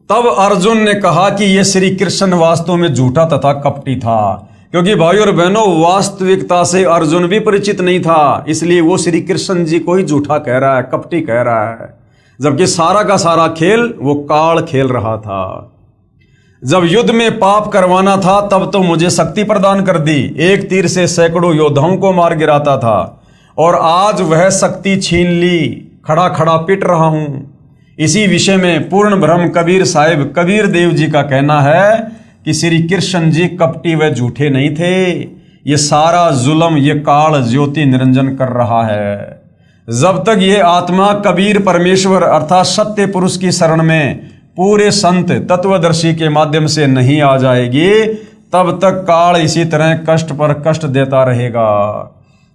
तब अर्जुन ने कहा कि यह श्री कृष्ण वास्तव में झूठा तथा कपटी था, क्योंकि भाई और बहनों वास्तविकता से अर्जुन भी परिचित नहीं था, इसलिए वो श्री कृष्ण जी को ही झूठा कह रहा है, कपटी कह रहा है, जबकि सारा का सारा खेल वो काल खेल रहा था। जब युद्ध में पाप करवाना था तब तो मुझे शक्ति प्रदान कर दी, एक तीर से सैकड़ों योद्धाओं को मार गिराता था, और आज वह शक्ति छीन ली, खड़ा खड़ा पिट रहा हूं। इसी विषय में पूर्ण ब्रह्म कबीर साहिब कबीर देव जी का कहना है कि श्री कृष्ण जी कपटी व झूठे नहीं थे, ये सारा जुल्म ये काल ज्योति निरंजन कर रहा है। जब तक ये आत्मा कबीर परमेश्वर अर्थात सत्य पुरुष की शरण में पूरे संत तत्वदर्शी के माध्यम से नहीं आ जाएगी, तब तक काल इसी तरह कष्ट पर कष्ट देता रहेगा।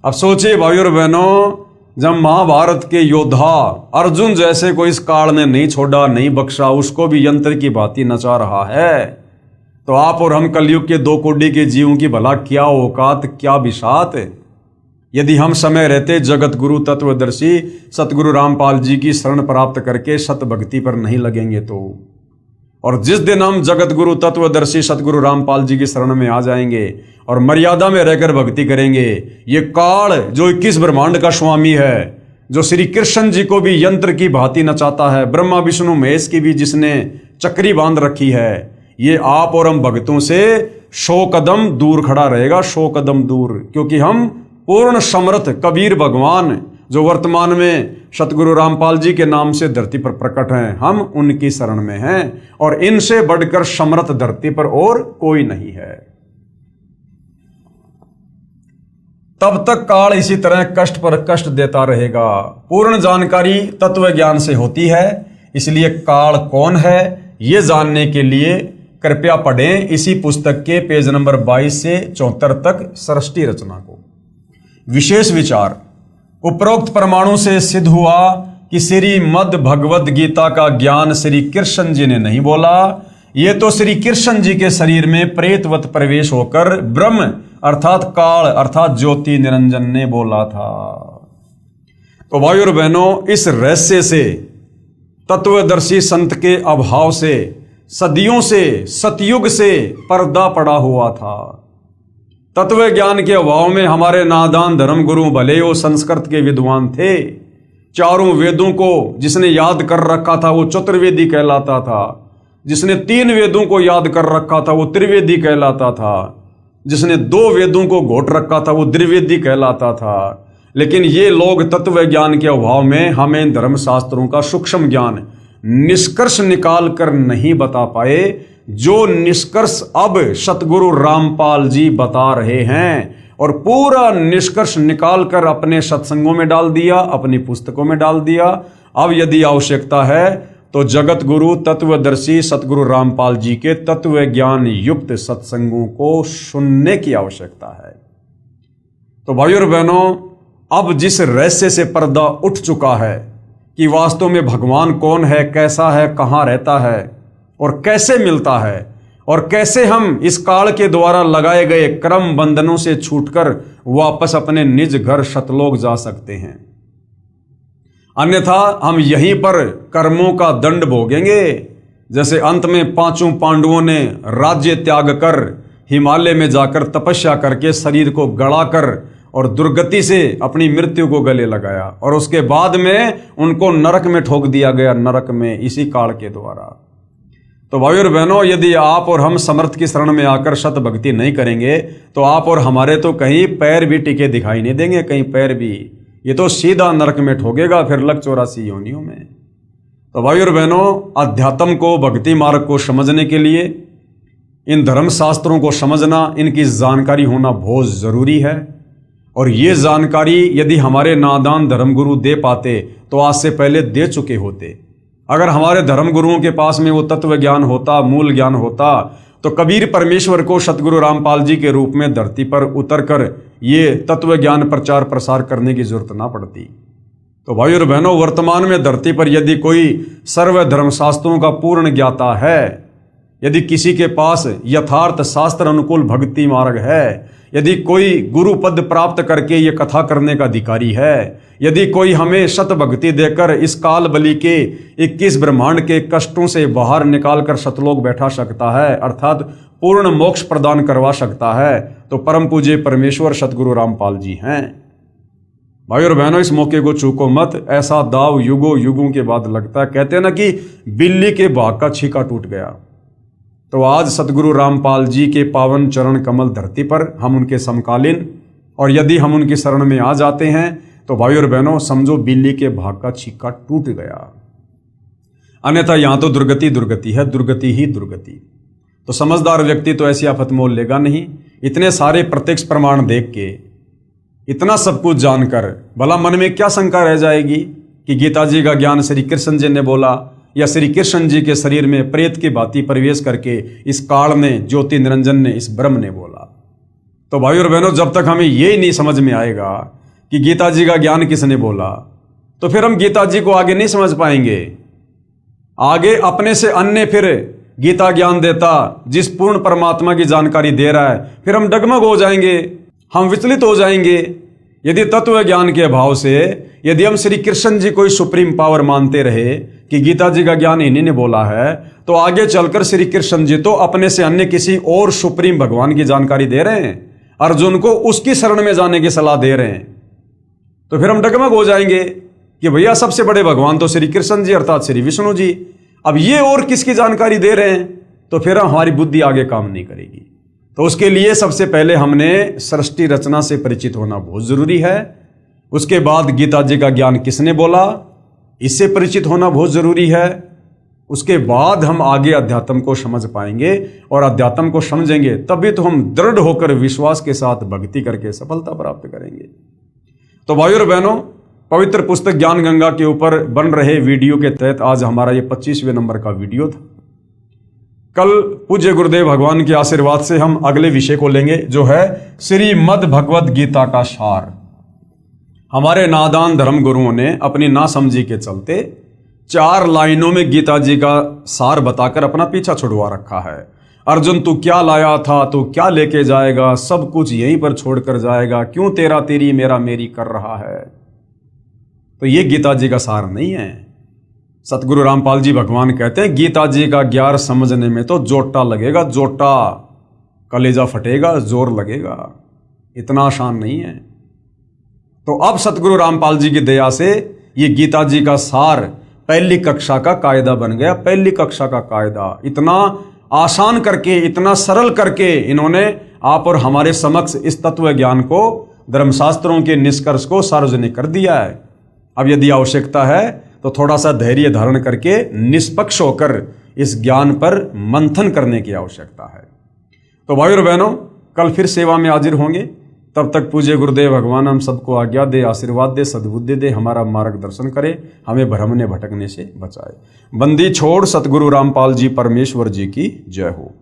अब सोचिए भाई और बहनों, जब महाभारत के योद्धा अर्जुन जैसे को इस काल ने नहीं छोड़ा, नहीं बख्शा, उसको भी यंत्र की भांति नचा रहा है, तो आप और हम कलयुग के दो कोटि के जीवों की भला क्या औकात, क्या बिसात। यदि हम समय रहते जगत गुरु तत्वदर्शी सतगुरु रामपाल जी की शरण प्राप्त करके सत भक्ति पर नहीं लगेंगे तो, और जिस दिन हम जगत गुरु तत्वदर्शी सतगुरु रामपाल जी की शरण में आ जाएंगे और मर्यादा में रहकर भक्ति करेंगे, ये काल जो 21 ब्रह्मांड का स्वामी है, जो श्री कृष्ण जी को भी यंत्र की भांति नचाता है, ब्रह्मा विष्णु महेश की भी जिसने चक्री बांध रखी है, ये आप और हम भक्तों से 100 कदम दूर खड़ा रहेगा, 100 कदम दूर, क्योंकि हम पूर्ण समर्थ कबीर भगवान जो वर्तमान में सतगुरु रामपाल जी के नाम से धरती पर प्रकट हैं, हम उनकी शरण में हैं, और इनसे बढ़कर समर्थ धरती पर और कोई नहीं है। तब तक काल इसी तरह कष्ट पर कष्ट देता रहेगा। पूर्ण जानकारी तत्व ज्ञान से होती है, इसलिए काल कौन है ये जानने के लिए कृपया पढ़ें इसी पुस्तक के पेज नंबर 22 से 74 तक सृष्टि रचना को। विशेष विचार। उपरोक्त प्रमाणों से सिद्ध हुआ कि श्रीमद् भगवद गीता का ज्ञान श्री कृष्ण जी ने नहीं बोला, ये तो श्री कृष्ण जी के शरीर में प्रेतवत प्रवेश होकर ब्रह्म अर्थात काल अर्थात ज्योति निरंजन ने बोला था। तो भाई और बहनों, इस रहस्य से, तत्वदर्शी संत के अभाव से, सदियों से, सतयुग से पर्दा पड़ा हुआ था। तत्व ज्ञान के अभाव में हमारे नादान धर्म गुरु भले वो संस्कृत के विद्वान थे, चारों वेदों को जिसने याद कर रखा था वो चतुर्वेदी कहलाता था, जिसने 3 वेदों को याद कर रखा था वो त्रिवेदी कहलाता था, जिसने 2 वेदों को घोट रखा था वो द्विवेदी कहलाता था। लेकिन ये लोग तत्व ज्ञान के अभाव में हमें धर्मशास्त्रों का सूक्ष्म ज्ञान निष्कर्ष निकाल कर नहीं बता पाए, जो निष्कर्ष अब सतगुरु रामपाल जी बता रहे हैं, और पूरा निष्कर्ष निकाल कर अपने सत्संगों में डाल दिया, अपनी पुस्तकों में डाल दिया। अब यदि आवश्यकता है तो जगत गुरु तत्वदर्शी सतगुरु रामपाल जी के तत्व ज्ञान युक्त सत्संगों को सुनने की आवश्यकता है। तो भाइयों और बहनों, अब जिस रहस्य से पर्दा उठ चुका है कि वास्तव में भगवान कौन है, कैसा है, कहाँ रहता है और कैसे मिलता है, और कैसे हम इस काल के द्वारा लगाए गए क्रम बंधनों से छूटकर वापस अपने निज घर सतलोक जा सकते हैं, अन्यथा हम यहीं पर कर्मों का दंड भोगेंगे। जैसे अंत में 5 पांडवों ने राज्य त्याग कर हिमालय में जाकर तपस्या करके शरीर को गड़ाकर और दुर्गति से अपनी मृत्यु को गले लगाया, और उसके बाद में उनको नरक में ठोक दिया गया, नरक में इसी काल के द्वारा। तो भाई और बहनों, यदि आप और हम समर्थ की शरण में आकर शत भक्ति नहीं करेंगे तो आप और हमारे तो कहीं पैर भी टिके दिखाई नहीं देंगे, कहीं पैर भी, ये तो सीधा नरक में ठोकेगा, फिर लग 84 योनियों में। तो भाई और बहनों, अध्यात्म को, भक्ति मार्ग को समझने के लिए इन धर्मशास्त्रों को समझना, इनकी जानकारी होना बहुत जरूरी है। और ये जानकारी यदि हमारे नादान धर्मगुरु दे पाते तो आज से पहले दे चुके होते। अगर हमारे धर्मगुरुओं के पास में वो तत्व ज्ञान होता, मूल ज्ञान होता, तो कबीर परमेश्वर को सतगुरु रामपाल जी के रूप में धरती पर उतरकर ये तत्व ज्ञान प्रचार प्रसार करने की जरूरत ना पड़ती। तो भाई और बहनों, वर्तमान में धरती पर यदि कोई सर्व धर्मशास्त्रों का पूर्ण ज्ञाता है, यदि किसी के पास यथार्थ शास्त्र अनुकूल भक्ति मार्ग है, यदि कोई गुरु पद प्राप्त करके ये कथा करने का अधिकारी है, यदि कोई हमें शत भक्ति देकर इस काल बलि के 21 ब्रह्मांड के कष्टों से बाहर निकालकर सतलोक बैठा सकता है, अर्थात पूर्ण मोक्ष प्रदान करवा सकता है, तो परम पूज्य परमेश्वर सतगुरु रामपाल जी हैं। भाई और बहनों, इस मौके को चूको मत, ऐसा दाव युगों युगों के बाद लगता है। कहते हैं ना कि बिल्ली के भाग का छीका टूट गया। तो आज सतगुरु रामपाल जी के पावन चरण कमल धरती पर हम उनके समकालीन, और यदि हम उनकी शरण में आ जाते हैं तो भाई और बहनों समझो बिल्ली के भाग का छीका टूट गया, अन्यथा यहां तो दुर्गति दुर्गति है, दुर्गति ही दुर्गति। तो समझदार व्यक्ति तो ऐसी आफत मोल लेगा नहीं। इतने सारे प्रत्यक्ष प्रमाण देख के, इतना सब कुछ जानकर भला मन में क्या शंका रह जाएगी कि गीता जी का ज्ञान श्री कृष्ण जी ने बोला, या श्री कृष्ण जी के शरीर में प्रेत की भांति प्रवेश करके इस काल ने, ज्योति निरंजन ने, इस ब्रह्म ने बोला। तो भाई और बहनों, जब तक हमें ये नहीं समझ में आएगा कि गीता जी का ज्ञान किसने बोला, तो फिर हम गीता जी को आगे नहीं समझ पाएंगे। आगे अपने से अन्य फिर गीता ज्ञान देता जिस पूर्ण परमात्मा की जानकारी दे रहा है, फिर हम डगमग हो जाएंगे, हम विचलित हो जाएंगे। यदि तत्व ज्ञान के अभाव से यदि हम श्री कृष्ण जी को ही सुप्रीम पावर मानते रहे कि गीता जी का ज्ञान इन्हीं ने बोला है, तो आगे चलकर श्री कृष्ण जी तो अपने से अन्य किसी और सुप्रीम भगवान की जानकारी दे रहे हैं, अर्जुन को उसकी शरण में जाने की सलाह दे रहे हैं। तो फिर हम डगमग हो जाएंगे कि भैया सबसे बड़े भगवान तो श्री कृष्ण जी अर्थात श्री विष्णु जी, अब ये और किसकी जानकारी दे रहे हैं, तो फिर हमारी बुद्धि आगे काम नहीं करेगी। तो उसके लिए सबसे पहले हमने सृष्टि रचना से परिचित होना बहुत जरूरी है। उसके बाद गीता जी का ज्ञान किसने बोला, इससे परिचित होना बहुत जरूरी है। उसके बाद हम आगे अध्यात्म को समझ पाएंगे, और अध्यात्म को समझेंगे तभी तो हम दृढ़ होकर विश्वास के साथ भक्ति करके सफलता प्राप्त करेंगे। तो भाइयों और बहनों, पवित्र पुस्तक ज्ञान गंगा के ऊपर बन रहे वीडियो के तहत आज हमारा ये 25वें नंबर का वीडियो था। कल पूज्य गुरुदेव भगवान के आशीर्वाद से हम अगले विषय को लेंगे, जो है श्रीमद् भगवद गीता का सार। हमारे नादान धर्म गुरुओं ने अपनी नासमझी के चलते 4 लाइनों में गीता जी का सार बताकर अपना पीछा छुड़वा रखा है। अर्जुन, तू क्या लाया था, तू क्या लेके जाएगा, सब कुछ यहीं पर छोड़कर जाएगा, क्यों तेरा तेरी मेरा मेरी कर रहा है। तो ये गीता जी का सार नहीं है। सतगुरु रामपाल जी भगवान कहते हैं, गीता जी का ज्ञान समझने में तो जोटा लगेगा, जोटा, कलेजा फटेगा, जोर लगेगा, इतना आसान नहीं है। तो अब सतगुरु रामपाल जी की दया से ये गीता जी का सार पहली कक्षा का कायदा बन गया। पहली कक्षा का कायदा इतना आसान करके, इतना सरल करके इन्होंने आप और हमारे समक्ष इस तत्व ज्ञान को, धर्मशास्त्रों के निष्कर्ष को सार्वजनिक कर दिया है। अब यदि आवश्यकता है तो थोड़ा सा धैर्य धारण करके निष्पक्ष होकर इस ज्ञान पर मंथन करने की आवश्यकता है। तो भाई और बहनों, कल फिर सेवा में हाजिर होंगे। तब तक पूज्य गुरुदेव भगवान हम सबको आज्ञा दे, आशीर्वाद दे, सद्बुद्धि दे, हमारा मार्गदर्शन करे, हमें भ्रमने भटकने से बचाए। बंदी छोड़ सतगुरु रामपाल जी परमेश्वर जी की जय हो।